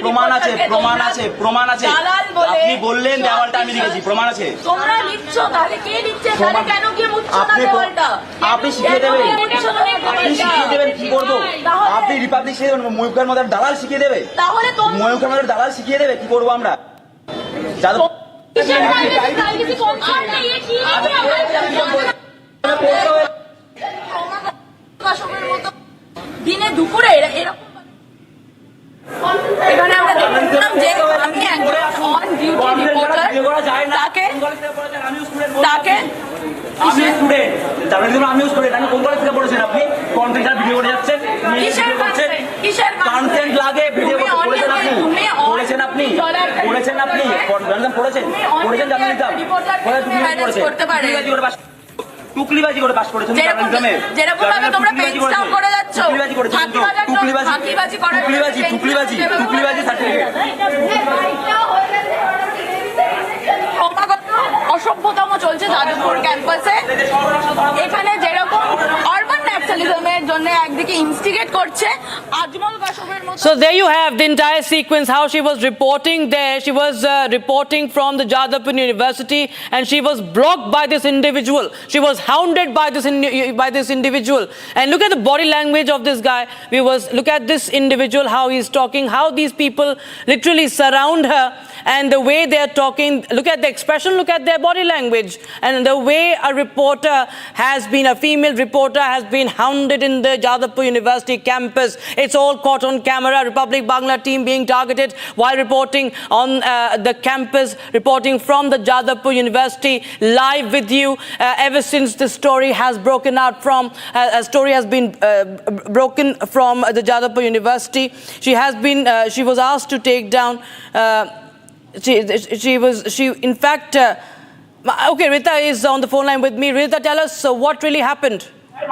প্রমাণ আছে, প্রমাণ আছে, প্রমাণ আছে। আপনি বললেন দেওয়ালটা আমি লিখেছি, প্রমাণ আছে। তোমরা লিখছো, তাহলে কে লিখছে? তাহলে কেন গিয়ে মুছছো না দেওয়ালটা? আপনি শিখিয়ে দেবেন, আপনি শিখিয়ে দেবেন কি করবো? আপনি রিপাবলিক শিখিয়ে দেবেন, ময়ূকের মধ্যে দালাল শিখিয়ে দেবে, তাহলে ময়ূকের মধ্যে দালাল শিখিয়ে দেবে কি করবো আমরা? দিনে দুপুরে এরকম এখানে আমরা দেখলাম যে আমি অন ডিউটি রিপোর্টার তাকে আমি স্টুডেন্ট, তারপরে ধরুন আমিও স্টুডেন্ট। আমি কোন কলেজ থেকে পড়েছেন আপনি? কন্টেন্ট ভিডিও করে যাচ্ছেন, কন্টেন্ট লাগে ভিডিও করেছেন আপনি, করেছেন আপনি, করেছেন আপনি, পড়েছেন পড়েছেন জানা নিতাম টুকলিবাজি করে পাস করেছেন, যেরকম ভাবে তোমরা পেজ স্টাম্প করে যাচ্ছ, টুকলিবাজি সার্টিফিকেট। অসভ্যতম চলছে যাদবপুর ক্যাম্পাসে। এখানে যেরকম আরবান ন্যাশনালিজম nationalism-এর জন্য একদিকে instigate করছে আজমল কাশফের মতো। So there you have the entire sequence, how she was reporting there. She was reporting from the Jadavpur University and she was blocked by this individual. She was hounded by this individual. And look at the body language of this guy. Look at this individual, how he's talking, how these people literally surround her, and the way they're talking. Look at the expression, look at their body language, and the way a female reporter has been hounded in the Jadavpur University campus. It's all caught on camera. Republic Bangla team being targeted while reporting on the campus, reporting from the Jadavpur University, live with you ever since the story has broken out from broken from the Jadavpur University. She was asked to take down. In fact, okay, Rita is on the phone line with me. Rita, tell us what really happened. I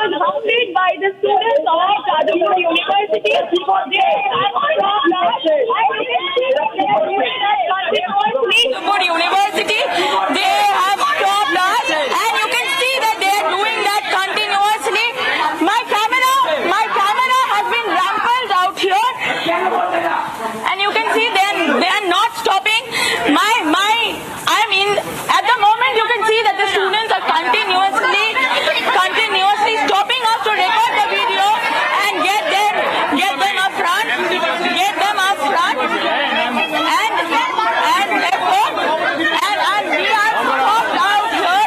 was hounded by the students of Jadavpur University. University, they have stopped us, and you can see that they are doing that continuously. My camera has been rampled out here, and you can see they are not stopping. At the moment you can see that the students are continuously stopping us to record the video and get them up front, and we are stopped out here.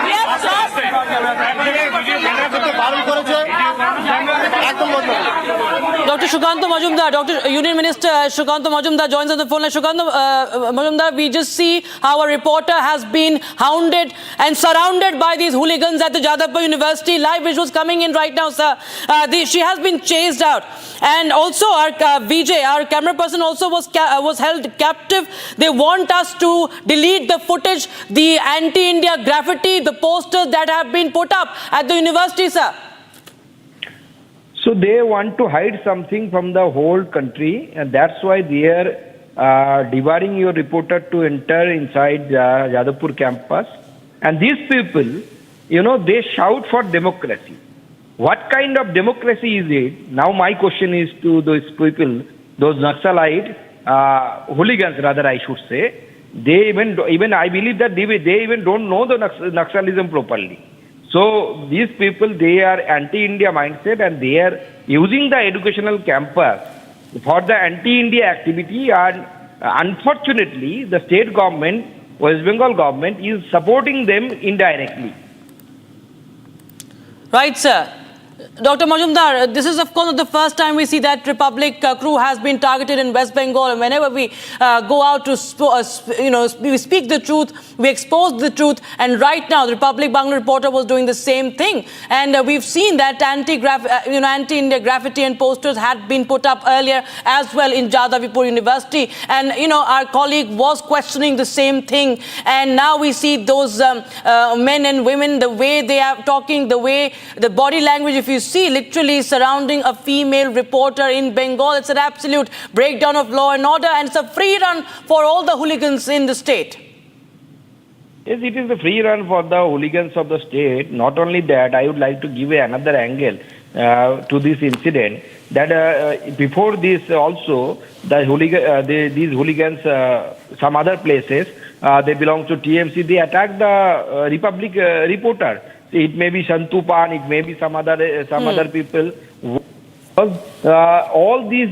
We are stopped. Dr. Shukanto Majumdar, Union Minister Shukanto Majumdar joins on the phone line. Shukanto Majumdar, we just see how a reporter has been hounded and surrounded by these hooligans at the Jadavpur University. Live visuals coming in right now, sir. She has been chased out. And also our VJ, our camera person also was held captive. They want us to delete the footage, the anti-India graffiti, the posters that have been put up at the university, sir. So they want to hide something from the whole country, and that's why they are debarring your reporter to enter inside Jadavpur campus. And these people, they shout for democracy. What kind of democracy is it? Now my question is to those people, those Naxalite hooligans, rather I should say. They even I believe that they even don't know the Naxalism properly. So these people, they are anti-India mindset, and they are using the educational campus for the anti-India activity, and unfortunately the state government, West Bengal government, is supporting them indirectly. Right, sir. Dr. Majumdar, this is of course not the first time we see that Republic crew has been targeted in West Bengal, and whenever we go out to we speak the truth, we expose the truth, and right now the Republic Bangla reporter was doing the same thing, and we've seen that anti-India graffiti and posters had been put up earlier as well in Jadavpur University, and our colleague was questioning the same thing, and now we see those men and women, the way they are talking, the body language, if you see, literally surrounding a female reporter in Bengal. It's an absolute breakdown of law and order, and it's a free run for all the hooligans in the state. Yes, it is the free run for the hooligans of the state. Not only that, I would like to give another angle to this incident, that before this also, these hooligans, some other places, they belong to TMC, they attacked the Republic reporter. It may be Shantupan, it may be some other people. All these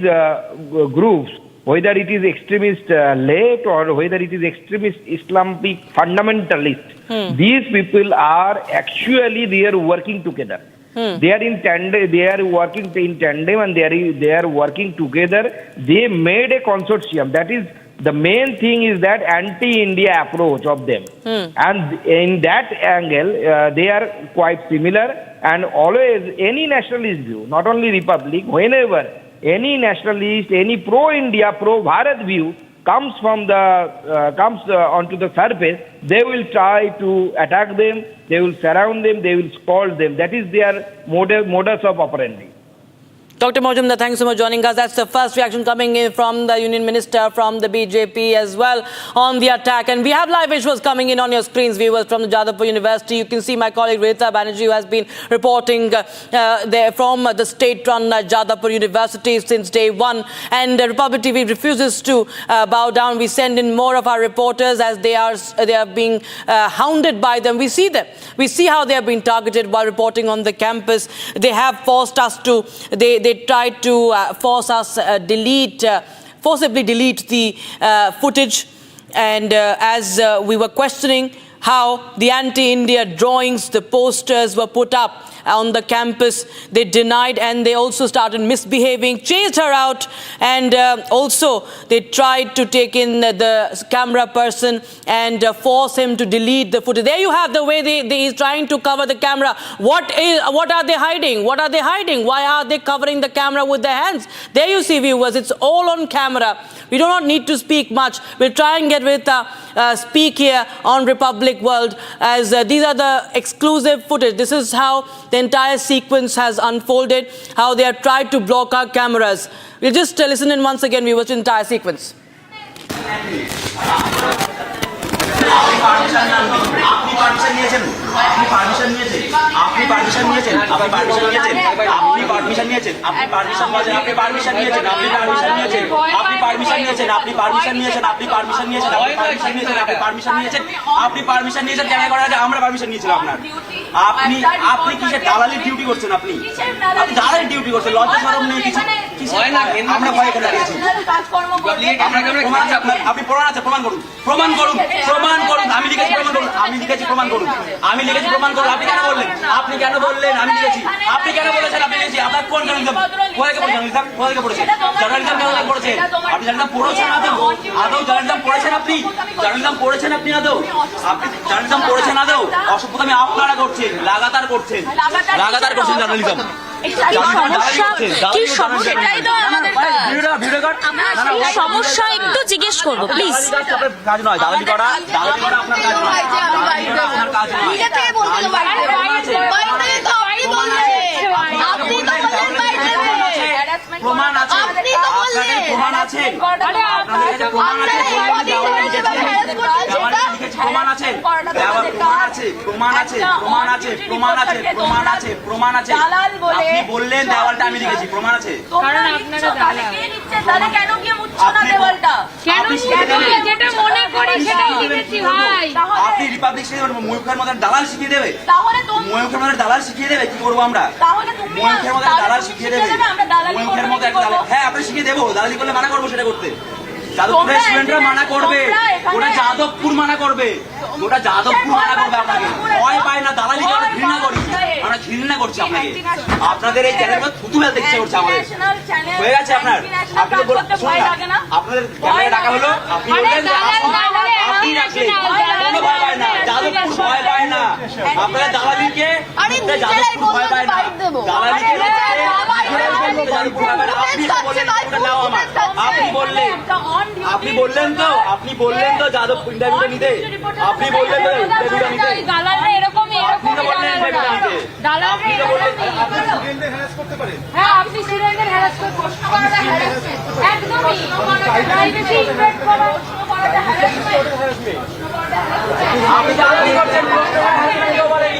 groups, whether it is extremist left or whether it is extremist Islamic fundamentalist, these people are actually, they are working together. They are in tandem. They are working in tandem, and they are working together. They made a consortium. That is, the main thing is that anti-India approach of them, and in that angle, they are quite similar. And always, any nationalist view, not only Republic, whenever any nationalist, any pro-India, pro-Bharat view comes onto the surface, they will try to attack them. They will surround them. They will scold them. That is their modus of operandi. Dr. Mojumdar, thanks so much for joining us. That's the first reaction coming in from the Union Minister, from the BJP as well on the attack. And we have live visuals coming in on your screens, viewers, from the Jadavpur University. You can see my colleague Rita Banerjee, who has been reporting there from the state-run Jadavpur University since day one. And Republic TV refuses to bow down. We send in more of our reporters as they are being hounded by them. We see them. We see how they are being targeted while reporting on the campus. They have forced us to, they tried to force us forcibly delete the footage. And as we were questioning how the anti-India drawings, the posters were put up on the campus, they denied, and they also started misbehaving, chased her out, and also they tried to take in the camera person and force him to delete the footage. There you have the way he's trying to cover the camera. What are they hiding? What are they hiding? Why are they covering the camera with their hands? There you see, viewers, it's all on camera. We do not need to speak much. We'll try and get Rita speak here on Republic World, as these are the exclusive footage. This is how the entire sequence has unfolded, how they have tried to block our cameras. We'll just listen in once again, viewers, to the entire sequence. আমি লিখেছি প্রমাণ করুন আপনি কেন বললেন আমি লিখেছি আপনি কেন বলেছেন আপনি লিখেছি আপনার কোন জার্নালিজম কোথায় পড়েছেন জার্নালিজম কেন পড়েছেন আপনি জার্নালিজম পড়েছেন আদৌ জার্নালিজম পড়েছেন আপনি জার্নালিজম পড়েছেন আদৌ অসভ্যতামি আপনারা করছেন লাগাতার করছেন জার্নালিজম সমস্যা একটু জিজ্ঞেস করবো প্লিজ। কাজ নয় দালালি করা আপনার কাজ নয়, আপনার কাজ নয়। প্রমাণ আছে, প্রমাণ আছে, প্রমাণ আছে। আপনি বললেন দেওয়ালটা আমি লিখেছি, প্রমাণ আছে। আপনি রিপাবলিক ময়ূখের মধ্যে দালাল শিখিয়ে দেবে, ময়ূখের মধ্যে দালাল শিখিয়ে দেবে। কি করবো আমরা? ময়ূখের মধ্যে দালাল শিখিয়ে দেবে, ময়ূখের মধ্যে একটা দালাল। হ্যাঁ আপনি শিখিয়ে দেবো, দালালি করলে মানা করবো সেটা করতে। যাদবপুরের স্টুডেন্টরা মানা করবে, ওটা যাদবপুর মানা করবে, ওটা যাদবপুর মানা করবে। আপনাকে ভয় পায় না, দালালি করে ঘৃণা করি, আমরা ঘৃণা করছি আপনাকে। আপনাদের এই চ্যানেল থুতু ফেলতে ইচ্ছে করছে আমাদের। হয়ে গেছে আপনার, আপনি আপনাদের ক্যামেরা ডাকা হলো, আপনি বললেন আপনি রাখলেন, কোনো ভয় পায় না, যাদবপুর ভয় পায় না। আপনারা দালালিকে যাদবপুর ভয় পায় না, দালালিকে যাদবপুর ভয় পায় না। আপনি বললেন তো, আপনি বললেন তো যাদবপুর ইন্টারভিউটা নিতে, আপনি বললেন তো ইন্টারভিউটা নিতে, আপনি তো বললেন ইন্টারভিউটা নিতে, আপনি তো বললেন স্টুডেন্টদের হ্যারাস করতে পারেন। হ্যাঁ আপনি স্টুডেন্টদের হ্যারাস করে প্রশ্ন করাটা হ্যারাসমেন্ট, একদমই প্রাইভেসি ইনভেস্ট করা, প্রশ্ন করাটা হ্যারাসমেন্ট। আপনি দালালি করছেন, প্রশ্ন করা হ্যারাসমেন্ট কেউ বলেনি।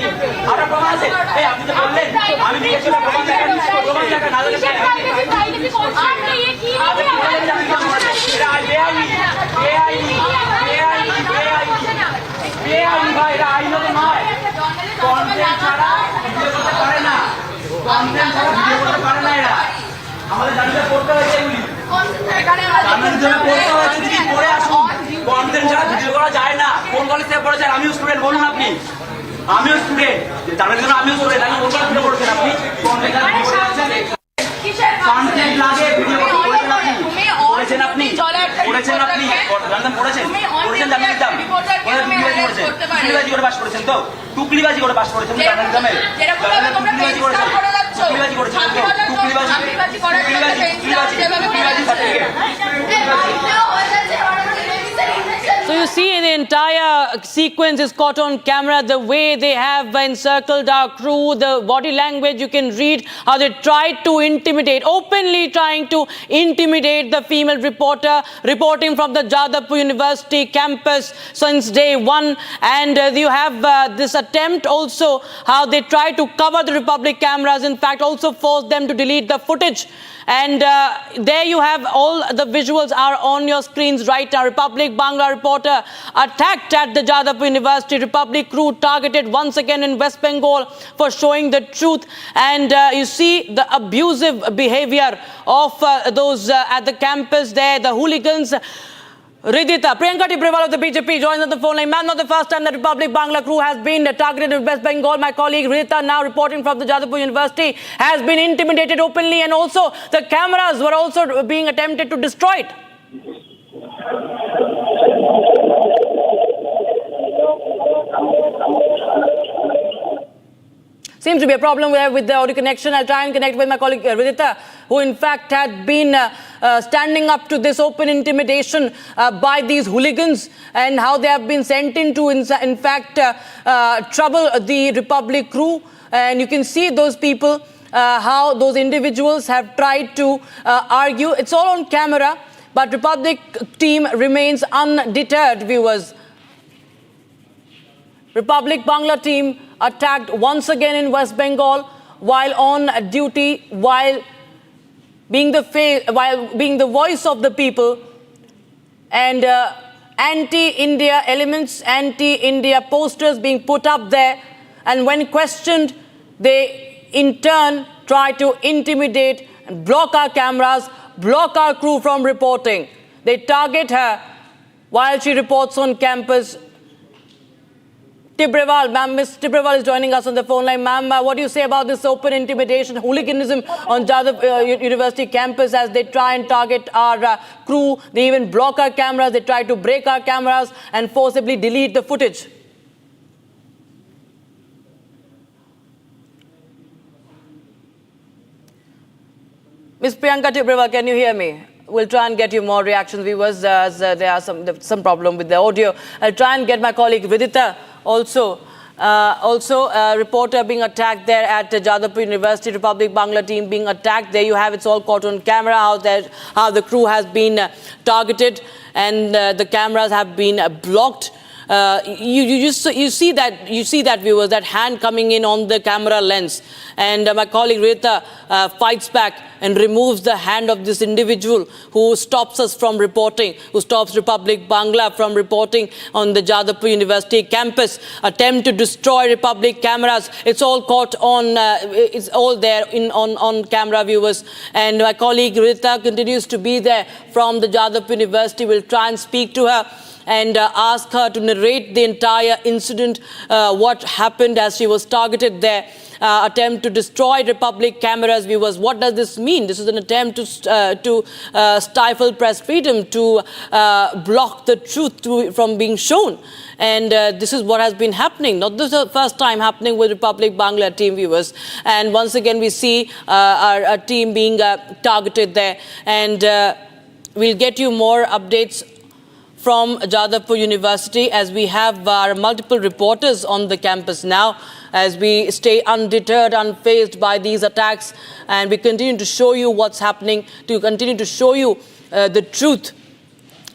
আপনার প্রমাণ আছে? এই আপনি তো বললেন আমি লিখেছিলাম, প্রমাণ দেখা না দেখে আপনি এই কি ভাই এটা আইনত নয়। কন্টেন্ট ছাড়া ভিডিও করতে পারে না, কন্টেন্ট ছাড়া ভিডিও করতে পারে না। এরা আমাদের জানিয়ে পড়তে হয়েছে, এগুলি পড়তে হয়েছে, যদি পড়ে আসুন। কন্টেন্ট ছাড়া ভিডিও করা যায় না। কোন কলেজ থেকে পড়েছেন? আমিও স্টুডেন্ট, বলুন আপনি। আমিও স্টুডেন্ট, জানার জন্য আমিও স্টুডেন্ট। আমি কোন কলেজ থেকে পড়েছেন আপনি? কন্টেন্ট লাগে ভিডিও করেছেন আপনি, পড়েছেন আপনি, পড়েছেন আপনি, জানতাম পড়েছেন, পড়েছেন জার্নালিজম, টুকলিবাজি করে পাস করেছেন তো, টুকলিবাজি করে পাস করেছেন জার্নালিজমে, টুকলিবাজি করেছেন, টুকলিবাজি করেছেন তো, টুকলিবাজি certificate. So you see, the entire sequence is caught on camera, the way they have encircled our crew, the body language, you can read how they tried to intimidate, openly trying to intimidate the female reporter reporting from the Jadavpur University campus since day one. And you have this attempt also, how they try to cover the Republic cameras, in fact also force them to delete the footage. And there you have all the visuals are on your screens right now. Republic Bangla reporter attacked at the Jadavpur University. Republic crew targeted once again in West Bengal for showing the truth. And you see the abusive behavior of those at the campus there, the hooligans. Ridita, Priyanka Tibrewal of the BJP joins on the phone line. Ma'am, not the first time that Republic Bangla crew has been targeted in West Bengal. My colleague Ridita, now reporting from the Jadavpur University, has been intimidated openly, and also the cameras were also being attempted to destroy it. Seems to be a problem with the audio connection. I'll try and connect with my colleague Ridita, who in fact had been standing up to this open intimidation by these hooligans, and how they have been sent in to, in fact, trouble the Republic crew. And you can see those people, how those individuals have tried to argue. It's all on camera, but Republic team remains undeterred, viewers. Republic Bangla team attacked once again in West Bengal while on duty, while being the voice of the people, and anti-India elements, anti-India posters being put up there, and when questioned, they in turn try to intimidate and block our cameras, block our crew from reporting. They target her while she reports on campus. Tibrewal, ma'am, Ms. Tibrewal is joining us on the phone line. Ma'am, what do you say about this open intimidation, hooliganism on Jadavpur University campus as they try and target our crew? They even block our cameras, they try to break our cameras and forcibly delete the footage. Ms. Priyanka Tibrewal, can you hear me? We'll try and get you more reactions, viewers, as there are some problem with the audio. I'll try and get my colleague Vidita also. A reporter being attacked there at Jadavpur University, Republic Bangla team being attacked. There you have it's all caught on camera, how the crew has been targeted and the cameras have been blocked. You see that, viewers, that hand coming in on the camera lens, and my colleague Rita fights back and removes the hand of this individual who stops us from reporting, who stops Republic Bangla from reporting on the Jadavpur University campus. Attempt to destroy Republic cameras. It's all caught on, it's all there on camera, viewers. And my colleague Rita continues to be there from the Jadavpur University. We'll try and speak to her and ask her to narrate the entire incident, what happened as she was targeted there. Attempt to destroy Republic cameras, viewers. What does this mean? This is an attempt to stifle press freedom, to block the truth from being shown. And this is what has been happening. Not the first time happening with Republic Bangla team, viewers. And once again, we see our team being targeted there. And we'll get you more updates from Jadavpur University as we have our multiple reporters on the campus now, as we stay undeterred, unfazed by these attacks, and we continue to show you what's happening, to continue to show you the truth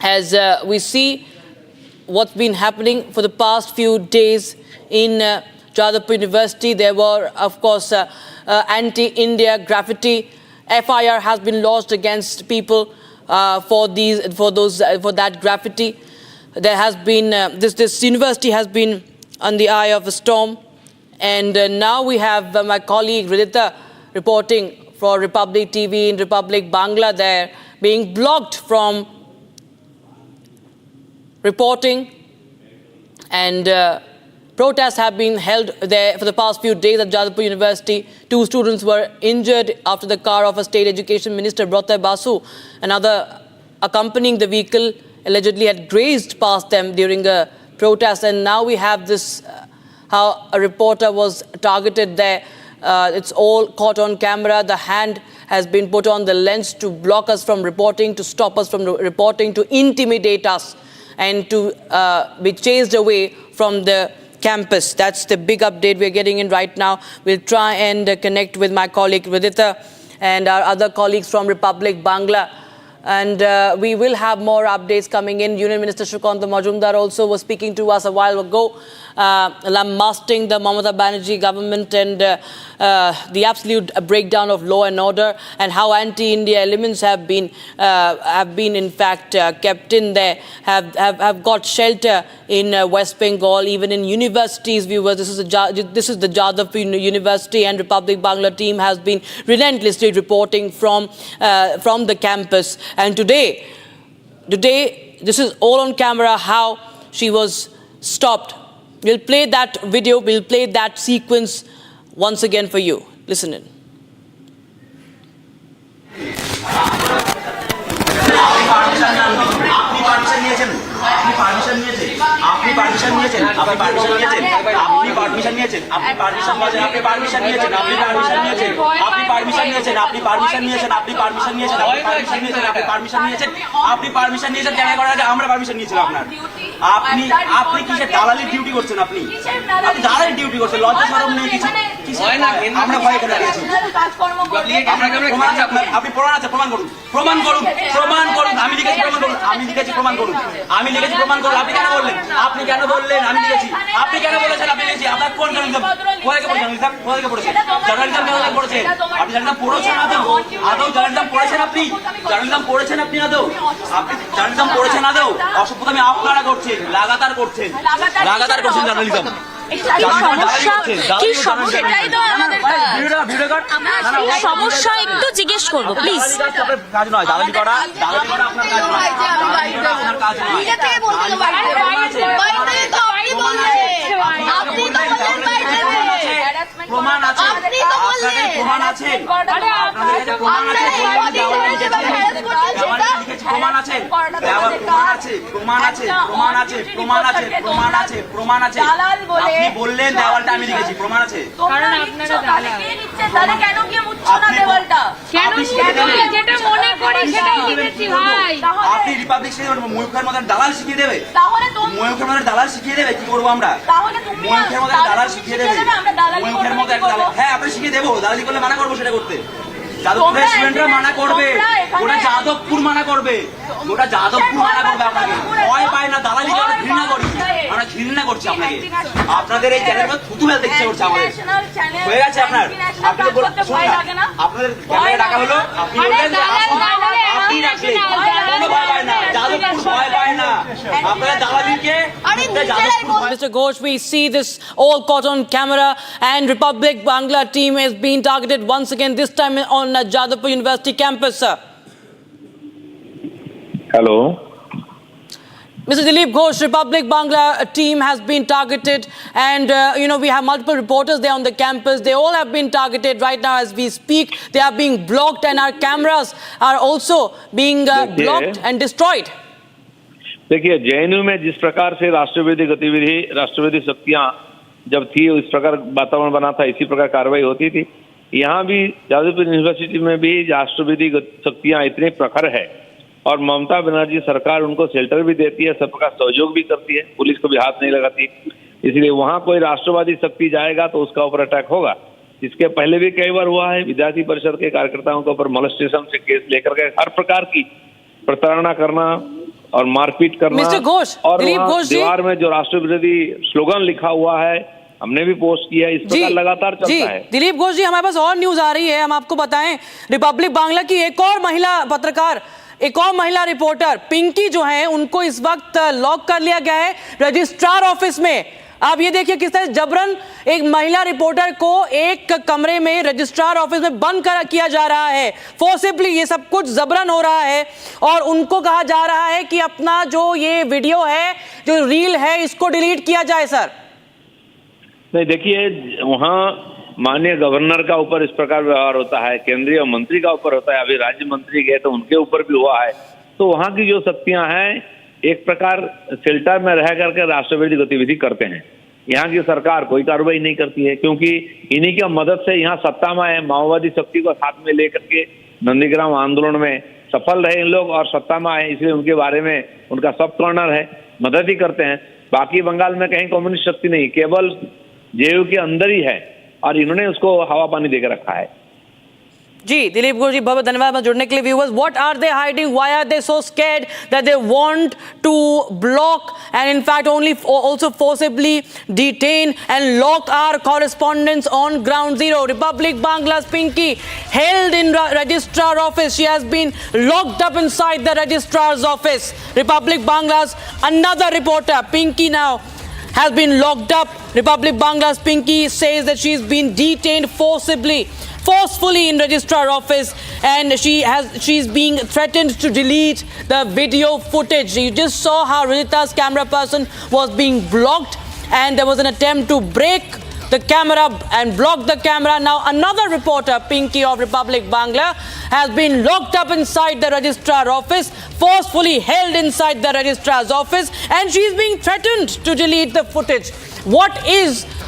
as we see what's been happening for the past few days in Jadavpur University. There were, of course, anti-India graffiti. FIR has been lodged against people for that graffiti. There has been this university has been on the eye of a storm, and now we have my colleague Ridita reporting for Republic TV in Republic Bangla there, being blocked from reporting, and protests have been held there for the past few days at Jadavpur University. 2 students were injured after the car of a state education minister, Bhartiya Basu, another accompanying the vehicle, allegedly had grazed past them during a protest. And now we have this, how a reporter was targeted there. It's all caught on camera. The hand has been put on the lens to block us from reporting, to stop us from reporting, to intimidate us. and to be chased away from the campus. That's the big update we're getting in right now. We'll try and connect with my colleague Vidita and our other colleagues from Republic Bangla. And we will have more updates coming in. Union Minister Sukanta Majumdar also was speaking to us a while ago, lambasting the Mamata Banerjee government and the absolute breakdown of law and order, and how anti-India elements have been in fact kept in there, have got shelter in West Bengal, even in universities. Viewers, this is the Jadavpur University, and Republic Bangla team has been relentlessly reporting from the campus. And today, this is all on camera, how she was stopped. We'll play that video, we'll play that sequence once again for you. Listen in. আপনি কিসের দালালি duty করছেন? আপনি দালালি duty করছেন, লজ্জা শরম নেই কিছু? আমরা ভয় করে দাঁড়িয়েছি। আপনি প্রমাণ আছে, প্রমাণ করুন, প্রমাণ করুন, প্রমাণ করুন। আমি লিখেছি, প্রমাণ করুন, আমি লিখেছি, প্রমাণ করুন, আমি লিখেছি, প্রমাণ করুন। আপনি কেন বললেন? আপনি কেন বললেন? আমি লিখেছি। আপনি কেন বলেছেন? আপনি লিখেছি। আপনার কোন জার্নালিজম? কোথায় পড়েছেন? কোথায় পড়েছেন? জার্নালিজম কোথায় পড়েছেন? আপনি জার্নালিজম পড়েছেন আদৌ? আদৌ জার্নালিজম পড়েছেন আপনি? জার্নালিজম পড়েছেন আপনি আদৌ? আপনি জার্নালিজম পড়েছেন আদৌ? অসভ্যতামি আপনারা করছেন, লাগাতার করছেন, লাগাতার করছেন জার্নালিজম। সমস্যা একটু জিজ্ঞেস করবো প্লিজ। কাজ নয় দালালি করা, দালালি করা আপনার কাজ নয়, দালালি করা আপনার কাজ নয়। প্রমাণ আছে, প্রমাণ আছে, প্রমাণ আছে, প্রমাণ আছে, প্রমাণ আছে, প্রমাণ আছে, প্রমাণ আছে, প্রমাণ আছে, প্রমাণ আছে, প্রমাণ আছে। আপনি বললেন দেওয়ালটা আমি লিখেছি, প্রমাণ আছে। কারণ আপনারা তাহলে কেন গিয়ে মুছছো না দেওয়ালটা? কেন যেটা মনে করি সেটাই লিখেছি ভাই। আপনি রিপাবলিক ময়ূখের মধ্যে দালাল শিখিয়ে দেবে? তাহলে তুমি ময়ূখের মধ্যে দালাল শিখিয়ে দেবে? কি করবো আমরা? তাহলে তুমি ময়ূখের মধ্যে দালাল শিখিয়ে দেবে? ময়ূখের মধ্যে একটা দালাল, হ্যাঁ আপনি শিখিয়ে দেবো। দালালি করলে মানা করবো সেটা করতে। যাদবপুরের স্টুডেন্টরা মানা করবে, ওটা যাদবপুর মানা করবে, ওটা যাদবপুর মানা করবে। আপনাকে ভয় পায় না, দালালি করে ঘৃণা করি, আমরা ঘৃণা করছি আপনাকে। আপনাদের এই চ্যানেল থুতু ফেলতে ইচ্ছে করছে আমাদের। হয়ে গেছে আপনার, আপনি আপনাদের ক্যামেরা ডাকা হলো, আপনি বললেন আপনি রাখলেন, কোনো ভয় পায় না, যাদবপুর ভয় পায় না। আপনারা দালালিকে Mr. Ghosh, we see this all caught on camera, and Republic Bangla team is being targeted once again, this time on Jadavpur University campus, sir. Hello. Mr. Dilip Ghosh, Republic Bangla team has been targeted, and we have multiple reporters there on the campus. They all have been targeted right now as we speak. They are being blocked, and our cameras are also being blocked and destroyed. देखिए, JNU में जिस प्रकार से राष्ट्रविरोधी गतिविधि, राष्ट्रविरोधी शक्तियां जब थी, इस प्रकार वातावरण बना था, इसी प्रकार कार्रवाई होती थी। यहाँ भी जादवपुर यूनिवर्सिटी में भी राष्ट्रविरोधी शक्तियां इतनी प्रखर है, और ममता बनर्जी सरकार उनको शेल्टर भी देती है, सब प्रकार सहयोग भी करती है, पुलिस को भी हाथ नहीं लगाती। इसलिए वहाँ कोई राष्ट्रवादी शक्ति जाएगा तो उसका ऊपर अटैक होगा। इसके पहले भी कई बार हुआ है, विद्यार्थी परिषद के कार्यकर्ताओं के ऊपर मोलेस्टेशन से केस लेकर के हर प्रकार की प्रताड़ना करना और मारपीट करना। मिस्टर घोष, और दिलीप घोष जी, दीवार में जो राष्ट्र विरोधी स्लोगन लिखा हुआ है, हमने भी पोस्ट किया, इस प्रकार लगातार चलता है। दिलीप घोष जी, हमारे पास और न्यूज आ रही है, हम आपको बताएं। रिपब्लिक बांग्ला की एक और महिला पत्रकार, एक और महिला रिपोर्टर पिंकी जो है, उनको इस वक्त लॉक कर लिया गया है रजिस्ट्रार ऑफिस में। आप ये देखिए किस तरह जबरन एक महिला रिपोर्टर को एक कमरे में रजिस्ट्रार ऑफिस में बंद किया जा रहा है, फोर्सिबली। ये सब कुछ जबरन हो रहा है, और उनको कहा जा रहा है कि अपना जो ये वीडियो है, जो रील है, इसको डिलीट किया जाए। सर नहीं, देखिए, वहाँ माननीय गवर्नर का ऊपर इस प्रकार व्यवहार होता है, केंद्रीय मंत्री का ऊपर होता है, अभी राज्य मंत्री गए तो उनके ऊपर भी हुआ है। तो वहाँ की जो शक्तियां हैं एक प्रकार शेल्टर में रह करके राष्ट्रविरोधी गतिविधि करते हैं। यहाँ की सरकार कोई कार्रवाई नहीं करती है, क्योंकि इन्हीं की मदद से यहाँ सत्ता में है। माओवादी शक्ति को साथ में लेकर के नंदीग्राम आंदोलन में सफल रहे इन लोग और सत्ता में आए, इसलिए उनके बारे में उनका सब कॉर्नर है। मदद ही करते हैं। बाकी बंगाल में कहीं कम्युनिस्ट शक्ति नहीं, केवल जेयू के अंदर ही है और इन्होंने उसको हवा पानी देकर रखा है। जी दिलीप गुरु जी, बहुत धन्यवाद जुड़ने के लिए। Viewers, what are they hiding? Why are they so scared that they want to block and in fact only also forcibly detain and lock our correspondents on ground zero? Republic Bangla's Pinky held in registrar office. She has been locked up inside the registrar's office. Republic Bangla's another reporter, Pinky, now has been locked up. Republic Bangla's Pinky says that she's been detained forcefully in registrar office, and she's being threatened to delete the video footage. You just saw how Ridita's camera person was being blocked, and there was an attempt to break the camera and block the camera. Now another reporter, Pinky of Republic Bangla, has been locked up inside the registrar office, forcefully held inside the registrar's office, and she's being threatened to delete the footage.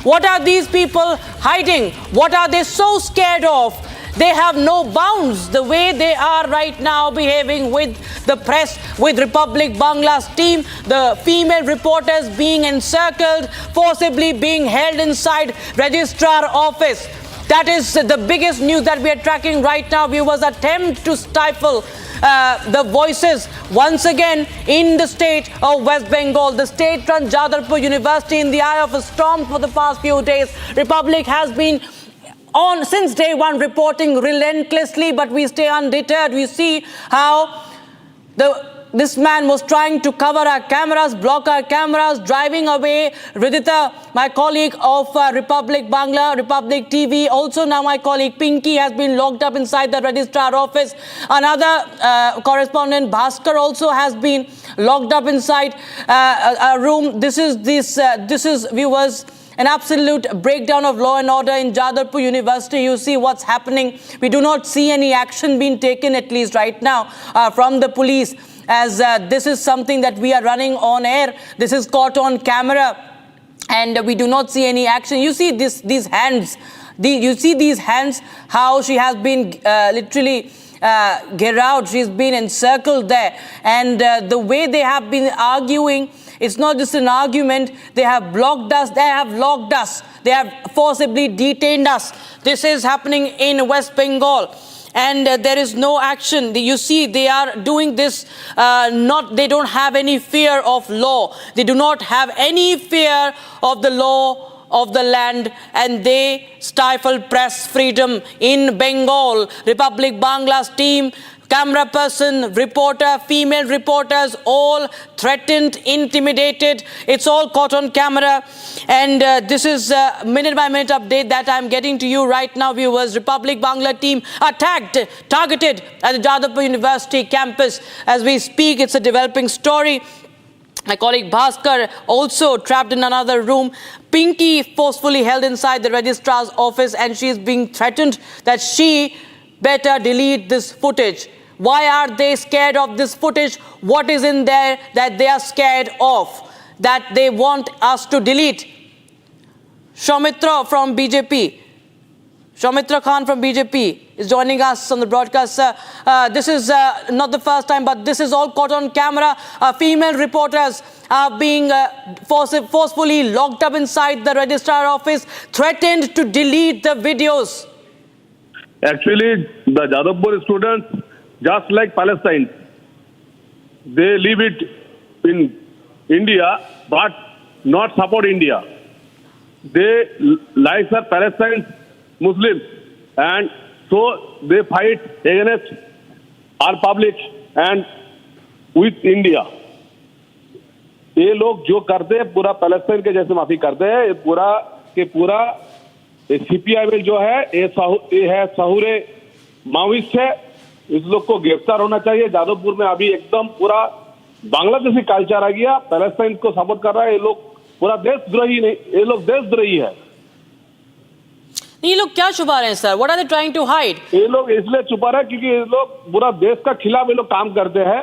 What are these people hiding? What are they so scared of? They have no bounds. The way they are right now behaving with the press, with Republic Bangla's team, the female reporters being encircled, forcibly being held inside registrar office. That is the biggest news that we are tracking right now. Viewers, attempt to stifle the voices once again in the state of West Bengal. The state-run Jadavpur University in the eye of a storm for the past few days. Republic has been on since day one reporting relentlessly, but we stay undeterred. We see how this man was trying to cover our cameras, block our cameras, driving away. Ridita, my colleague of Republic Bangla, Republic TV, also now my colleague Pinky has been locked up inside the registrar office. Another correspondent, Bhaskar, also has been locked up inside a room. This is viewers, an absolute breakdown of law and order in Jadavpur University. You see what's happening. We do not see any action being taken, at least right now, from the police, as this is something that we are running on air. This is caught on camera, and we do not see any action. You see these hands. You see these hands, how she has been literally geared. She's been encircled there. And the way they have been arguing, it's not just an argument. They have blocked us. They have locked us. They have forcibly detained us. This is happening in West Bengal. And there is no action. You see, they are doing this they don't have any fear of law. They do not have any fear of the law of the land, and they stifle press freedom in Bengal. Republic Bangla's team, camera person, reporter, female reporters, all threatened, intimidated. It's all caught on camera. And this is a minute-by-minute update that I'm getting to you right now, viewers. Republic Bangla team targeted at the Jadavpur University campus. As we speak, it's a developing story. My colleague Bhaskar also trapped in another room. Pinky forcefully held inside the registrar's office, and she is being threatened that she better delete this footage. Why are they scared of this footage? What is in there that they are scared of, that they want us to delete? Shaumitra from BJP. Shaumitra Khan from BJP is joining us on the broadcast. This is not the first time, but this is all caught on camera. Female reporters are being forcefully locked up inside the registrar office, threatened to delete the videos. Actually, the Jadavpur students, just like Palestine, they leave it in India, but not support India. They like the Palestine Muslims, and so they fight against our public and with India. ये लोग जो करते हैं पूरा Palestine के जैसे माफी करते हैं, ये पूरा के पूरा सीपीआई जो है ये है साहुरे माओइस्ट है. इस लोग को गिरफ्तार होना चाहिए. जादवपुर में अभी एकदम पूरा बांग्लादेशी कल्चर आ गया. पैलेस्टाइन को सपोर्ट कर रहा है. ये लोग पूरा देशद्रोही नहीं, ये लोग देशद्रोही है. ये लोग क्या छुपा रहे हैं sir? What are they trying to hide? ये लोग इसलिए छुपा रहे हैं क्योंकि ये लोग पूरा देश का खिलाफ ये लोग काम करते हैं.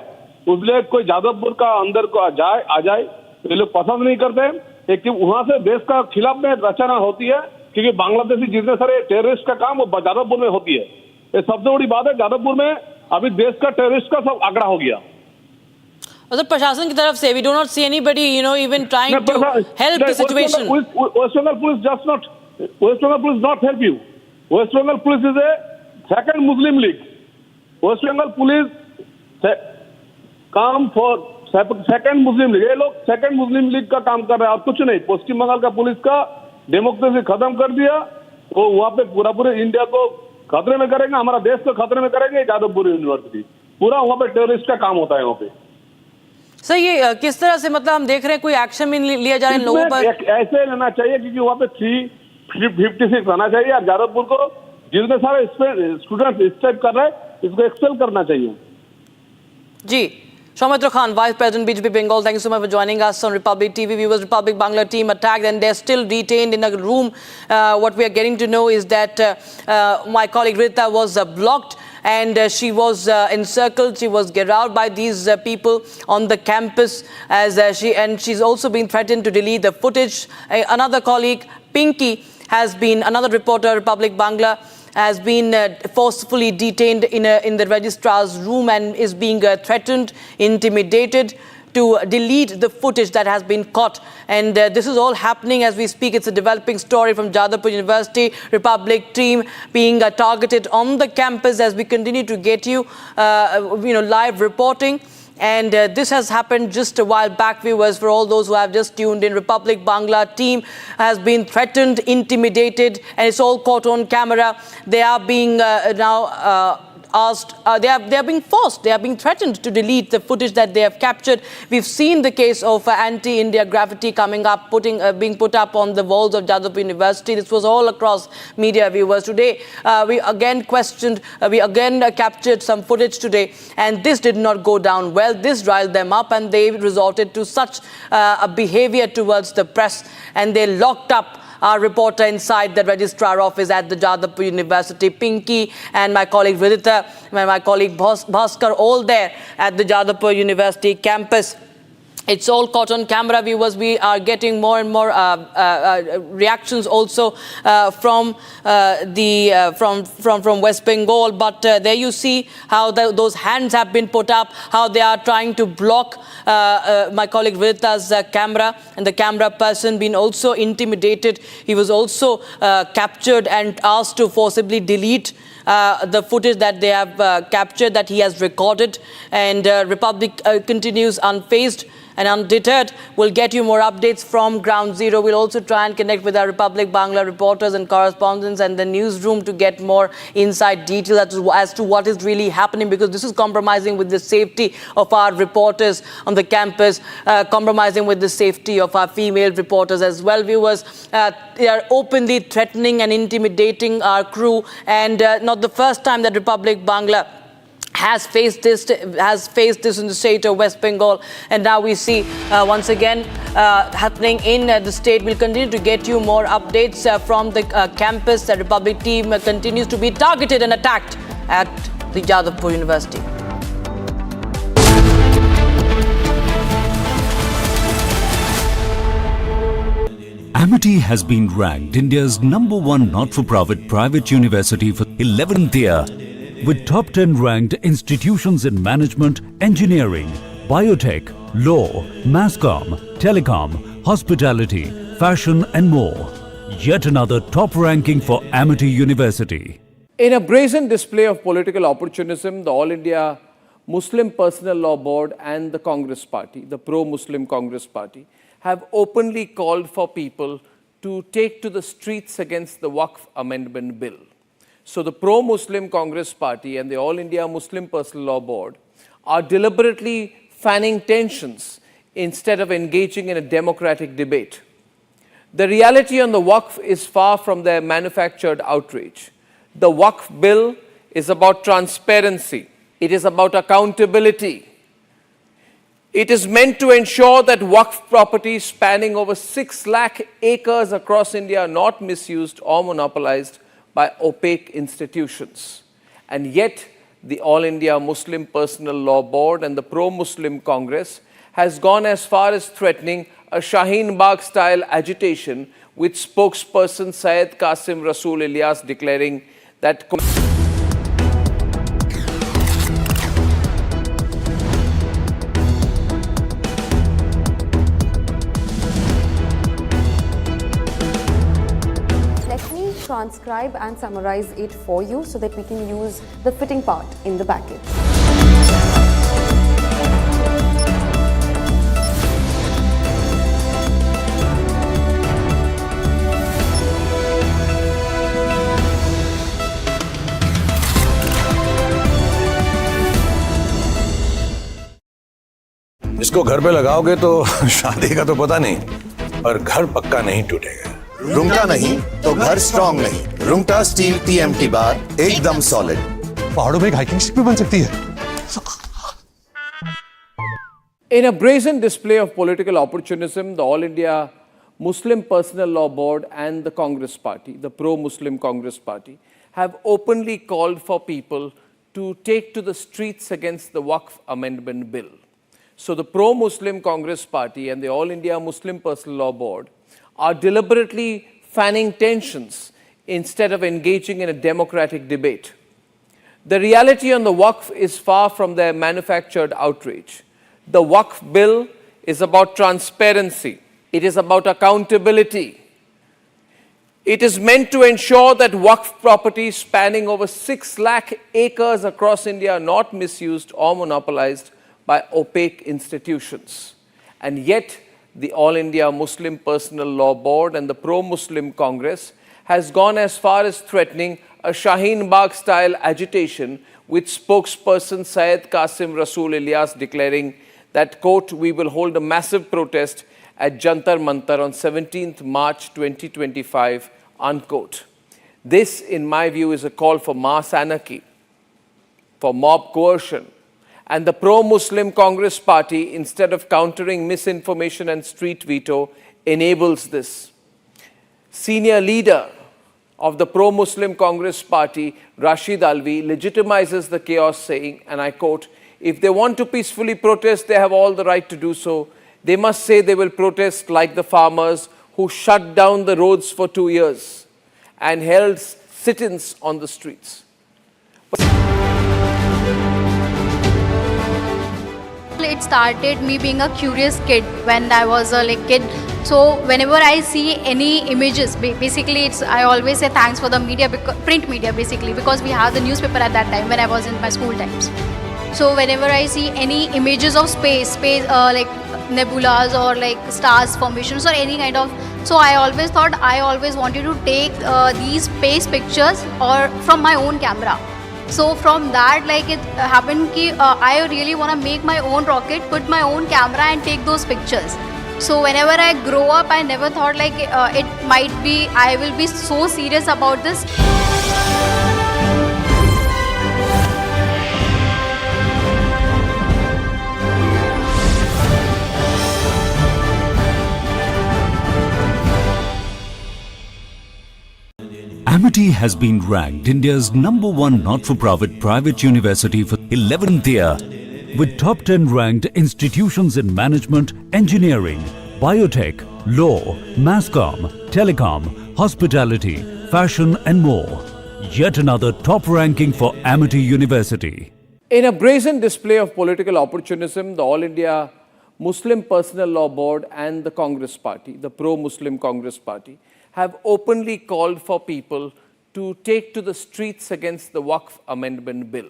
उसलिए कोई जादवपुर का अंदर को आ जाए ये लोग पसंद नहीं करते हैं. लेकिन वहां से देश का खिलाफ में रचना होती है, क्योंकि बांग्लादेशी जितने सारे टेररिस्ट का काम वो जादवपुर में होती है. ये सबसे बड़ी बात है. जादवपुर में अभी देश का टेररिस्ट का सब आंकड़ा हो गया. Also, Prashasan ki taraf se, we do not see anybody, even trying to help the situation. West Bengal police not help you. West Bengal police is a second Muslim league. West Bengal police काम for second Muslim league, ये लोग second मुस्लिम league का काम कर रहे हैं और कुछ नहीं. पश्चिम बंगाल का पुलिस का डेमोक्रेसी खत्म कर दिया, वो वहाँ पे पूरे इंडिया को खतरे में करेंगे, हमारा देश को खतरे में करेंगे. जादवपुर यूनिवर्सिटी पूरा वहाँ पे टेररिस्ट का काम होता है वहाँ पे. सर ये किस तरह से मतलब हम देख रहे हैं कोई एक्शन में लिया जा रहा है लोगों पर? ऐसे लेना चाहिए क्योंकि वहाँ पे 356 आना चाहिए और जादवपुर को जितने सारे स्टूडेंट्स स्ट्राइक कर रहे हैं इसको एक्सेल करना चाहिए. जी, Soumitra Khan, Vice President BJP Bengal, thank you so much for joining us on Republic TV. Viewers, Republic Bangla team attacked and they're still detained in a room. What we are getting to know is that my colleague Rita was blocked and she was encircled. She was get out by these people on the campus she's also been threatened to delete the footage. Another colleague, Pinky, another reporter, Republic Bangla, has been forcefully detained in the registrar's room and is being threatened, intimidated to delete the footage that has been caught. And this is all happening as we speak. It's a developing story from Jadavpur University. Republic team being targeted on the campus as we continue to get you, live reporting. And this has happened just a while back, viewers. For all those who have just tuned in, Republic Bangla team has been threatened, intimidated, and it's all caught on camera. They are being now asked, they are being forced, they are being threatened to delete the footage that they have captured. We've seen the case of anti-India graffiti coming up, being put up on the walls of Jadavpur University. This was all across media, viewers. Today, we again captured some footage today, and this did not go down well. This riled them up, and they resorted to such a behavior towards the press, and they locked up our reporter inside the registrar office at the Jadavpur University, Pinky and my colleague Vidita and my colleague Bhaskar, all there at the Jadavpur University campus. It's all caught on camera, viewers. We are getting more and more reactions also from West Bengal. But there you see how those hands have been put up, how they are trying to block my colleague Vidita's camera, and the camera person being also intimidated. He was also captured and asked to forcibly delete the footage that they have captured, that he has recorded. And Republic continues unfazed and undeterred. We'll get you more updates from Ground Zero. We'll also try and connect with our Republic Bangla reporters and correspondents and the newsroom to get more inside detail as to what is really happening, because this is compromising with the safety of our reporters on the campus, compromising with the safety of our female reporters as well, viewers. They are openly threatening and intimidating our crew, and not the first time that Republic Bangla has faced this in the state of West Bengal, and now we see once again happening in the state. We'll continue to get you more updates from the campus. The Republic team continues to be targeted and attacked at the Jadavpur University. Amity has been ranked India's #1 not-for-profit private university for 11th year, with top 10 ranked institutions in management, engineering, biotech, law, masscom, telecom, hospitality, fashion and more. Yet another top ranking for Amity University. In a brazen display of political opportunism, the All India Muslim Personal Law Board and the Congress Party, the pro-Muslim Congress Party, have openly called for people to take to the streets against the Waqf Amendment Bill. So the pro-Muslim Congress Party and the All India Muslim Personal Law Board are deliberately fanning tensions instead of engaging in a democratic debate. The reality on the Waqf is far from their manufactured outrage. The Waqf bill is about transparency. It is about accountability. It is meant to ensure that Waqf properties spanning over 6 lakh acres across India are not misused or monopolized by opaque institutions. And yet, the All India Muslim Personal Law Board and the Pro-Muslim Congress has gone as far as threatening a Shaheen Bagh-style agitation, with spokesperson Syed Qasim Rasool Ilyas declaring that transcribe and summarize it for you so that we can use the fitting part in the package. इसको घर पे लगाओगे तो शादी का तो पता नहीं, पर घर पक्का नहीं टूटेगा। रुंगटा नहीं तो घर स्ट्रॉन्ग नहीं। रुंगटा स्टील TMT बार एकदम सॉलिड। पहाड़ों में एक हाइकिंग शिप भी बन सकती है। In a brazen display of political opportunism, the All India Muslim Personal Law Board and the Congress Party, the pro-Muslim Congress Party, have openly called for people to take to the streets against the Waqf Amendment Bill. So the pro-Muslim Congress Party and the All India Muslim Personal Law Board are deliberately fanning tensions instead of engaging in a democratic debate. The reality on the Waqf is far from their manufactured outrage. The Waqf bill is about transparency. It is about accountability. It is meant to ensure that Waqf properties spanning over 6 lakh acres across India are not misused or monopolized by opaque institutions. And yet, the All India Muslim Personal Law Board and the pro-Muslim Congress has gone as far as threatening a Shaheen Bagh-style agitation, with spokesperson Syed Qasim Rasool Ilyas declaring that, quote, "We will hold a massive protest at Jantar Mantar on 17th March 2025, unquote. This, in my view, is a call for mass anarchy, for mob coercion. And the pro-Muslim Congress Party, instead of countering misinformation and street veto, enables this. Senior leader of the pro-Muslim Congress Party, Rashid Alvi, legitimizes the chaos, saying, and I quote, "If they want to peacefully protest, they have all the right to do so. They must say they will protest like the farmers who shut down the roads for 2 years and held sit-ins on the streets." It started me being a curious kid when I was a kid. So whenever I see any images, basically I always say thanks for the media, print media basically, because we have the newspaper at that time when I was in my school times. So whenever I see any images of space like nebulas or like stars formations or any kind of, so I always thought I always wanted to take these space pictures or from my own camera. So from that, like it happened ki I really want to make my own rocket, put my own camera and take those pictures. So whenever I grow up, I never thought like it might be, I will be so serious about this. Amity has been ranked India's #1 not-for-profit private university for 11th year, with top 10 ranked institutions in management, engineering, biotech, law, masscom, telecom, hospitality, fashion and more. Yet another top ranking for Amity University. In a brazen display of political opportunism, the All India Muslim Personal Law Board and the Congress Party, the pro-Muslim Congress Party, have openly called for people to take to the streets against the Waqf Amendment Bill.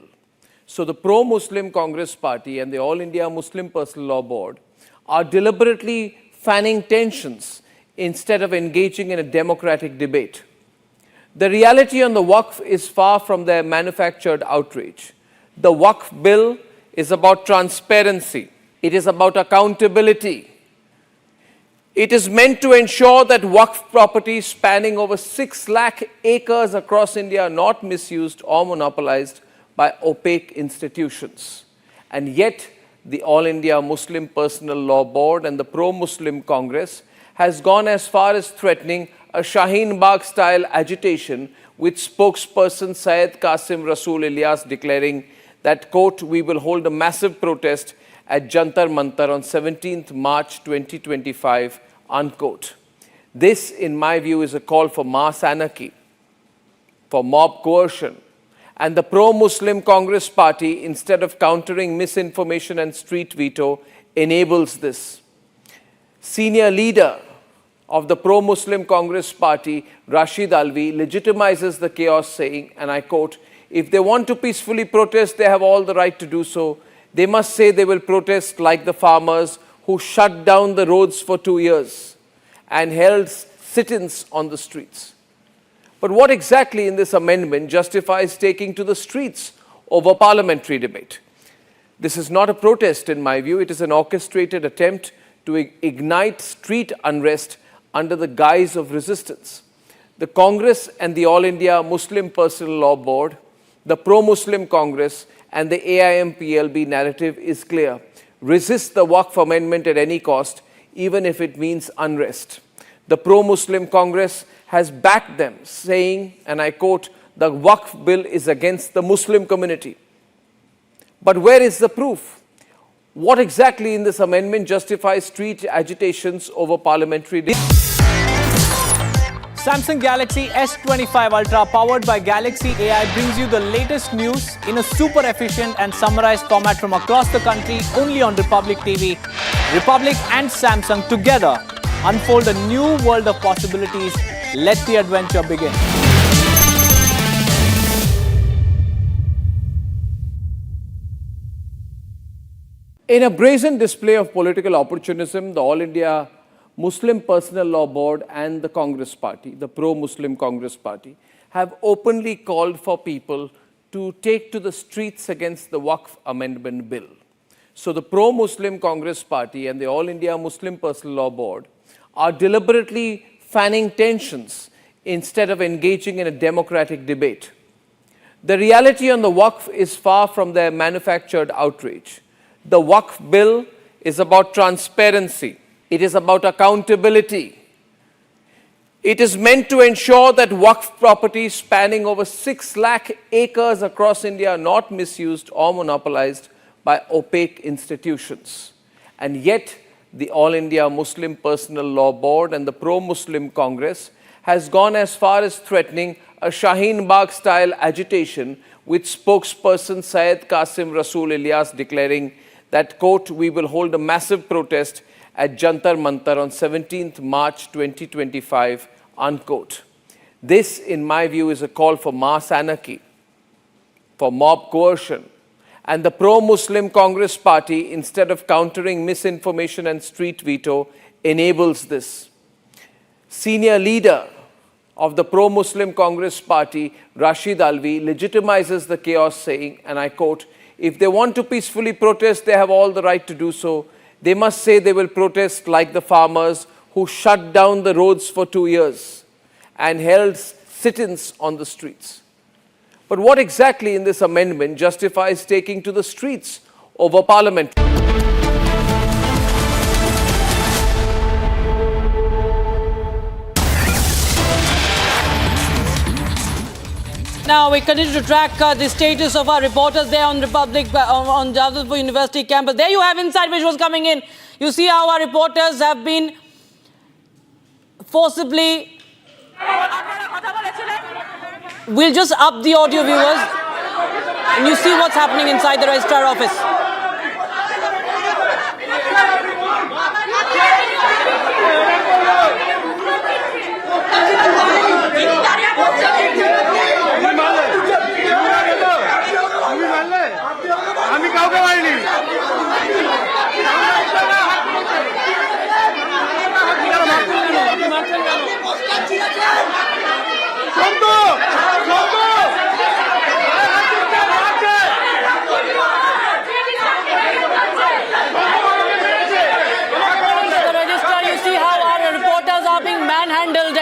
So the pro-Muslim Congress Party and the All India Muslim Personal Law Board are deliberately fanning tensions instead of engaging in a democratic debate. The reality on the Waqf is far from their manufactured outrage. The Waqf bill is about transparency. It is about accountability. It is meant to ensure that Waqf properties spanning over 6 lakh acres across India are not misused or monopolized by opaque institutions. And yet, the All India Muslim Personal Law Board and the pro-Muslim Congress has gone as far as threatening a Shaheen Bagh-style agitation, with spokesperson Syed Qasim Rasool Ilyas declaring that, quote, "We will hold a massive protest at Jantar Mantar on 17th March 2025, unquote. This, in my view, is a call for mass anarchy, for mob coercion. And the pro-Muslim Congress Party, instead of countering misinformation and street veto, enables this. Senior leader of the pro-Muslim Congress party, Rashid Alvi, legitimizes the chaos, saying, and I quote, "If they want to peacefully protest, they have all the right to do so. They must say they will protest like the farmers who shut down the roads for 2 years and held sit-ins on the streets." But what exactly in this amendment justifies taking to the streets over parliamentary debate? This is not a protest in my view. It is an orchestrated attempt to ignite street unrest under the guise of resistance. The Congress and the All India Muslim Personal Law Board, the pro-Muslim Congress and the AIM-PLB narrative is clear. Resist the Waqf amendment at any cost, even if it means unrest. The pro-Muslim Congress has backed them, saying, and I quote, "The Waqf bill is against the Muslim community." But where is the proof? What exactly in this amendment justifies street agitations over parliamentary debate? Samsung Galaxy S25 Ultra powered by Galaxy AI brings you the latest news in a super efficient and summarized format from across the country only on Republic TV. Republic and Samsung together unfold a new world of possibilities. Let the adventure begin. In a brazen display of political opportunism, the All India Muslim Personal Law Board and the Congress Party, the pro-Muslim Congress Party, have openly called for people to take to the streets against the Waqf Amendment Bill. So the pro-Muslim Congress Party and the All India Muslim Personal Law Board are deliberately fanning tensions instead of engaging in a democratic debate. The reality on the Waqf is far from their manufactured outrage. The Waqf bill is about transparency. It is about accountability. It is meant to ensure that Waqf properties spanning over 6 lakh acres across India are not misused or monopolized by opaque institutions. And yet, the All India Muslim Personal Law Board and the pro-Muslim Congress has gone as far as threatening a Shaheen Bagh-style agitation, with spokesperson Syed Qasim Rasool Ilyas declaring that, quote, "We will hold a massive protest at Jantar Mantar on 17th March 2025, unquote. This, in my view, is a call for mass anarchy, for mob coercion. And the pro-Muslim Congress Party, instead of countering misinformation and street veto, enables this. Senior leader of the pro-Muslim Congress Party, Rashid Alvi, legitimizes the chaos, saying, and I quote, "If they want to peacefully protest, they have all the right to do so. They must say they will protest like the farmers who shut down the roads for 2 years and held sit-ins on the streets." But what exactly in this amendment justifies taking to the streets over parliament? Now we continue to track the status of our reporters there on Republic, on Jadavpur University campus. There you have inside visuals coming in. You see how our reporters have been forcibly... We'll just up the audio, viewers, and you see what's happening inside the registrar office.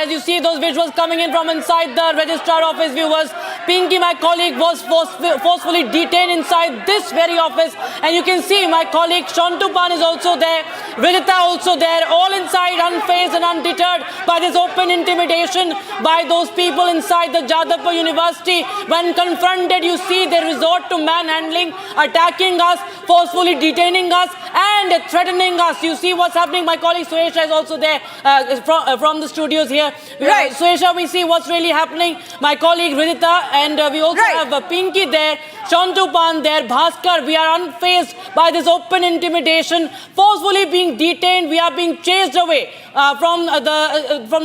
As you see those visuals coming in from inside the registrar office, viewers, Pinky, my colleague, was forcefully detained inside this very office, and you can see my colleague Shantupan is also there, Vidita also there, all inside unfazed and undeterred by this open intimidation by those people inside the Jadavpur University. When confronted, you see they resort to manhandling, attacking us, forcefully detaining us and threatening us. You see what's happening. My colleague Suesha is also there from the studios here. Right. Suesha, we see what's really happening. My colleague Vidita, and we also have Pinky there, Shantupan there, Bhaskar. We are unfazed by this open intimidation, forcefully being being detained, we are being chased away from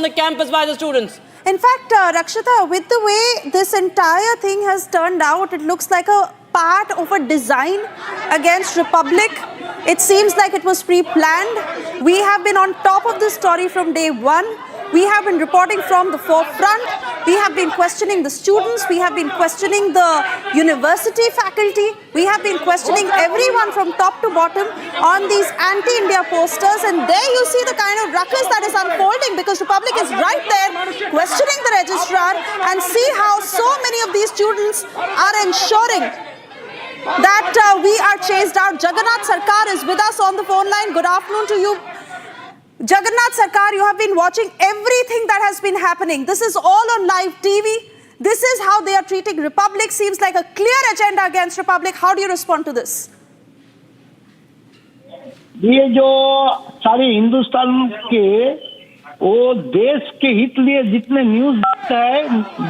the campus by the students. In fact, Rakshita, with the way this entire thing has turned out, it looks like a part of a design against Republic. It seems like it was pre-planned. We have been on top of this story from day one. We have been reporting from the forefront. We have been questioning the students. We have been questioning the university faculty. We have been questioning everyone from top to bottom on these anti-India posters. And there you see the kind of ruckus that is unfolding, because Republic is right there questioning the registrar, and see how so many of these students are ensuring that we are chased out. Jagannath Sarkar is with us on the phone line. Good afternoon to you. Jagannath Sarkar, you have been watching everything that has been happening. This is all on live TV. This is how they are treating Republic. Seems like a clear agenda against Republic. How do you respond to this? ये जो सारे हिंदुस्तान के वो देश के हित लिए जितने न्यूज देखता है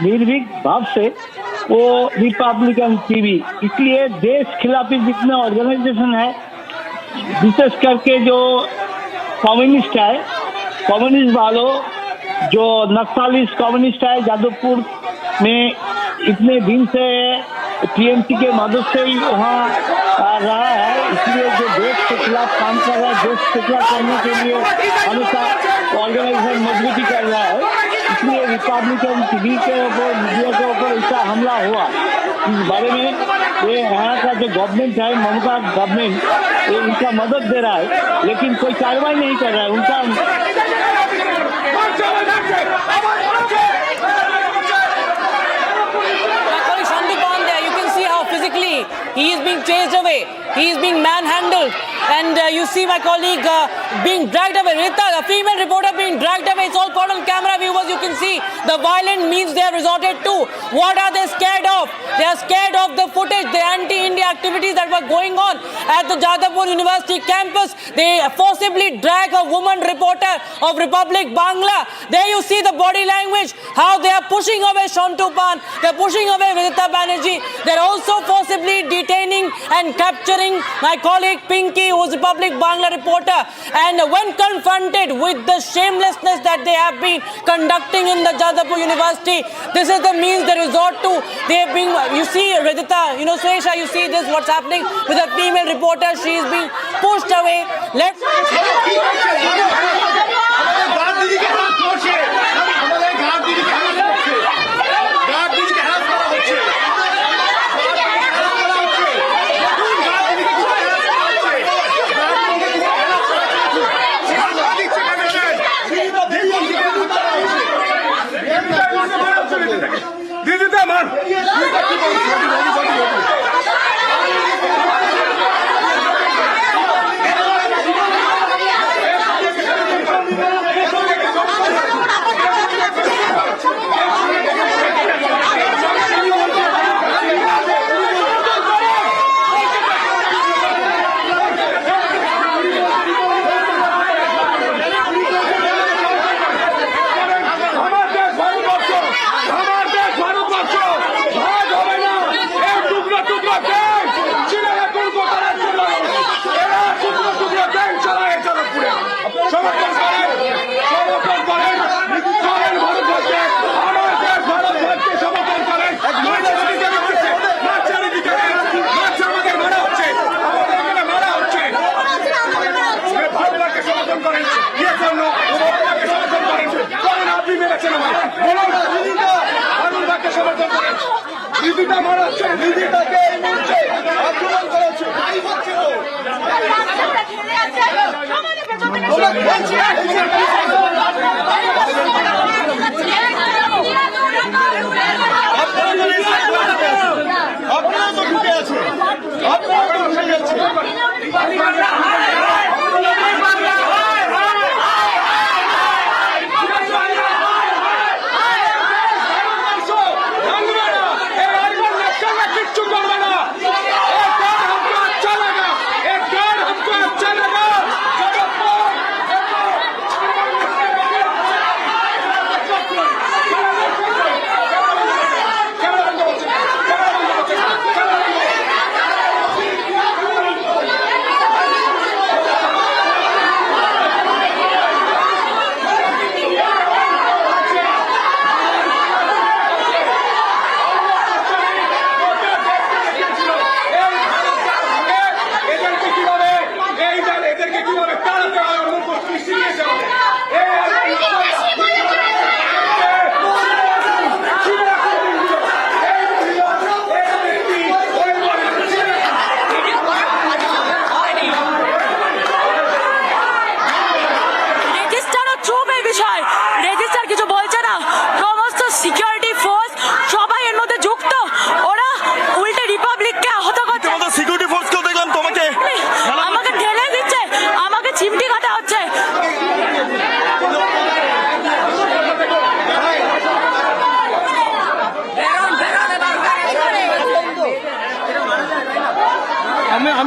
निर्भीक भाव से, वो रिपब्लिकन टीवी, इसलिए देश खिलाफी जितने ऑर्गेनाइजेशन है, विशेष करके जो कम्युनिस्ट है, कम्युनिस्ट वालों, जो नक्सलिस्ट कम्युनिस्ट है, जादवपुर में इतने दिन से टीएमसी के मदद से ही वहाँ रहा है, इसलिए जो देश के खिलाफ काम कर रहा है, देश के खिलाफ करने के लिए हमेशा ऑर्गेनाइजेशन मजबूती कर रहा है, इसलिए रिपब्लिकन टीवी के ऊपर, मीडिया के ऊपर ऐसा हमला हुआ। इस बारे में ये यहाँ का जो गवर्नमेंट है, ममता गवर्नमेंट, ये उनका मदद दे रहा है, लेकिन कोई कार्रवाई नहीं कर रहा है उनका। Physically, he is being chased away. He is being manhandled. And you see my colleague being dragged away. Rita, a female reporter being dragged away. It's all caught on camera, viewers. You can see the violent means they have resorted to. What are they scared of? They are scared of the footage, the anti-India activities that were going on at the Jadavpur University campus. They forcibly drag a woman reporter of Republic Bangla. There you see the body language, how they are pushing away Shantu Pan. They are pushing away Vidita Banerjee. They are also forcibly detaining and capturing my colleague Pinky, who is Republic Bangla reporter. And when confronted with the shamelessness that they have been conducting in the Jadavpur University, this is the means they resort to. They have been, you see Radhita, Suesha, you see this, what's happening with a female reporter. She is being pushed away. अच्छा लगा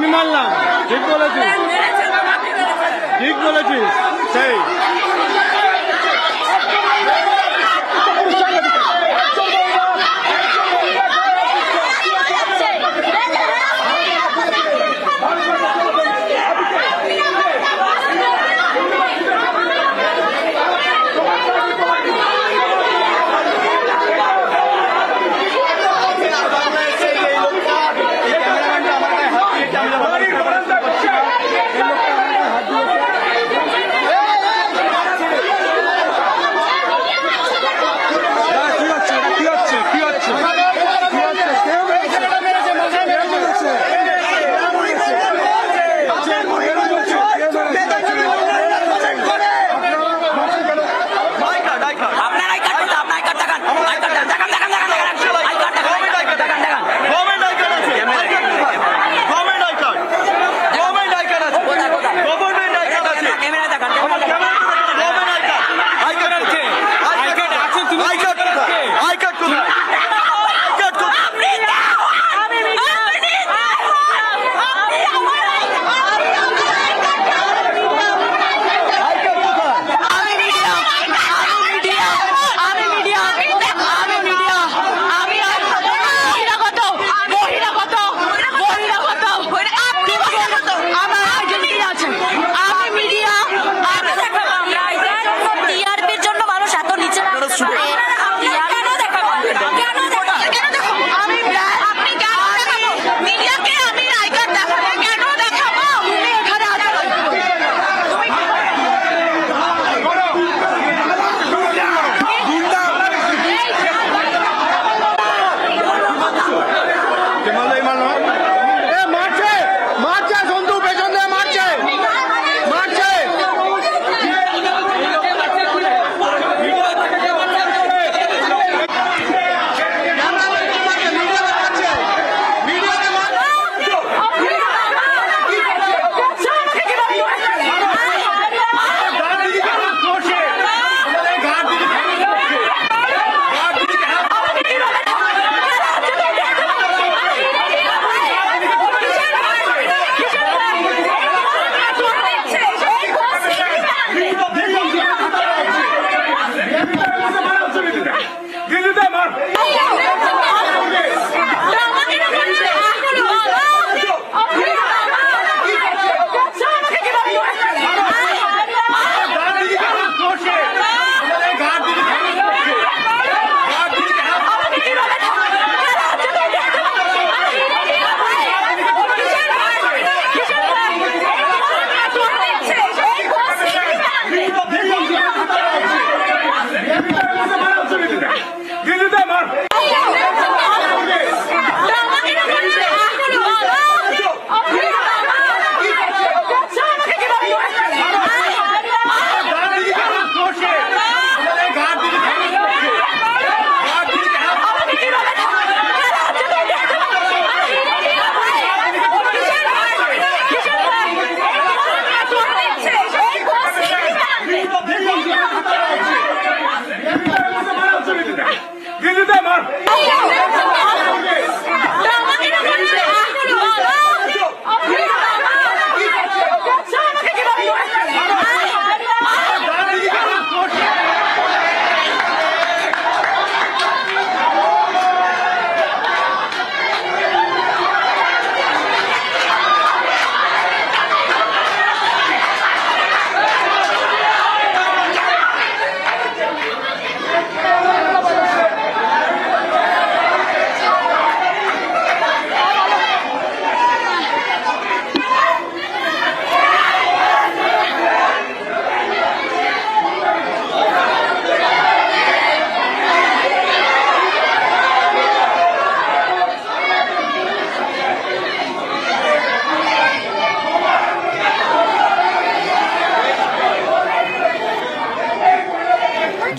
আমি মানলাম, ঠিক বলেছিস, ঠিক বলেছিস, সেই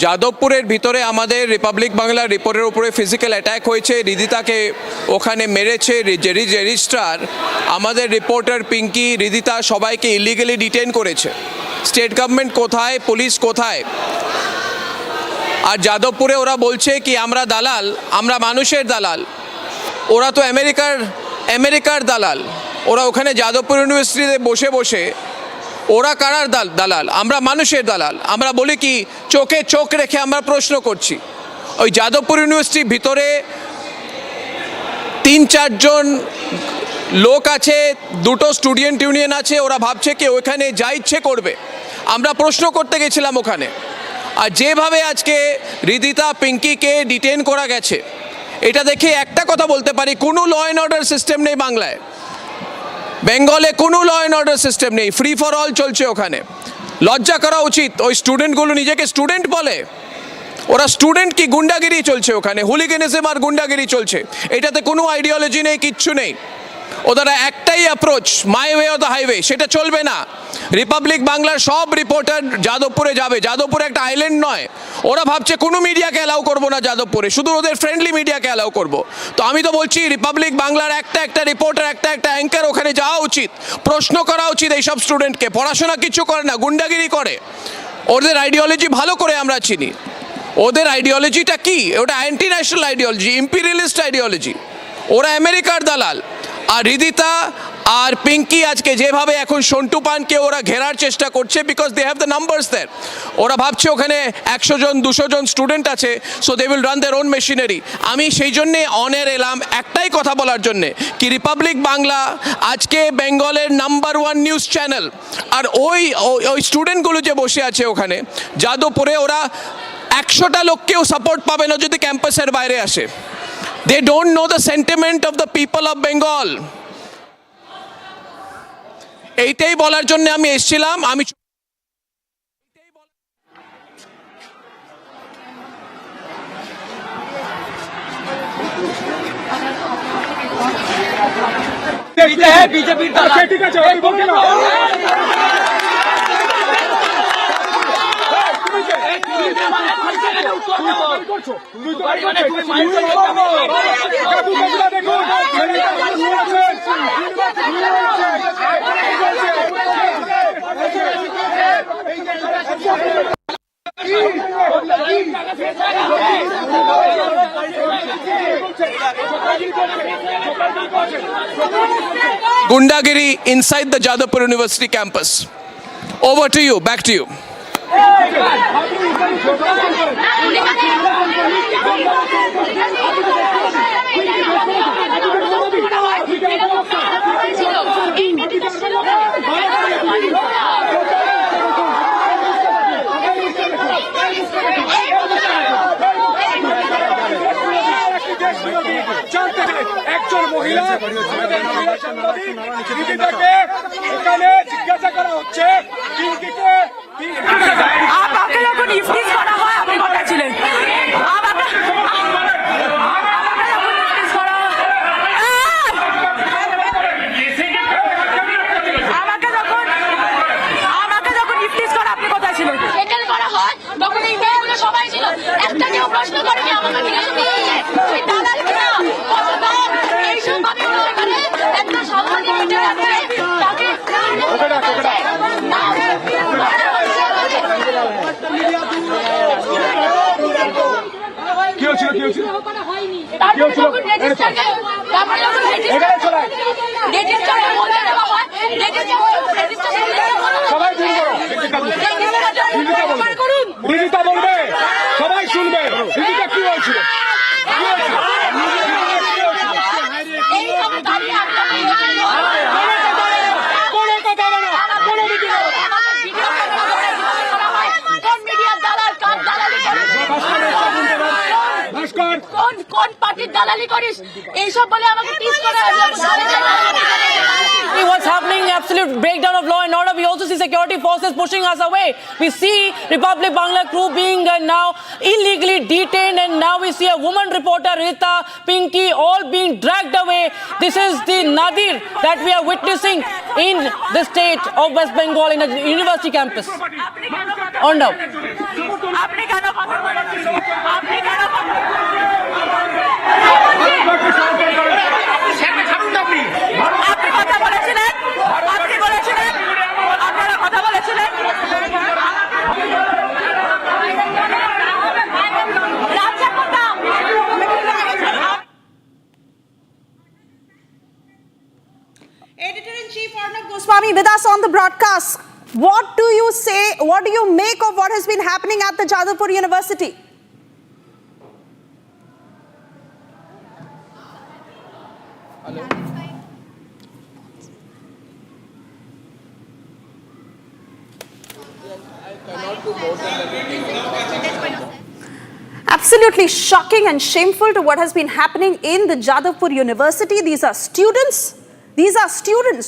যাদবপুরের ভিতরে আমাদের রিপাবলিক বাংলা রিপোর্টের উপরে ফিজিক্যাল অ্যাটাক হয়েছে, রিদিতাকে ওখানে মেরেছে রেজিস্ট্রার, আমাদের রিপোর্টার পিঙ্কি, রিদিতা সবাইকে ইলিগালি ডিটেন করেছে। স্টেট গভর্নমেন্ট কোথায়, পুলিশ কোথায়? আর যাদবপুরে ওরা বলছে কি আমরা দালাল, আমরা মানুষের দালাল, ওরা তো আমেরিকার দালাল। ওরা ওখানে যাদবপুর ইউনিভার্সিটিতে বসে বসে ওরা কারার দালাল, আমরা মানুষের দালাল। আমরা বলি কি চোখে চোখ রেখে আমরা প্রশ্ন করছি। ওই যাদবপুর ইউনিভার্সিটির ভিতরে 3-4 জন লোক আছে, 2টো স্টুডেন্ট ইউনিয়ন আছে, ওরা ভাবছে কি ওইখানে যা ইচ্ছে করবে। আমরা প্রশ্ন করতে গেছিলাম ওখানে, আর যেভাবে আজকে হৃদিতা পিঙ্কিকে ডিটেন করা গেছে, এটা দেখে একটা কথা বলতে পারি, কোনো ল অ্যান্ড অর্ডার সিস্টেম নেই বাংলায়। বেঙ্গলে কোনো ল অ্যান্ড অর্ডার সিস্টেম নেই, ফ্রি ফর অল চলছে ওখানে। লজ্জা করা উচিত। ওই স্টুডেন্টগুলো নিজেকে স্টুডেন্ট বলে, ওরা স্টুডেন্ট কি গুন্ডাগিরি চলছে ওখানে, হুলিগানিজম আর গুন্ডাগিরি চলছে। এটাতে কোনো আইডিওলজি নেই, কিচ্ছু নেই। ওদের একটাই approach, my way of the highway, সেটা চলবে না। রিপাবলিক বাংলার সব রিপোর্টার যাদবপুরে যাবে। যাদবপুর একটা আইল্যান্ড নয়। ওরা ভাবছে কোনো মিডিয়াকে অ্যালাউ করবো না যাদবপুরে, শুধু ওদের ফ্রেন্ডলি মিডিয়াকে অ্যালাউ করবো। তো আমি তো বলছি রিপাবলিক বাংলার একটা রিপোর্টার, একটা অ্যাঙ্কার ওখানে যাওয়া উচিত, প্রশ্ন করা উচিত এইসব স্টুডেন্টকে। পড়াশোনা কিছু করে না, গুন্ডাগিরি করে। ওদের আইডিওলজি ভালো করে আমরা চিনি। ওদের আইডিওলজিটা কি? ওটা অ্যান্টি ন্যাশনাল আইডিওলজি, ইম্পিরিয়ালিস্ট আইডিওলজি। ওরা আমেরিকার দালাল। আর হৃদিতা আর পিঙ্কি আজকে যেভাবে এখন সন্টু পানকে ওরা ঘেরার চেষ্টা করছে, because they have the numbers there. ওরা ভাবছে ওখানে 100 জন 200 জন স্টুডেন্ট আছে, so they will run their own machinery. আমি সেই জন্যে অনের এলাম একটাই কথা বলার জন্যে কি রিপাবলিক বাংলা আজকে বেঙ্গলের নাম্বার 1 নিউজ চ্যানেল। আর ওই স্টুডেন্টগুলো যে বসে আছে ওখানে যাদবপুরে, ওরা 100টা লোককেও সাপোর্ট পাবে না যদি ক্যাম্পাসের বাইরে আসে। They don't know the sentiment of the people of Bengal. এইটাই বলার জন্য আমি এসেছিলাম। আমি বিজেপির ঠিক আছে Gundagiri inside the Jadavpur University campus. Over to you, back to you. একজন মহিলা এখানে জিজ্ঞাসা করা হচ্ছে আপনাকে যখন ইফতিস করা হয় আপনি কথা ছিলেন, আমাকে যখন ইফতিস করা আপনি কথা ছিলেন, সেটেল করা হয় তখন এই মেয়েগুলো সবাই ছিল। একটা কেউ প্রশ্ন করেনি আমাকে দালাল কিনা এইসব ভাবে ওখানে একটা সামান্য তাকে কি হচ্ছিল দিদিটা বলবে, সবাই শুনবে। দিদিটা কি হয়েছিল? কোন পার্টির দালালি করিস এইসব বলে আমাকে টিস করা What's happening? Absolute breakdown of law and order. We also see security forces pushing us away. We see Republic Bangla crew being now illegally detained, and now we see a woman reporter, Rita, Pinky, all being dragged away. This is the nadir that we are witnessing in the state of West Bengal in a university campus. On now. Editor Goswami with us on the broadcast. What do you say, what do you make of what has been happening at the Jadavpur University? Hello. Absolutely shocking and shameful to what has been happening in the Jadavpur University. These are students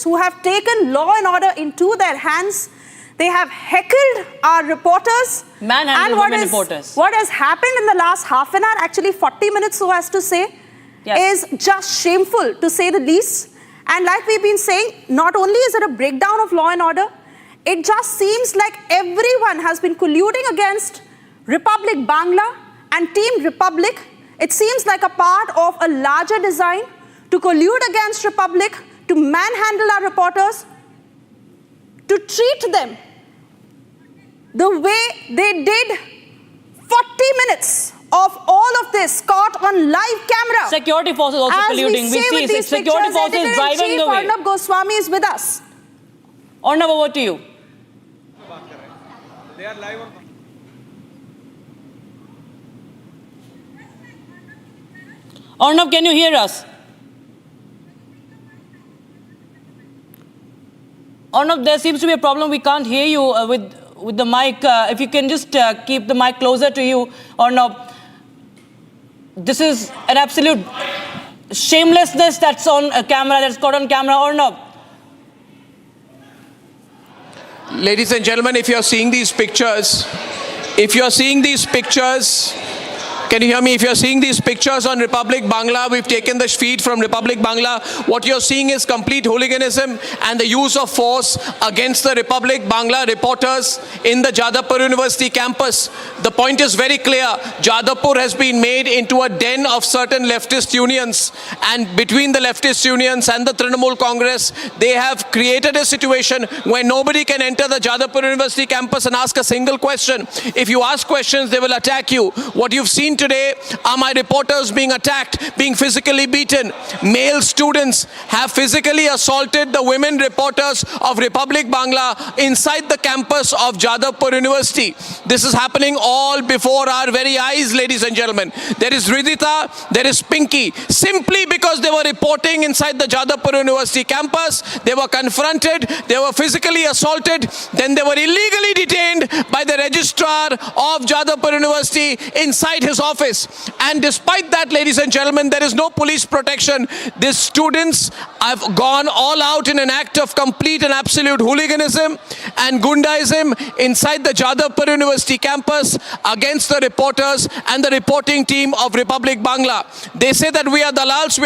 who have taken law and order into their hands. They have heckled our reporters. Manhandled women reporters. What has happened in the last half an hour, actually 40 minutes so as to say, is just shameful to say the least. And like we've been saying, not only is it a breakdown of law and order, it just seems like everyone has been colluding against Republic Bangla and Team Republic. It seems like a part of a larger design to collude against Republic, to manhandle our reporters, to treat them the way they did. 40 minutes of all of this caught on live camera. Security forces also colluding. We see these security forces driving the way. Arnab Goswami is with us. Arnab, over to you. They are live on. Arnab, can you hear us? Arnab, there seems to be a problem. We can't hear you with the mic. If you can just keep the mic closer to you, Arnab. This is an absolute shamelessness that's on camera, that's caught on camera. Arnab. Ladies and gentlemen, if you're seeing these pictures, can you hear me? If you're seeing these pictures on Republic Bangla, we've taken the feed from Republic Bangla. What you're seeing is complete hooliganism and the use of force against the Republic Bangla reporters in the Jadavpur University campus. The point is very clear. Jadavpur has been made into a den of certain leftist unions, and between the leftist unions and the Trinamool Congress, they have created a situation where nobody can enter the Jadavpur University campus and ask a single question. If you ask questions, they will attack you. What you've seen today are my reporters being attacked, being physically beaten. Male students have physically assaulted the women reporters of Republic Bangla inside the campus of Jadavpur University. This is happening all before our very eyes, ladies and gentlemen. There is Ridhita, there is Pinky. Simply because they were reporting inside the Jadavpur University campus, they were confronted, they were physically assaulted, then they were illegally detained by the registrar of Jadavpur University inside his office. And despite that, ladies and gentlemen, there is no police protection. These students have gone all out in an act of complete and absolute hooliganism and gundaism inside the Jadavpur University campus against the reporters and the reporting team of Republic Bangla. They say that we are dalals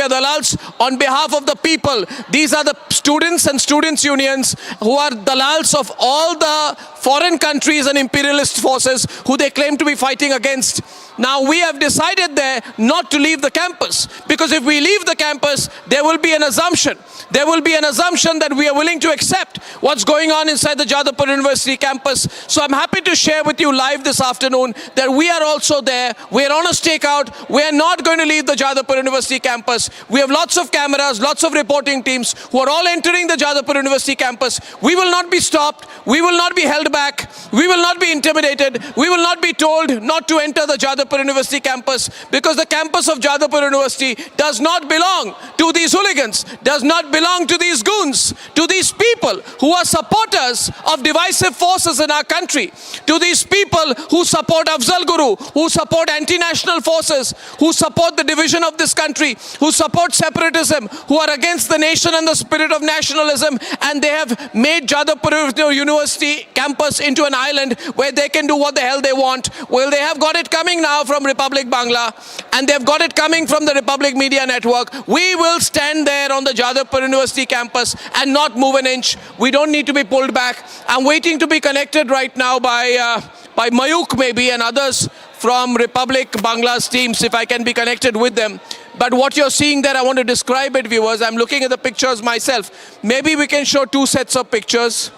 on behalf of the people. These are the students and students' unions who are dalals of all the foreign countries and imperialist forces who they claim to be fighting against. Now, we have decided there not to leave the campus, because if we leave the campus, there will be an assumption. There will be an assumption that we are willing to accept what's going on inside the Jadavpur University campus. So I'm happy to share with you live this afternoon that we are also there. We're on a stakeout. We are not going to leave the Jadavpur University campus. We have lots of cameras, lots of reporting teams who are all entering the Jadavpur University campus. We will not be stopped. We will not be held back. We will not be intimidated. We will not be told not to enter the Jadavpur University campus, because the campus of Jadavpur University does not belong to these hooligans, does not belong to these goons, to these people who are supporters of divisive forces in our country, to these people who support Afzal Guru, who support anti-national forces, who support the division of this country, who support separatism, who are against the nation and the spirit of nationalism, and they have made Jadavpur University campus into an island where they can do what the hell they want. Well, they have got it coming now from Republic Bangla, and they've got it coming from the Republic Media Network. We will stand there on the Jadavpur University campus and not move an inch. We don't need to be pulled back. I'm waiting to be connected right now by Mayuk maybe and others from Republic Bangla's teams, if I can be connected with them. But what you're seeing there, I want to describe it, viewers. I'm looking at the pictures myself. Maybe we can show two sets of pictures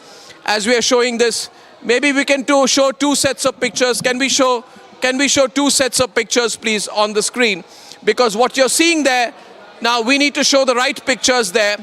as we are showing this. Maybe we can show two sets of pictures. Can we show two sets of pictures, please, on the screen? Because what you're seeing there, now we need to show the right pictures there.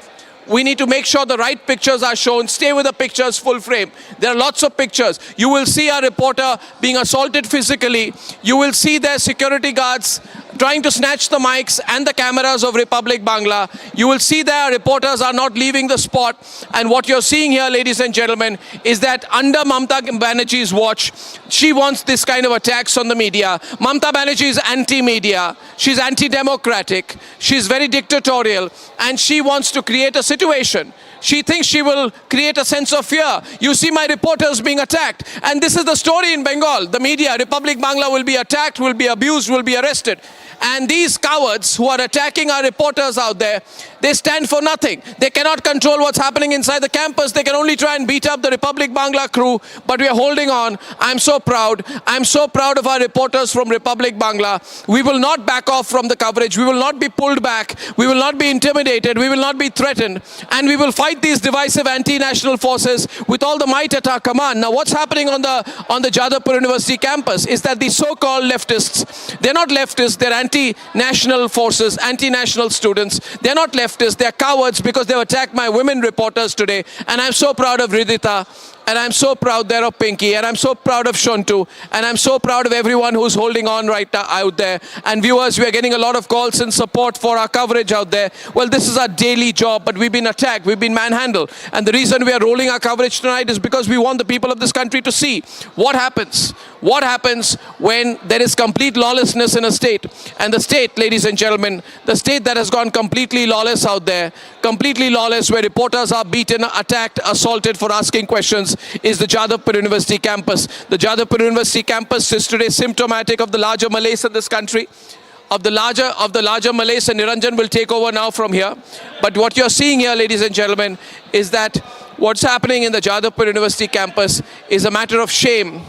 We need to make sure the right pictures are shown. Stay with the pictures full frame. There are lots of pictures. You will see a reporter being assaulted physically. You will see their security guards trying to snatch the mics and the cameras of Republic Bangla. You will see their reporters are not leaving the spot. And what you're seeing here, ladies and gentlemen, is that under Mamata Banerjee's watch, she wants this kind of attacks on the media. Mamata Banerjee is anti-media. She's anti-democratic. She's very dictatorial. And she wants to create a situation. She thinks she will create a sense of fear. You see my reporters being attacked. And this is the story in Bengal. The media, Republic Bangla, will be attacked, will be abused, will be arrested. And these cowards who are attacking our reporters out there, they stand for nothing. They cannot control what's happening inside the campus. They can only try and beat up the Republic Bangla crew. But we are holding on. I'm so proud. I'm so proud of our reporters from Republic Bangla. We will not back off from the coverage. We will not be pulled back. We will not be intimidated. We will not be threatened. And we will fight these divisive anti-national forces with all the might at our command. Now, what's happening on the Jadavpur University campus is that the so-called leftists, they're not leftists, they're anti-national forces, anti-national students. They're not leftists, they're cowards because they've attacked my women reporters today. And I'm so proud of Ridhita. And I'm so proud there of Pinky, and I'm so proud of Shontu, and I'm so proud of everyone who's holding on right now out there. And viewers, we are getting a lot of calls and support for our coverage out there. Well, this is our daily job, but we've been attacked, we've been manhandled. And the reason we are rolling our coverage tonight is because we want the people of this country to see what happens. What happens when there is complete lawlessness in a state. And the state, ladies and gentlemen, the state that has gone completely lawless out there, completely lawless, where reporters are beaten, attacked, assaulted for asking questions, is the Jadavpur University campus. The Jadavpur University campus is today symptomatic of the larger malaise in this country, of the larger malaise, and Niranjan will take over now from here. But what you're seeing here, ladies and gentlemen, is that what's happening in the Jadavpur University campus is a matter of shame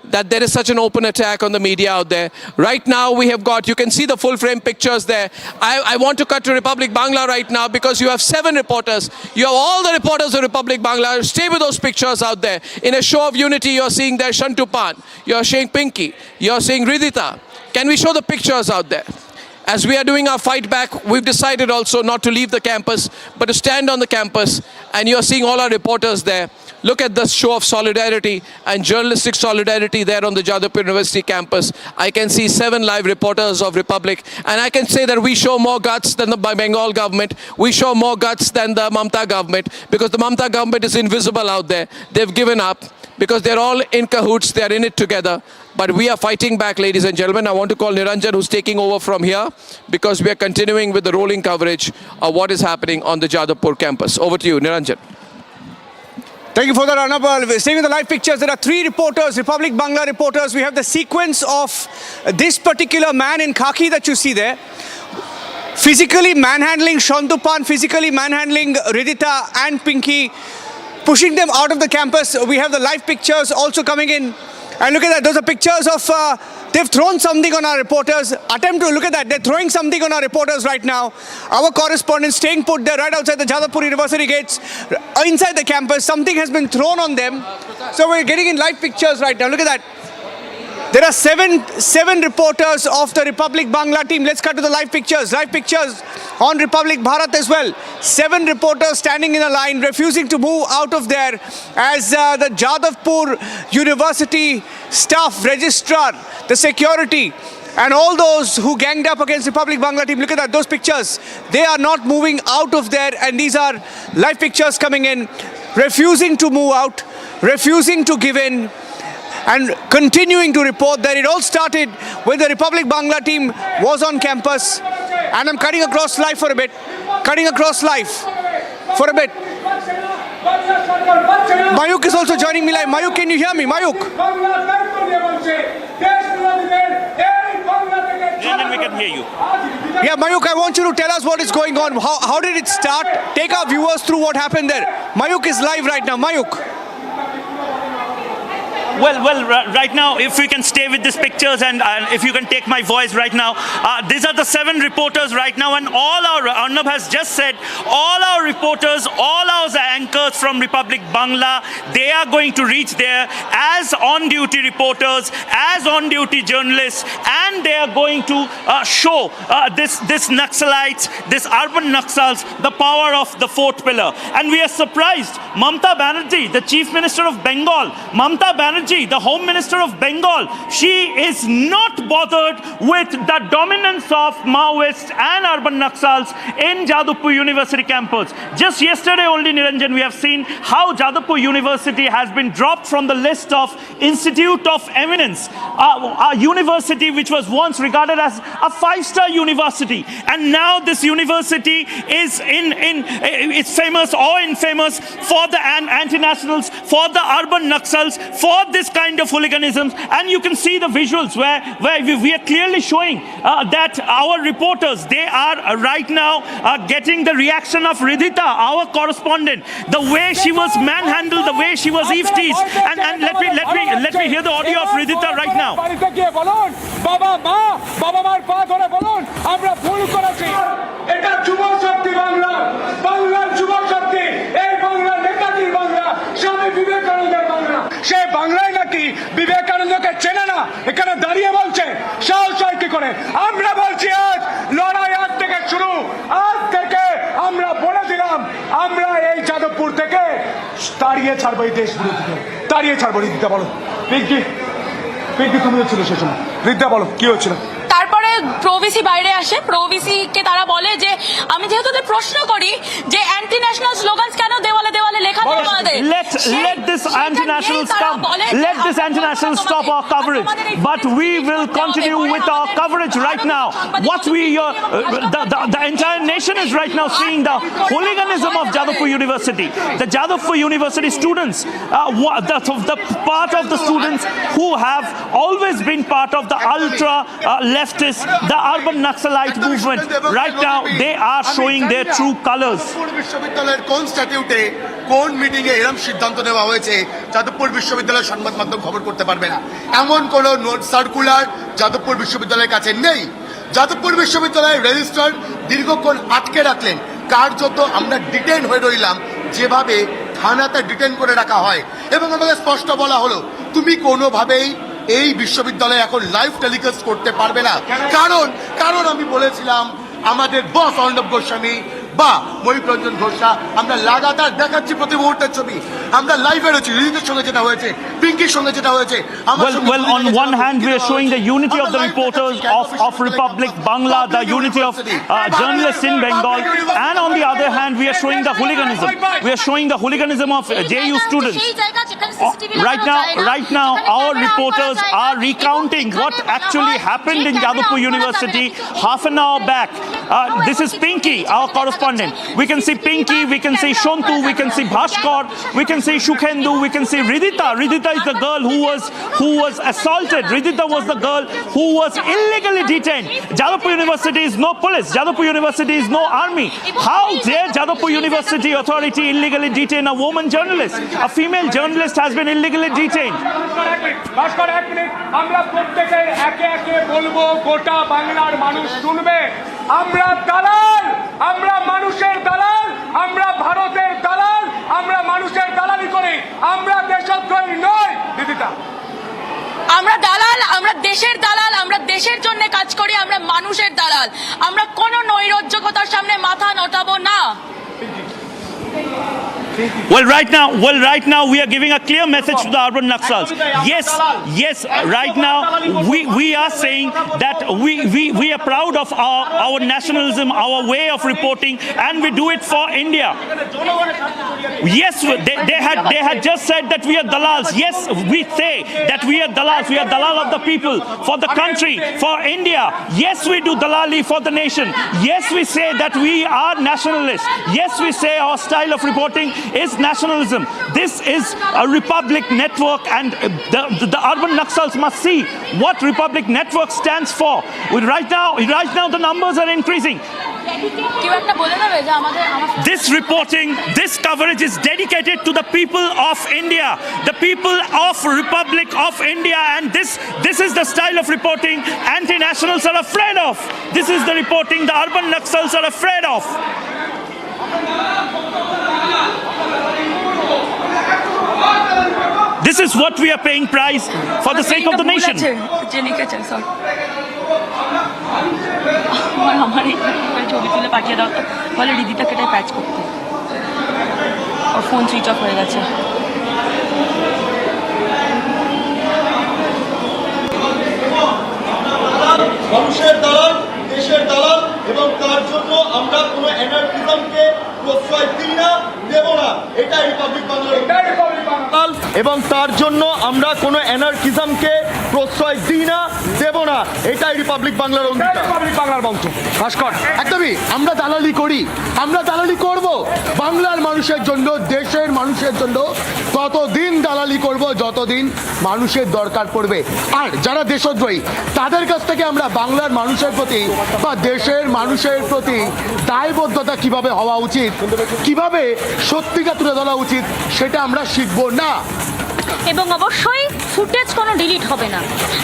that there is such an open attack on the media out there. Right now we have got, you can see the full frame pictures there. I want to cut to Republic Bangla right now because you have 7 reporters. You have all the reporters of Republic Bangla. Stay with those pictures out there. In a show of unity, you're seeing there Shantupan, you're seeing Pinky, you're seeing Ridhita. Can we show the pictures out there? As we are doing our fight back, we've decided also not to leave the campus, but to stand on the campus. And you're seeing all our reporters there. Look at the show of solidarity and journalistic solidarity there on the Jadavpur University campus. I can see 7 live reporters of Republic. And I can say that we show more guts than the Bengal government. We show more guts than the Mamata government, because the Mamata government is invisible out there. They've given up because they're all in cahoots. They're in it together. But we are fighting back, ladies and gentlemen. I want to call Niranjan, who's taking over from here, because we are continuing with the rolling coverage of what is happening on the Jadavpur campus. Over to you, Niranjan. Thank you for that, Arnab. Staying with the live pictures, there are 3 reporters, Republic Bangla reporters. We have the sequence of this particular man in khaki that you see there, physically manhandling Shantupan, physically manhandling Ridhita and Pinky, pushing them out of the campus. We have the live pictures also coming in. And look at that, those are pictures of, they've thrown something on our reporters. Look at that, they're throwing something on our reporters right now. Our correspondents staying put there right outside the Jadavpur University gates, inside the campus. Something has been thrown on them. So we're getting in live pictures right now. Look at that. There are seven reporters of the Republic Bangla team. Let's cut to the live pictures. Live pictures on Republic Bharat as well. 7 reporters standing in a line, refusing to move out of there as the Jadavpur University staff, registrar, the security, and all those who ganged up against Republic Bangla team. Look at that, those pictures. They are not moving out of there, and these are live pictures coming in, refusing to move out, refusing to give in, and continuing to report that it all started when the Republic Bangla team was on campus. And I'm cutting across live for a bit. Mayuk is also joining me live. Mayuk, can you hear me? Mayuk? We can hear you. Yeah, Mayuk, I want you to tell us what is going on. How did it start? Take our viewers through what happened there. Mayuk is live right now. Mayuk. Right now, if we can stay with these pictures and if you can take my voice right now, these are the 7 reporters right now, and all our, Arnab has just said, all our reporters, all our anchors from Republic Bangla, they are going to reach there as on-duty reporters, as on-duty journalists, and they are going to show this Naxalites, this urban Naxals, the power of the 4th pillar. And we are surprised, Mamata Banerjee, the Chief Minister of Bengal, Mamata Banerjee, the Home Minister of Bengal, she is not bothered with the dominance of Maoists and urban Naxals in Jadavpur University campus. Just yesterday only, Niranjan, we have seen how Jadavpur University has been dropped from the list of Institute of Eminence, a university which was once regarded as a 5-star university, and now this university is it's famous or infamous for the anti-nationals, for the urban Naxals, for this kind of hooliganism. And you can see the visuals where we are clearly showing that our reporters, they are right now getting the reaction of Ridhita, our correspondent, the way she was manhandled, the way she was eve-teased. And let me hear the audio of Ridhita right now. সে বাংলায় নাকি বিবেকানন্দকে চেনে না, এখানে দাঁড়িয়ে বলছে সাহস হয় কি করে। আমরা বলছি আজ লড়াই আজ থেকে শুরু, আজ থেকে আমরা বলে দিলাম আমরা এই যাদবপুর থেকে তাড়িয়ে ছাড়বো এই দেশ বিরোধীকে, তাড়িয়ে ছাড়বো। রিদ্দা বলো, পিঙ্কি তুমি হচ্ছিল সে সময়, রিদ্দা বলো কি হচ্ছিল। তারপরে প্রভিসি বাইরে আসে, প্রভিসিকে তারা বলে যে আমি যেহেতু প্রশ্ন করি যে অ্যান্টি ন্যাশনাল স্লোগানস কেন দেওয়ালে দেওয়ালে লেখা নেই আমাদের। Let this anti-national stop our coverage, but we will continue with our coverage right now. What the entire nation is right now seeing the hooliganism of Jadavpur University. The Jadavpur University students, the part of the students who have always been part of the ultra leftist, the urban Naxalite movement. Right now, they are showing their true colors. বিশ্ববিদ্যালয়ের কোন স্ট্যাটিউটে কোন meeting এ এরকম সিদ্ধান্ত নেওয়া হয়েছে যাদবপুর বিশ্ববিদ্যালয়ের সংবাদ মাধ্যম খবর করতে পারবে না? এমন কোন নোট সার্কুলার যাদবপুর বিশ্ববিদ্যালয়ের কাছে নেই। যাদবপুর বিশ্ববিদ্যালয়ের রেজিস্ট্রার দীর্ঘক্ষণ আটকে রাখলেন, কার্যত আমরা ডিটেন হয়ে রইলাম যেভাবে থানাতে ডিটেন করে রাখা হয়, এবং আমাদের স্পষ্ট বলা হলো তুমি কোনোভাবেই এই বিশ্ববিদ্যালয়ে এখন লাইভ টেলিকাস্ট করতে পারবে না। কারণ আমি বলেছিলাম আমাদের বস অর্ণব গোস্বামী বা মহিপ রঞ্জন ঘোষা, আমরা লাগাতার দেখাচ্ছি প্রতি মুহূর্তের ছবি, আমরা লাইভে রয়েছি, রিদিতের সঙ্গে যেটা হয়েছে, পিঙ্কির সঙ্গে যেটা হয়েছে। Well, on one hand we are showing the unity of the reporters of Republic Bangla, the unity of journalists in Bengal, and on the other hand we are showing the hooliganism. We are showing the hooliganism of JU students. Right now our reporters are recounting what actually happened in Jadavpur University half an hour back. This is Pinky, our correspondent. We can see Pinky, we can see Shontu, we can see Bhaskar, we can see Shukhendu, we can see Ridhita. Ridhita is the girl who was assaulted. Ridhita was the girl who was illegally detained. Jadavpur University is no police. Jadavpur University is no army. How dare Jadavpur University authority illegally detain a woman journalist? A female journalist has been illegally detained. ভাস্কর এক minute, আমরা প্রত্যেকে একে একে বলবো, গোটা বাংলার মানুষ শুনবে। আমরা দালাল, আমরা মানুষের দালাল, আমরা ভারতের দালাল, আমরা মানুষের দালালি করি, আমরা দেশদ্রোহী নই। দিদিটা আমরা দালাল, আমরা দেশের দালাল, আমরা দেশের জন্য কাজ করি, আমরা মানুষের দালাল, আমরা কোনো নৈরাজ্যকতার সামনে মাথা নটাবো না। Well, right now we are giving a clear message to the urban Naxals. Yes, right now we are saying that we are proud of our nationalism, our way of reporting, and we do it for India. Yes, they had just said that we are dalals. Yes, we say that we are dalals. We are dalal of the people, for the country, for India. Yes, we do dalali for the nation. Yes, we say that we are nationalists. Yes, we say our style of reporting is nationalism. This is a Republic Network, and the urban Naxals must see what Republic Network stands for. Right now the numbers are increasing. This reporting, this coverage is dedicated to the people of India, the people of Republic of India, and this is the style of reporting anti-nationals are afraid of. This is the reporting the urban Naxals are afraid of. This is what we are paying price for the sake of the nation. আমার এই ছবি তুলে পাঠিয়ে দাও তো বলে রিদিতাকে এটাই প্যাচ করতে ওর ফোন সুইচ অফ হয়ে গেছে মানুষের দালাল দেশের দালাল এবং তার জন্য আমরা কোনো অ্যানার্কিজমকে প্রশ্রয় দিই না দেব না এটাই রিপাবলিক বাংলার এবং তার জন্য আমরা কোনো অ্যানার্কিজমকে প্রশ্রয় দিই না দেব না এটাই রিপাবলিক বাংলার অঙ্গীকার রিপাবলিক বাংলার মঞ্চ ভাস্কর একদমই আমরা দালালি করি আমরা দালালি করব বাংলার মানুষের জন্য দেশের মানুষের জন্য ততদিন দালালি করব যতদিন মানুষের দরকার পড়বে আর যারা দেশদ্রোহী তাদের কাছ থেকে আমরা বাংলার মানুষের প্রতি বা দেশের মানুষের প্রতি দায়বদ্ধতা কিভাবে হওয়া উচিত কিভাবে সত্যিটা তুলে ধরা উচিত সেটা আমরা শিখব না এবং অবশ্যই ফুটেজ কোনো ডিলিট হবে না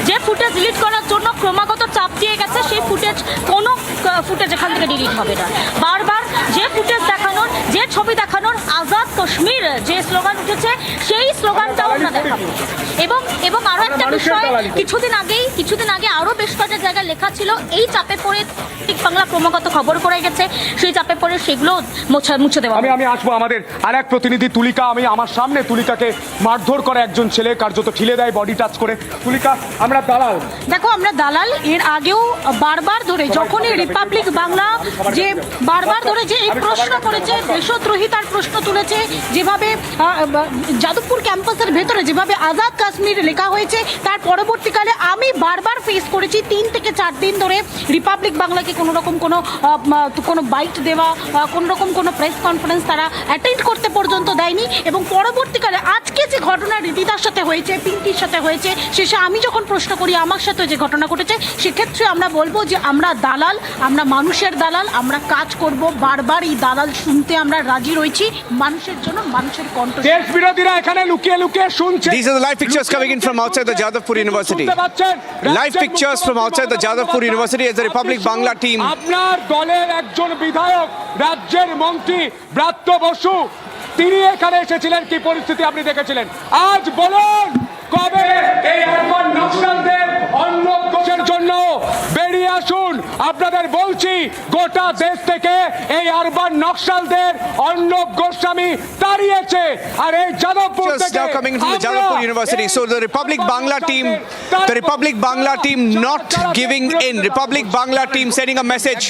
যে ফুটেজ ডিলিট করার জন্য ক্রমাগত চাপ দিয়ে গেছে সেই কোনো ফুটেজ এখান থেকে ডিলিট হবে না বারবার যে ফুটেজ দেখানোর যে ছবি দেখানোর আজাদ কাশ্মীর যে স্লোগান উঠেছে সেই স্লোগানটাও আমরা দেখাবো এবং আরো একটা বিষয় কিছুদিন আগে আরো বেশ কয়েকটা জায়গায় লেখা ছিল এই চাপে পড়ে বাংলা ক্রমাগত খবর করে গেছে সেই চাপে পড়ে সেগুলো মুছে দেওয়া আমি আসবো আমাদের আরেক প্রতিনিধি তুলিকা আমি আমার সামনে তুলিকাকে মারধর করে একজন ছেলে কার্যত ঠিলে দেয় বডি টাচ করে তুলিকা আমরা দালাল দেখো আমরা দালাল এর আগেও বারবার ধরে যখনই রিপাবলিক বাংলা যে বারবার ধরে যে এই প্রশ্ন করেছে দেশদ্রোহিতার প্রশ্ন তুলেছে যেভাবে যাদবপুর ক্যাম্পাসের ভেতরে যেভাবে আজাদ কাশ্মীর লেখা হয়েছে তার পরবর্তীকালে আমি বারবার ফেস করেছি 3 থেকে 4 দিন ধরে রিপাবলিক বাংলাকে কোনো রকম কোনো বাইট দেওয়া কোনো রকম কোনো প্রেস কনফারেন্স তারা অ্যাটেন্ড করতে পর্যন্ত দেয়নি এবং পরবর্তীকালে আজকে যে ঘটনা রিদিতার সাথে হয়েছে পিঙ্কির সাথে হয়েছে শেষে আমি যখন প্রশ্ন করি আমার সাথে যে ঘটনা ঘটেছে সেক্ষেত্রে আমরা বলবো যে আমরা দালাল আমরা মানুষের দালাল আমরা কাজ করব বারবার এই দালাল শুনতে আমরা রাজি রয়েছি মানুষের জন্য মানুষের কণ্ঠ দেশ বিরোধীরা এখানে লুকিয়ে লুকিয়ে শুনছে These are the live pictures coming in from outside the Jadavpur University. Live pictures from outside the Jadavpur University as the Republic Bangla team. আপনার দলের একজন বিধায়ক রাজ্যের মন্ত্রী ব্রাত্য বসু তিনি এখানে এসেছিলেন কি পরিস্থিতি আপনি দেখেছিলেন আজ বলুন কবে এই আরবান নকশালদের অন্য দোষের জন্য বেরিয়ে আসুন আপনাদের বলছি গোটা দেশ থেকে এই আরবান নকশালদের অর্ণব গোস্বামী তাড়িয়েছে আর এই যাদবপুর থেকে now coming from the Jadavpur University. So the Republic Bangla team not giving in. Republic Bangla team sending a message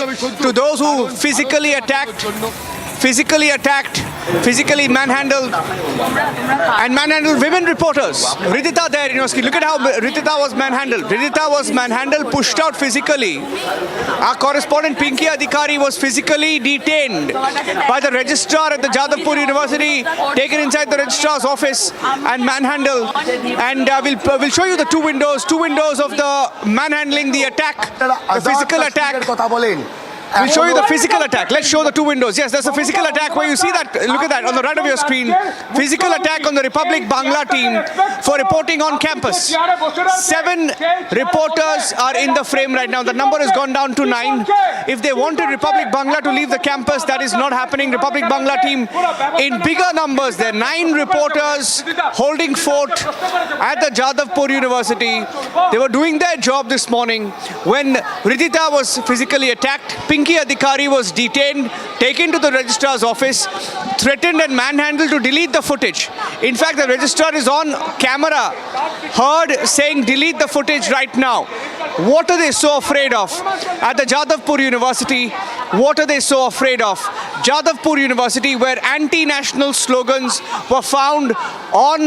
to those who physically manhandled women reporters. Ridita there, look at how Ridita was manhandled, pushed out physically. Our correspondent Pinky Adhikari was physically detained by the registrar at the Jadavpur University, taken inside the registrar's office and manhandled. And we'll show you the two windows of the manhandling, the attack, the physical attack. We'll show you the physical attack. Let's show the two windows. Yes, there's a physical attack where you see that. Look at that on the right of your screen. Physical attack on the Republic Bangla team for reporting on campus. 7 reporters are in the frame right now. The number has gone down to 9. If they wanted Republic Bangla to leave the campus, that is not happening. Republic Bangla team in bigger numbers. There are 9 reporters holding fort at the Jadavpur University. They were doing their job this morning when Ridita was physically attacked. Pinky Adhikari was detained, taken to the registrar's office, threatened and manhandled to delete the footage. In fact, the registrar is on camera, heard saying delete the footage right now. What are they so afraid of? At the Jadavpur University, what are they so afraid of? Jadavpur University, where anti-national slogans were found on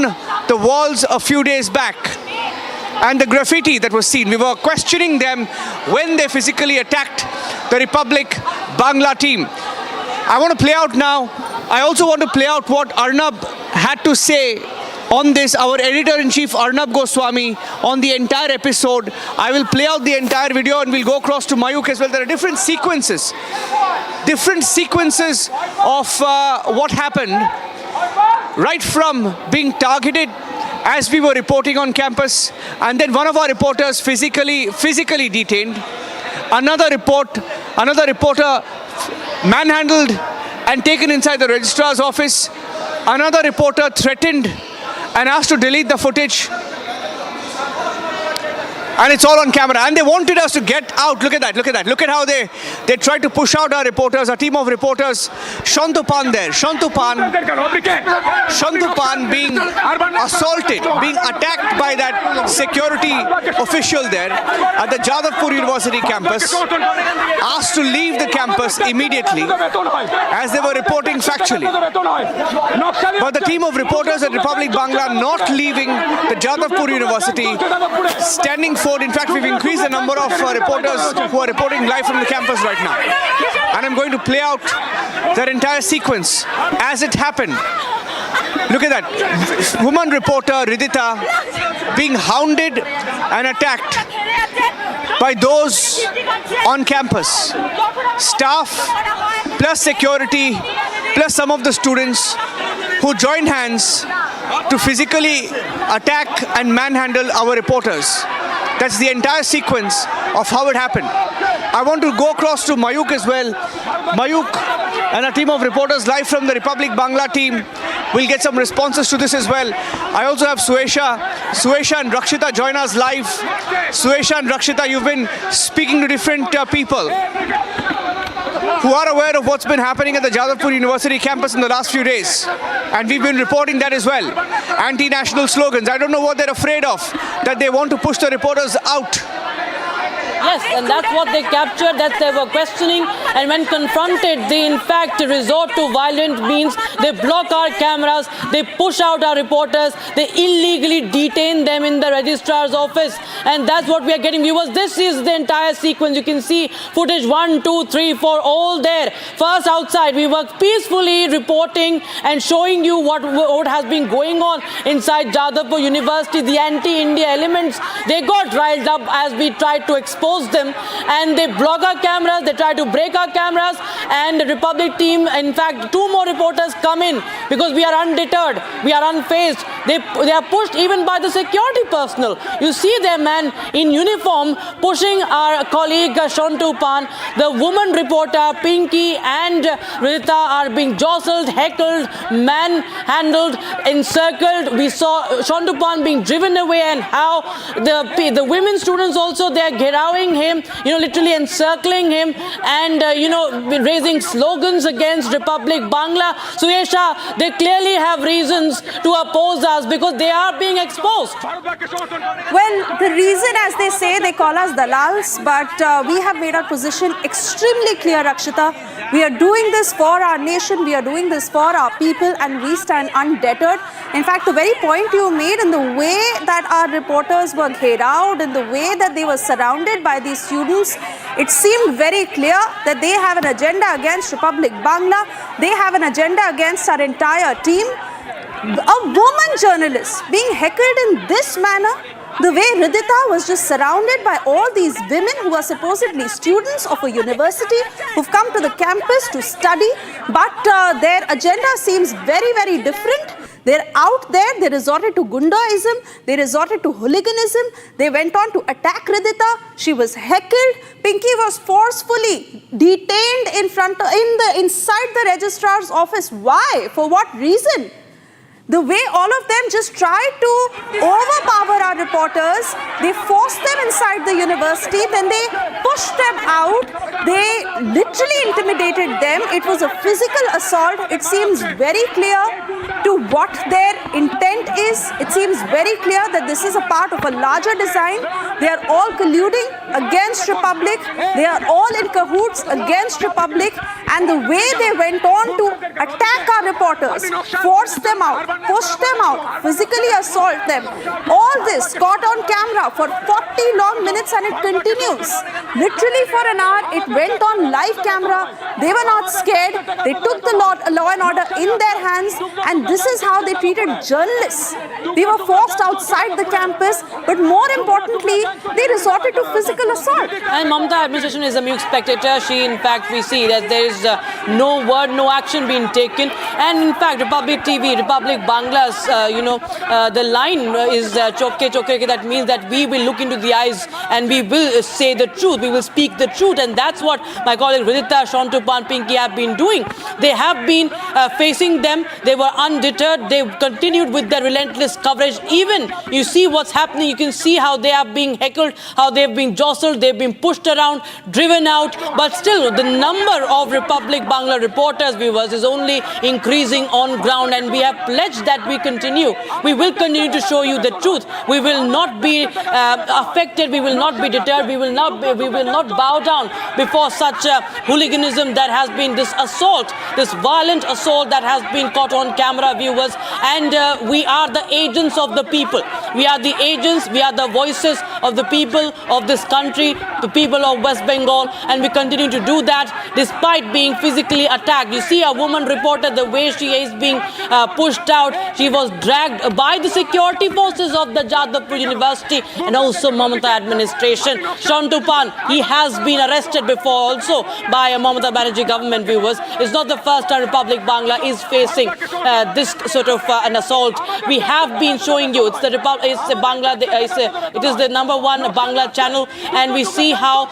the walls a few days back. And the graffiti that was seen. We were questioning them when they physically attacked the Republic Bangla team. I want to play out now. I also want to play out what Arnab had to say on this. Our editor-in-chief Arnab Goswami on the entire episode. I will play out the entire video and we'll go across to Mayuk as well. There are different sequences different sequences of what happened, right from being targeted as we were reporting on campus, and then one of our reporters physically detained, another reporter manhandled and taken inside the registrar's office, another reporter threatened and asked to delete the footage. And it's all on camera. And they wanted us to get out. Look at that. Look at how they tried to push out our reporters, a team of reporters. Shantupan there. Shantupan being assaulted, being attacked by that security official there at the Jadavpur University campus. Asked to leave the campus immediately as they were reporting factually. But the team of reporters at Republic Bangla not leaving the Jadavpur University, standing for. In fact, we've increased the number of reporters who are reporting live from the campus right now. And I'm going to play out that entire sequence as it happened. Look at that. Woman reporter Ridita being hounded and attacked by those on campus. Staff plus security plus some of the students who joined hands to physically attack and manhandle our reporters. That's the entire sequence of how it happened. I want to go across to Mayuk as well. Mayuk and a team of reporters live from the Republic Bangla team will get some responses to this as well. I also have Suesha and Rakshita join us live. Suesha and Rakshita, you've been speaking to different people who are aware of what's been happening at the Jadavpur University campus in the last few days. And we've been reporting that as well. Anti-national slogans. I don't know what they're afraid of, that they want to push the reporters out. Yes, and that's what they captured, that they were questioning, and when confronted, they in fact resort to violent means. They block our cameras, they push out our reporters, they illegally detain them in the registrar's office, and that's what we are getting. Viewers, this is the entire sequence. You can see footage 1, 2, 3, 4, all there. First outside, we were peacefully reporting and showing you what has been going on inside Jadavpur University. The anti-India elements, they got riled up as we tried to expose them, and they block our cameras, they try to break our cameras, and the Republic team, in fact, 2 more reporters come in because we are undeterred, we are unfazed. They are pushed even by the security personnel. You see their man in uniform pushing our colleague Shantupan. The woman reporter Pinky and Rita are being jostled, heckled, manhandled, encircled. We saw Shantupan being driven away, and how the women students also, they are gerrowing him, literally encircling him, and raising slogans against Republic Bangla. Suesha, they clearly have reasons to oppose us because they are being exposed. Well, the reason, as they say, they call us dalals, but we have made our position extremely clear, Rakshita. We are doing this for our nation, we are doing this for our people, and we stand undeterred. In fact, the very point you made, in the way that our reporters were gherowed, in the way that they were surrounded by these students, it seemed very clear that they have an agenda against Republic Bangla. They have an agenda against our entire team. A woman journalist being heckled in this manner, the way Ridita was just surrounded by all these women who are supposedly students of a university who've come to the campus to study, but their agenda seems very, very different. They're out there, they resorted to gundaism, they resorted to hooliganism, they went on to attack Ridita, she was heckled, Pinky was forcefully detained inside the registrar's office. Why? For what reason? The way all of them just tried to overpower our reporters, they forced them inside the university, then they pushed them out, they literally intimidated them. It was a physical assault. It seems very clear to what their intent is. It seems very clear that this is a part of a larger design. They are all colluding against Republic. They are all in cahoots against Republic. And the way they went on to attack our reporters, force them out, push them out, physically assault them. All this caught on camera for 40 long minutes, and it continues. Literally for an hour, it went on live camera. They were not scared. They took the law and order in their hands, and And this is how they treated journalists. They were forced outside the campus, but more importantly, they resorted to physical assault. And Mamata administration is a mute spectator. She, in fact, we see that there is no word, no action being taken. And in fact, Republic TV, Republic Bangla's, the line is chokke chokke. That means that we will look into the eyes and we will say the truth. We will speak the truth. And that's what my colleague Ridhita, Shantupan, Pinky have been doing. They have been facing them. They were undeterred. They continued with their relentless coverage. Even you see what's happening. You can see how they are being heckled, how they've been jostled, they've been pushed around, driven out. But still, the number of Republic Bangla reporters, viewers, is only increasing on ground. And we have pledged that we continue. We will continue to show you the truth. We will not be affected. We will not be deterred. We will not bow down before such hooliganism that has been this assault, this violent assault that has been caught on camera, viewers. And we are the agents of the people. We are the agents. We are the voices of the people of this country, the people of West Bengal, and we continue to do that despite being physically attacked. You see a woman reporter, the way she is being pushed out. She was dragged by the security forces of the Jadavpur University and also Mamata administration. Shantupan, he has been arrested before also by a Mamata Banerjee government, viewers. It's not the first time Republic Bangla is facing this sort of an assault. We have been showing you, it is the number one Bangla channel, and we see how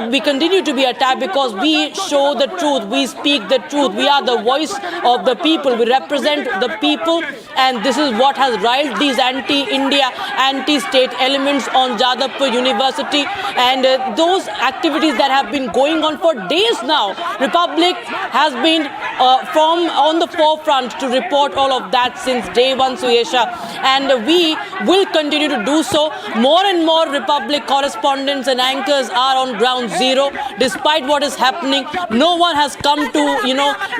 we continue to be attacked because we show the truth, we speak the truth, we are the voice of the people, we represent the people, and this is what has riled these anti-India, anti-state elements on Jadavpur University, and those activities that have been going on for days now. Republic has been on the forefront to report all of that since day one, Suyesha, and we will continue to do so. More and more Republic correspondents and anchors are on ground zero. Despite what is happening, no one has come to,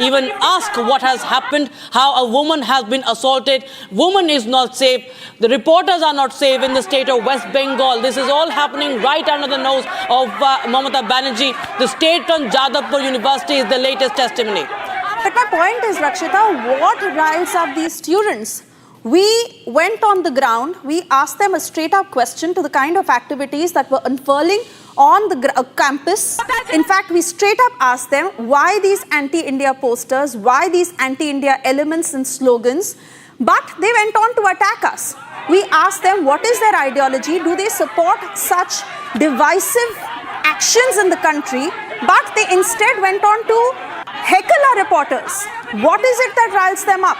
even ask what has happened, how a woman has been assaulted. Woman is not safe. The reporters are not safe in the state of West Bengal. This is all happening right under the nose of Mamata Banerjee. The state-run Jadavpur University is the latest testimony. But my point is, Rakshita, what riles up these students? We went on the ground, we asked them a straight-up question to the kind of activities that were unfurling on the campus. In fact, we straight up asked them why these anti-India posters, why these anti-India elements and slogans, but they went on to attack us. We asked them what is their ideology, do they support such divisive actions in the country, but they instead went on to heckle our reporters. What is it that riles them up?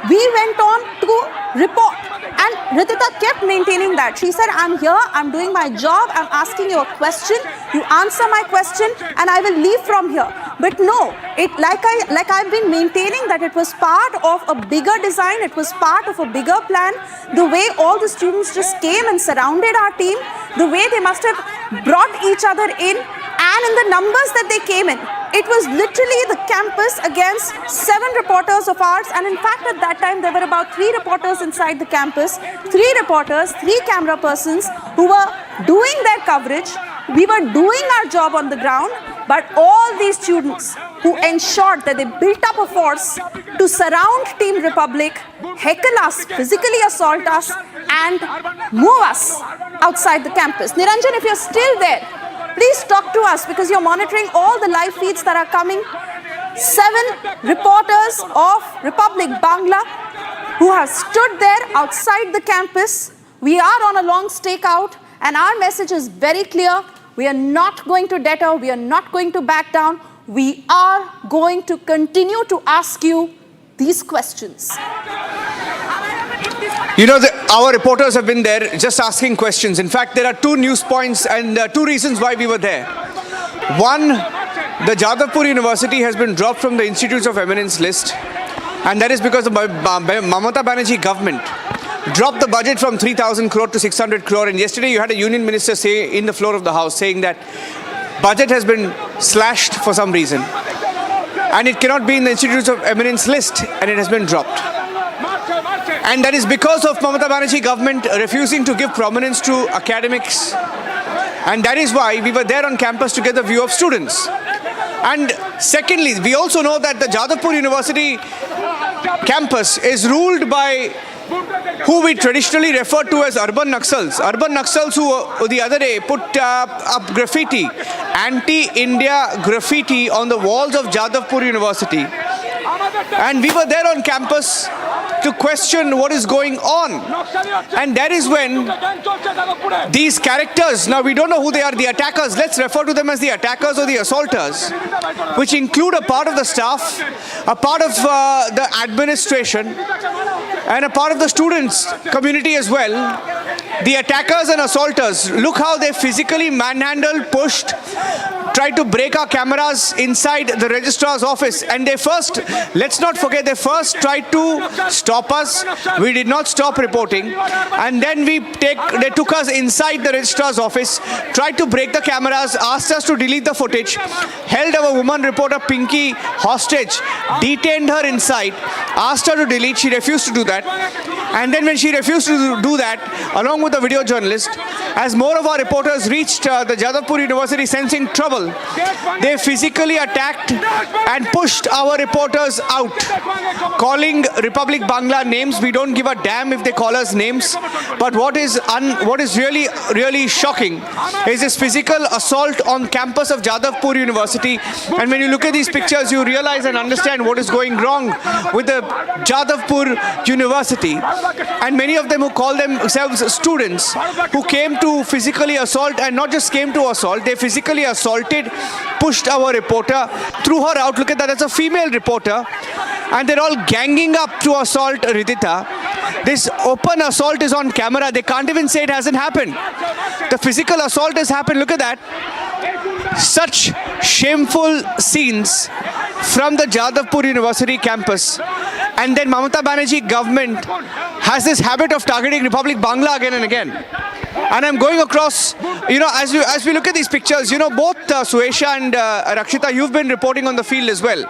We went on to report, and Ridhita kept maintaining that. She said, I'm here, I'm doing my job, I'm asking you a question, you answer my question, and I will leave from here. But no, like I've been maintaining that it was part of a bigger design, it was part of a bigger plan. The way all the students just came and surrounded our team, the way they must have brought each other in, and in the numbers that they came in. It was literally the campus against 7 reporters of ours, and in fact at that time there were about 3 reporters inside the campus, 3 reporters, 3 camera persons who were doing their coverage. We were doing our job on the ground, but all these students who ensured that they built up a force to surround Team Republic, heckle us, physically assault us, and move us outside the campus. Niranjan, if you're still there, please talk to us because you're monitoring all the live feeds that are coming. 7 reporters of Republic Bangla who have stood there outside the campus. We are on a long stakeout and our message is very clear. We are not going to deter. We are not going to back down. We are going to continue to ask you these questions. Our reporters have been there just asking questions. In fact, there are 2 news points and 2 reasons why we were there. One, the Jadavpur University has been dropped from the Institutes of Eminence list, and that is because the Mamata Banerjee government dropped the budget from 3,000 crore to 600 crore. And yesterday you had a union minister say in the floor of the House saying that budget has been slashed for some reason and it cannot be in the Institutes of Eminence list, and it has been dropped. And that is because of Mamata Banerjee government refusing to give prominence to academics. And that is why we were there on campus to get the view of students. And secondly, we also know that the Jadavpur University campus is ruled by who we traditionally refer to as urban Naxals. Urban Naxals who the other day put up graffiti, anti-India graffiti on the walls of Jadavpur University. And we were there on campus to question what is going on. And that is when these characters, now we don't know who they are, the attackers, let's refer to them as the attackers or the assaulters, which include a part of the staff, a part of the administration, and a part of the students community as well. The attackers and assaulters, look how they physically manhandled, pushed, tried to break our cameras inside the registrar's office. And they first, let's not forget, they first tried to stop us. We did not stop reporting. And then they took us inside the registrar's office, tried to break the cameras, asked us to delete the footage, held our woman reporter Pinky hostage, detained her inside, asked her to delete. She refused to do that. And then when she refused to do that, along with the video journalist, as more of our reporters reached the Jadavpur University sensing trouble, they physically attacked and pushed our reporters out, calling Republic Bangla names. We don't give a damn if they call us names. But what is really shocking is this physical assault on campus of Jadavpur University. And when you look at these pictures, you realize and understand what is going wrong with the Jadavpur University. And many of them who call themselves students, who came to physically assault, and not just came to assault, they physically assaulted, pushed our reporter, threw her out. Look at that, that's a female reporter. And they're all ganging up to assault Ridhita. This open assault is on camera. They can't even say it hasn't happened. The physical assault has happened. Look at that. Such shameful scenes from the Jadavpur University campus. And then Mamata Banerjee government has this habit of targeting Republic Bangla again and again. And I'm going across, as we look at these pictures, both Suesha and Rakshita, you've been reporting on the field as well.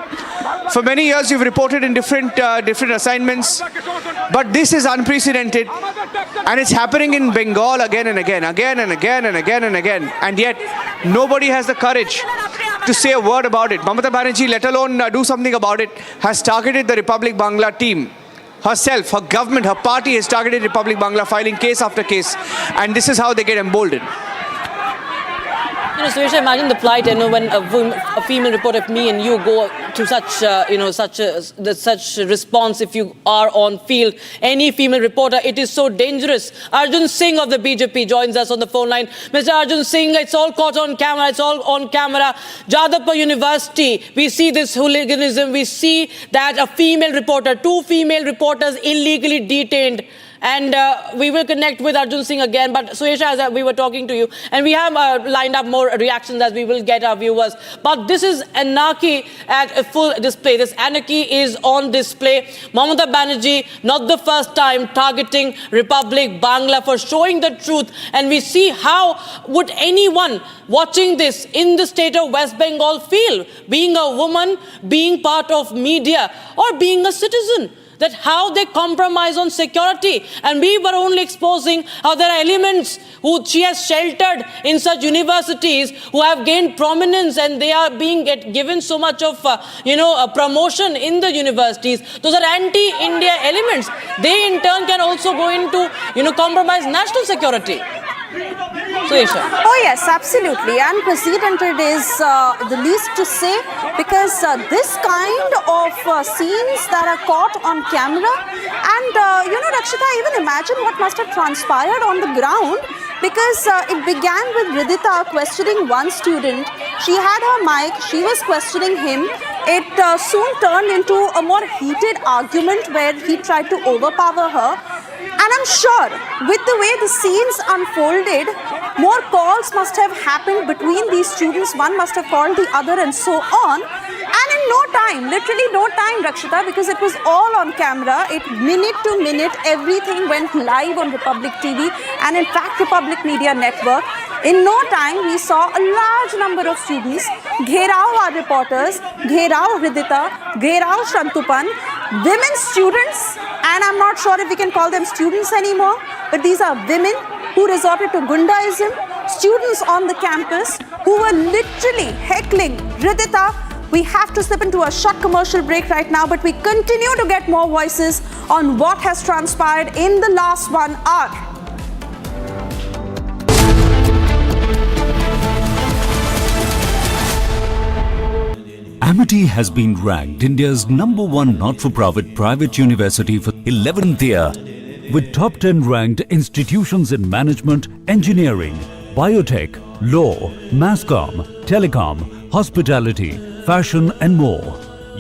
For many years, you've reported in different assignments. But this is unprecedented. And it's happening in Bengal again and again. And yet, nobody has the courage to say a word about it. Mamata Banerjee, let alone do something about it, has targeted the Republic Bangla team. Herself, her government, her party has targeted Republic Bangla, filing case after case. And this is how they get emboldened. Suesha, imagine the plight, when a female reporter, if me and you go to such response, if you are on field, any female reporter, it is so dangerous. Arjun Singh of the BJP joins us on the phone line. Mr. Arjun Singh, it's all caught on camera, Jadavpur University, we see this hooliganism, we see that a female reporter, 2 female reporters illegally detained. And we will connect with Arjun Singh again. But Suesha, as we were talking to you, and we have lined up more reactions as we will get our viewers. But this is anarchy at a full display. This anarchy is on display. Mamata Banerjee, not the first time, targeting Republic Bangla for showing the truth. And we see how would anyone watching this in the state of West Bengal feel, being a woman, being part of media, or being a citizen. That how they compromise on security. And we were only exposing how there are elements who she has sheltered in such universities who have gained prominence, and they are being given so much of, a promotion in the universities. Those are anti-India elements. They in turn can also go into, compromise national security. Suesha. Oh yes, absolutely. Unprecedented is the least to say, because this kind of scenes that are caught on camera, and Rakshita, even imagine what must have transpired on the ground, because it began with Ridhita questioning one student. She had her mic, she was questioning him. It soon turned into a more heated argument where he tried to overpower her. And I'm sure with the way the scenes unfolded, more calls must have happened between these students. One must have called the other and so on. And in no time, literally no time, Rakshita, because it was all on camera. Minute to minute, everything went live on Republic TV and in fact Republic Media Network. In no time, we saw a large number of students gherao our reporters, gherao Ridhita, gherao Shantupan, women students, and I'm not sure if we can call them students anymore, but these are women who resorted to Gundaism, students on the campus who were literally heckling Ridhita, We have to slip into a short commercial break right now, but we continue to get more voices on what has transpired in the last 1 hour. Amity has been ranked India's #1 not-for-profit private university for 11th year, with top 10 ranked institutions in management, engineering, biotech, law, mass comm, telecom, hospitality, fashion and more.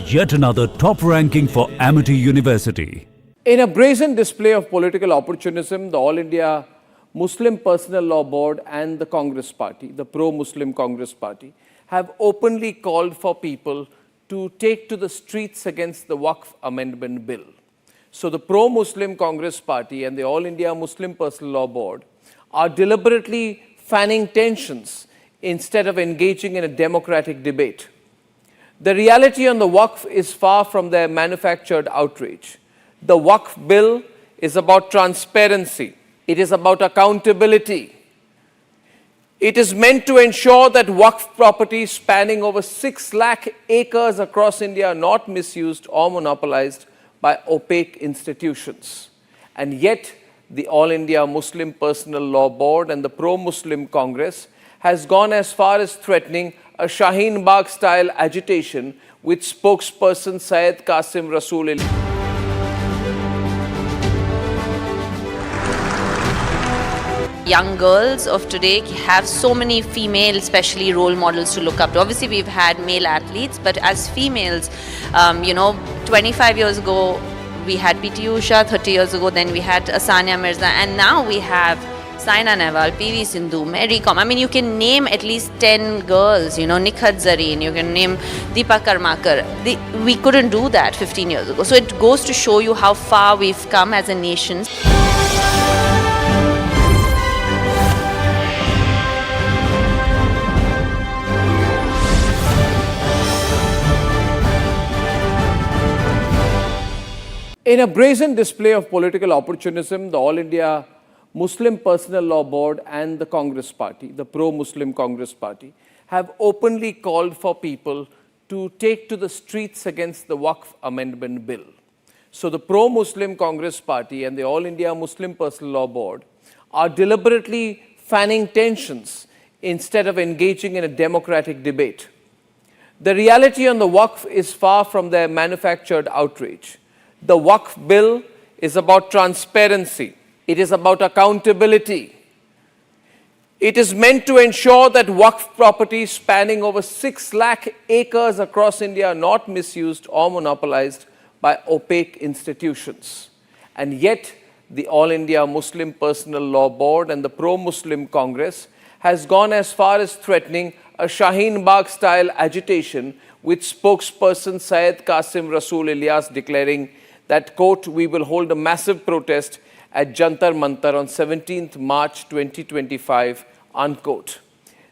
Yet another top ranking for Amity University. In a brazen display of political opportunism, the All India Muslim Personal Law Board and the Congress Party, the pro-Muslim Congress Party, have openly called for people to take to the streets against the Waqf Amendment Bill. So the pro-Muslim Congress Party and the All India Muslim Personal Law Board are deliberately fanning tensions instead of engaging in a democratic debate. The reality on the Waqf is far from their manufactured outrage. The Waqf bill is about transparency. It is about accountability. It is meant to ensure that Waqf properties spanning over 6 lakh acres across India are not misused or monopolized by opaque institutions. And yet, the All India Muslim Personal Law Board and the pro-Muslim Congress has gone as far as threatening a Shaheen Bagh-style agitation with spokesperson Syed Qasim Rasool. Young girls of today have so many female, especially role models to look up to. Obviously, we've had male athletes, but as females, 25 years ago, we had PT Usha, 30 years ago, then we had Asanya Mirza, and now we have Saina Nehwal, PV Sindhu, Mary Kom. I mean, you can name at least 10 girls, Nikhat Zareen, you can name Deepa Karmakar. We couldn't do that 15 years ago. So it goes to show you how far we've come as a nation. In a brazen display of political opportunism, the All India Muslim Personal Law Board and the Congress Party, the pro-Muslim Congress Party, have openly called for people to take to the streets against the Waqf Amendment Bill. So the pro-Muslim Congress Party and the All India Muslim Personal Law Board are deliberately fanning tensions instead of engaging in a democratic debate. The reality on the Waqf is far from their manufactured outrage. The Waqf bill is about transparency. It is about accountability. It is meant to ensure that Waqf properties spanning over 6 lakh acres across India are not misused or monopolized by opaque institutions. And yet, the All India Muslim Personal Law Board and the pro-Muslim Congress has gone as far as threatening a Shaheen Bagh-style agitation with spokesperson Syed Qasim Rasool Ilyas declaring that, quote, we will hold a massive protest at Jantar Mantar on 17th March 2025, unquote.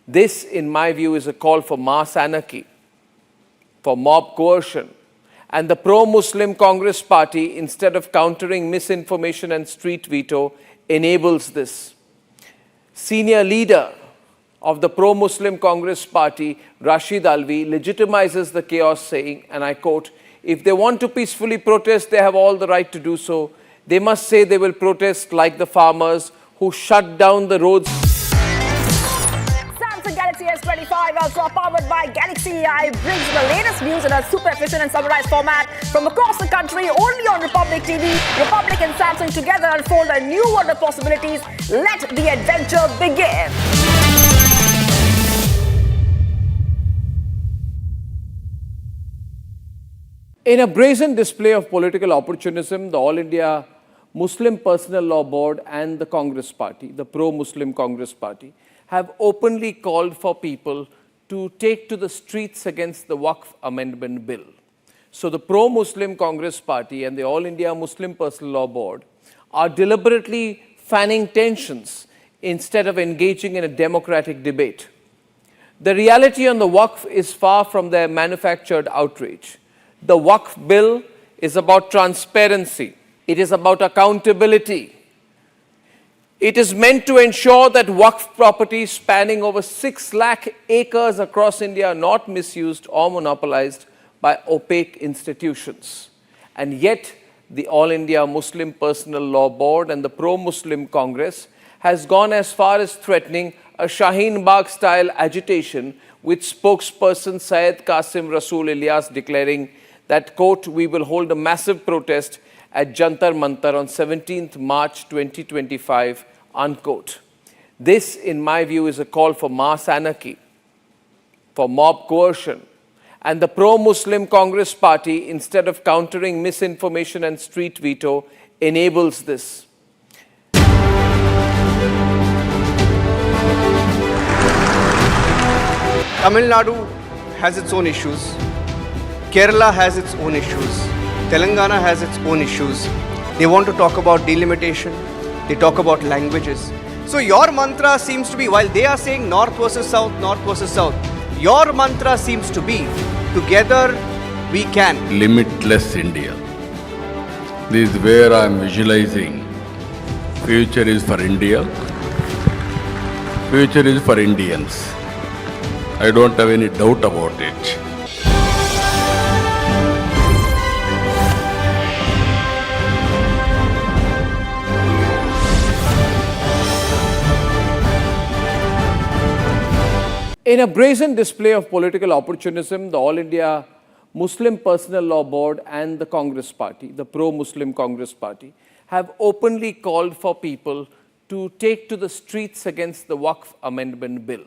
This, in my view, is a call for mass anarchy, for mob coercion. And the pro-Muslim Congress Party, instead of countering misinformation and street veto, enables this. Senior leader of the pro-Muslim Congress Party, Rashid Alvi, legitimizes the chaos saying, and I quote, if they want to peacefully protest, they have all the right to do so. They must say they will protest like the farmers who shut down the roads. Samsung Galaxy S25 Ultra powered by Galaxy AI brings the latest news in a super efficient and summarized format from across the country only on Republic TV. Republic and Samsung together unfold a new world of possibilities. Let the adventure begin. In a brazen display of political opportunism, the All India Muslim Personal Law Board and the Congress Party, the pro-Muslim Congress Party, have openly called for people to take to the streets against the Waqf Amendment Bill. So the pro-Muslim Congress Party and the All India Muslim Personal Law Board are deliberately fanning tensions instead of engaging in a democratic debate. The reality on the Waqf is far from their manufactured outrage. The Waqf bill is about transparency. It is about accountability. It is meant to ensure that Waqf properties spanning over 6 lakh acres across India are not misused or monopolized by opaque institutions. And yet, the All India Muslim Personal Law Board and the Pro-Muslim Congress has gone as far as threatening a Shaheen Bagh-style agitation with spokesperson Syed Qasim Rasool Ilyas declaring that, quote, we will hold a massive protest at Jantar Mantar on 17th March 2025, unquote. This, in my view, is a call for mass anarchy, for mob coercion, and the pro-Muslim Congress party, instead of countering misinformation and street veto, enables this. Tamil Nadu has its own issues. Kerala has its own issues. Telangana has its own issues. They want to talk about delimitation. They talk about languages. So your mantra seems to be, while they are saying north versus south, your mantra seems to be, together we can. Limitless India. This is where I am visualizing. Future is for India. Future is for Indians. I don't have any doubt about it. In a brazen display of political opportunism, the All India Muslim Personal Law Board and the Congress Party, the pro-Muslim Congress Party, have openly called for people to take to the streets against the Waqf Amendment Bill.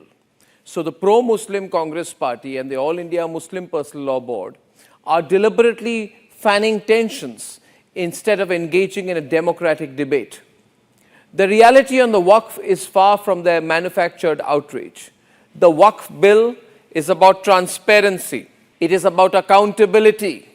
So the pro-Muslim Congress Party and the All India Muslim Personal Law Board are deliberately fanning tensions instead of engaging in a democratic debate. The reality on the Waqf is far from their manufactured outrage. The Waqf bill is about transparency. It is about accountability.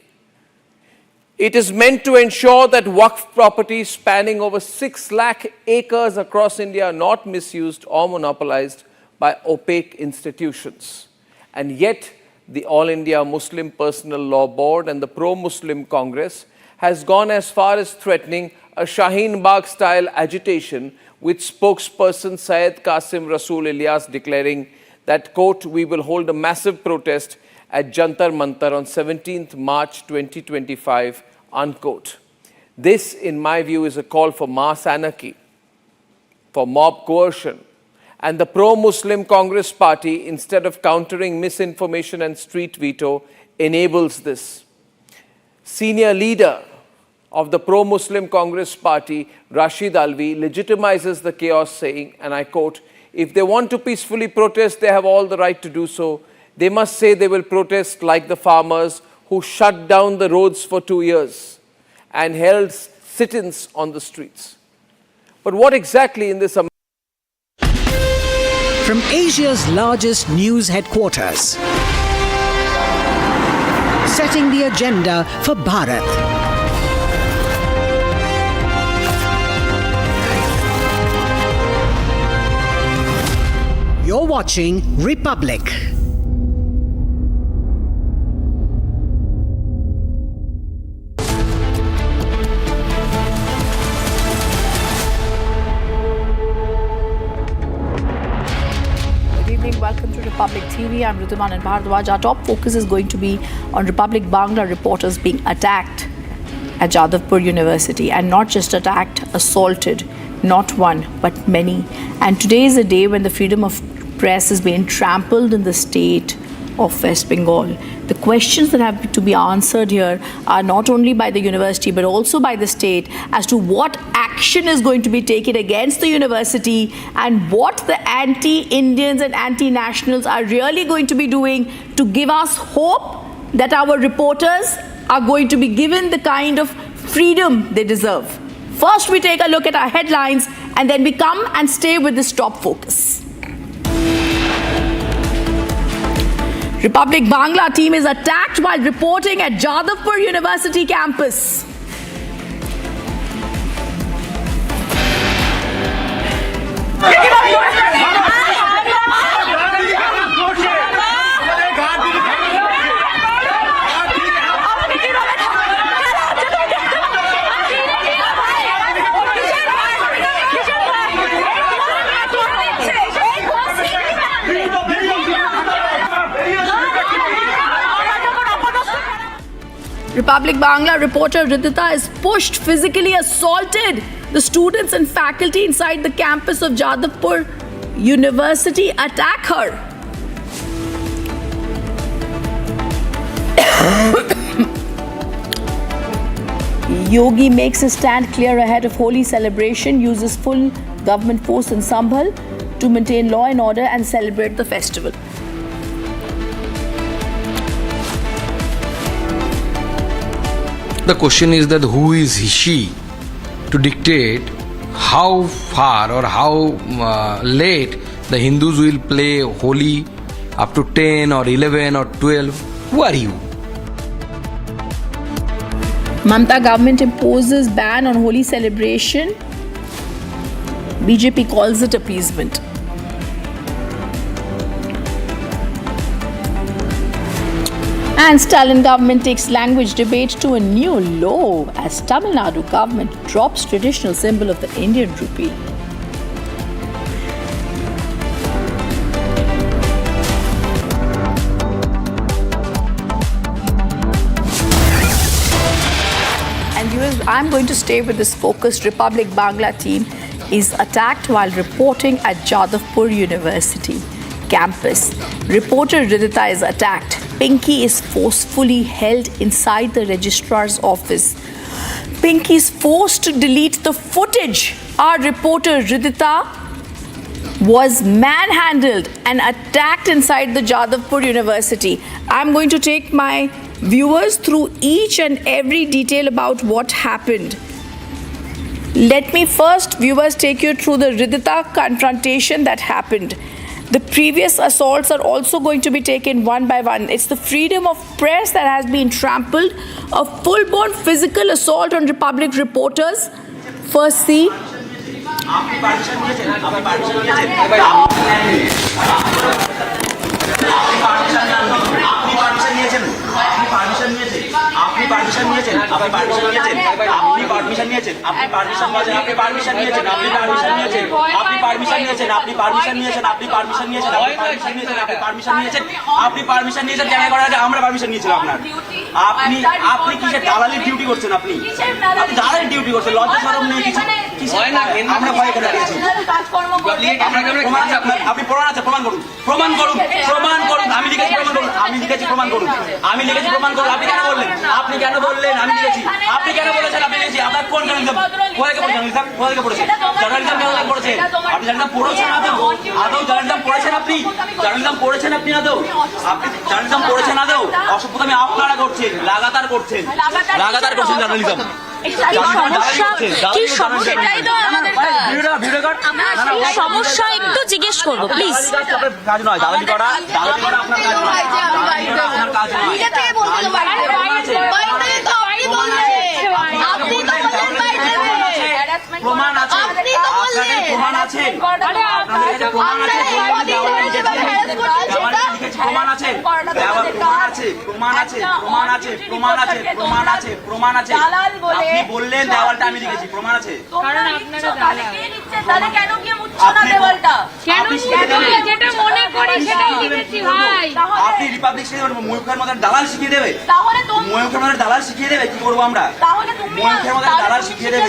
It is meant to ensure that Waqf properties spanning over 6 lakh acres across India are not misused or monopolized by opaque institutions. And yet, the All India Muslim Personal Law Board and the Pro-Muslim Congress has gone as far as threatening a Shaheen Bagh-style agitation with spokesperson Syed Qasim Rasool Ilyas declaring that, quote, we will hold a massive protest at Jantar Mantar on 17th March 2025, unquote. This, in my view, is a call for mass anarchy, for mob coercion, and the pro-Muslim Congress party, instead of countering misinformation and street veto, enables this. Senior leader of the pro-Muslim Congress party, Rashid Alvi, legitimizes the chaos saying, and I quote, if they want to peacefully protest, they have all the right to do so. They must say they will protest like the farmers who shut down the roads for 2 years and held sit-ins on the streets. But what exactly in this... From Asia's largest news headquarters, setting the agenda for Bharat. You're watching Republic. Welcome to Republic TV. I'm Ridhuman and Bhardwaj. Our top focus is going to be on Republic Bangla reporters being attacked at Jadavpur University, and not just attacked, assaulted, not one but many. And today is a day when the freedom of press is being trampled in the state of West Bengal. The questions that have to be answered here are not only by the university but also by the state as to what action is going to be taken against the university and what the anti-Indians and anti-nationals are really going to be doing to give us hope that our reporters are going to be given the kind of freedom they deserve. First, we take a look at our headlines and then we come and stay with this top focus. Republic Bangla team is attacked while reporting at Jadavpur University campus. Republic Bangla reporter Ridhita is pushed, physically assaulted. The students and faculty inside the campus of Jadavpur University attack her. Yogi makes his stand clear ahead of Holi celebration, uses full government force in Sambhal to maintain law and order and celebrate the festival. The question is that who is she to dictate how far or how late the Hindus will play Holi, up to 10 or 11 or 12? Who are you? Mamata government imposes ban on Holi celebration. BJP calls it appeasement. And Stalin government takes language debate to a new low as Tamil Nadu government drops traditional symbol of the Indian rupee. And viewers, I'm going to stay with this focused. Republic Bangla team is attacked while reporting at Jadavpur University campus. Reporter Ridhita is attacked. Pinky is forcefully held inside the registrar's office. Pinky is forced to delete the footage. Our reporter Ridhita was manhandled and attacked inside the Jadavpur University. I'm going to take my viewers through each and every detail about what happened. Let me first, viewers, take you through the Ridhita confrontation that happened. The previous assaults are also going to be taken one by one. It's the freedom of press that has been trampled. A full-blown physical assault on Republic reporters. First, see. আপনি কেন বললেন আমি লিখেছি আপনি কেন বলেছেন আপনি লিখেছি আপনার কোন জার্নালিজম কোথায় পড়েছেন জার্নালিজম কেন পড়েছেন আপনি জার্নালিজম পড়েছেন আদৌ জার্নালিজম পড়েছেন আপনি জার্নালিজম পড়েছেন আপনি আদৌ আপনি জার্নালিজম পড়েছেন আদৌ অসভ্যতামি আপনারা করছেন লাগাতার করছেন জার্নালিজম সমস্যা একটু জিজ্ঞেস করবো প্লিজ কাজ নয় দালালি করা আপনার কাজ নয় আপনার কাজ প্রমাণ আছে প্রমাণ আছে আপনি বললেন দেওয়ালটা আমি লিখেছি প্রমাণ আছে আপনি রিপাবলিক ময়ূখের মধ্যে দালাল শিখিয়ে দেবে ময়ূখের মধ্যে দালাল শিখিয়ে দেবে কি করবো আমরা ময়ূখের মধ্যে দালাল শিখিয়ে দেবে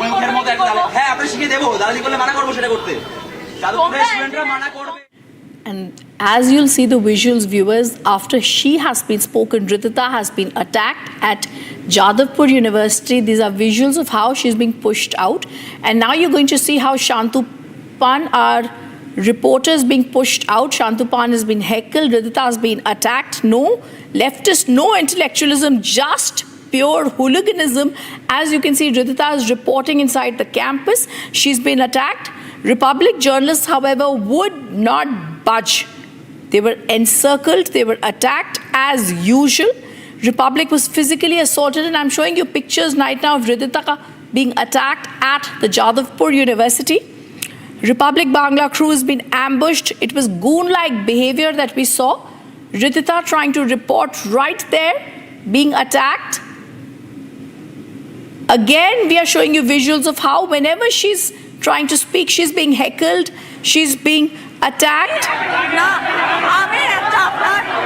ময়ূখের মধ্যে একটা দালাল হ্যাঁ আপনি শিখিয়ে দেবো দালালি করলে মানা করবো সেটা করতে স্টুডেন্টরা মানা করবে। And as you'll see the visuals, viewers, after she has been spoken, Ridhita has been attacked at Jadavpur University. These are visuals of how she's being pushed out. And now you're going to see how Shantupan, our reporter, is being pushed out. Shantupan has been heckled. Ridhita has been attacked. No leftist, no intellectualism, just pure hooliganism. As you can see, Ridhita is reporting inside the campus. She's been attacked. Republic journalists, however, would not budge. They were encircled, they were attacked as usual. Republic was physically assaulted, and I'm showing you pictures right now of Ridhita being attacked at the Jadavpur University. Republic Bangla crew has been ambushed. It was goon-like behavior that we saw. Ridhita trying to report right there, being attacked. Again, we are showing you visuals of how whenever she's trying to speak, she's being heckled, she's being attacked.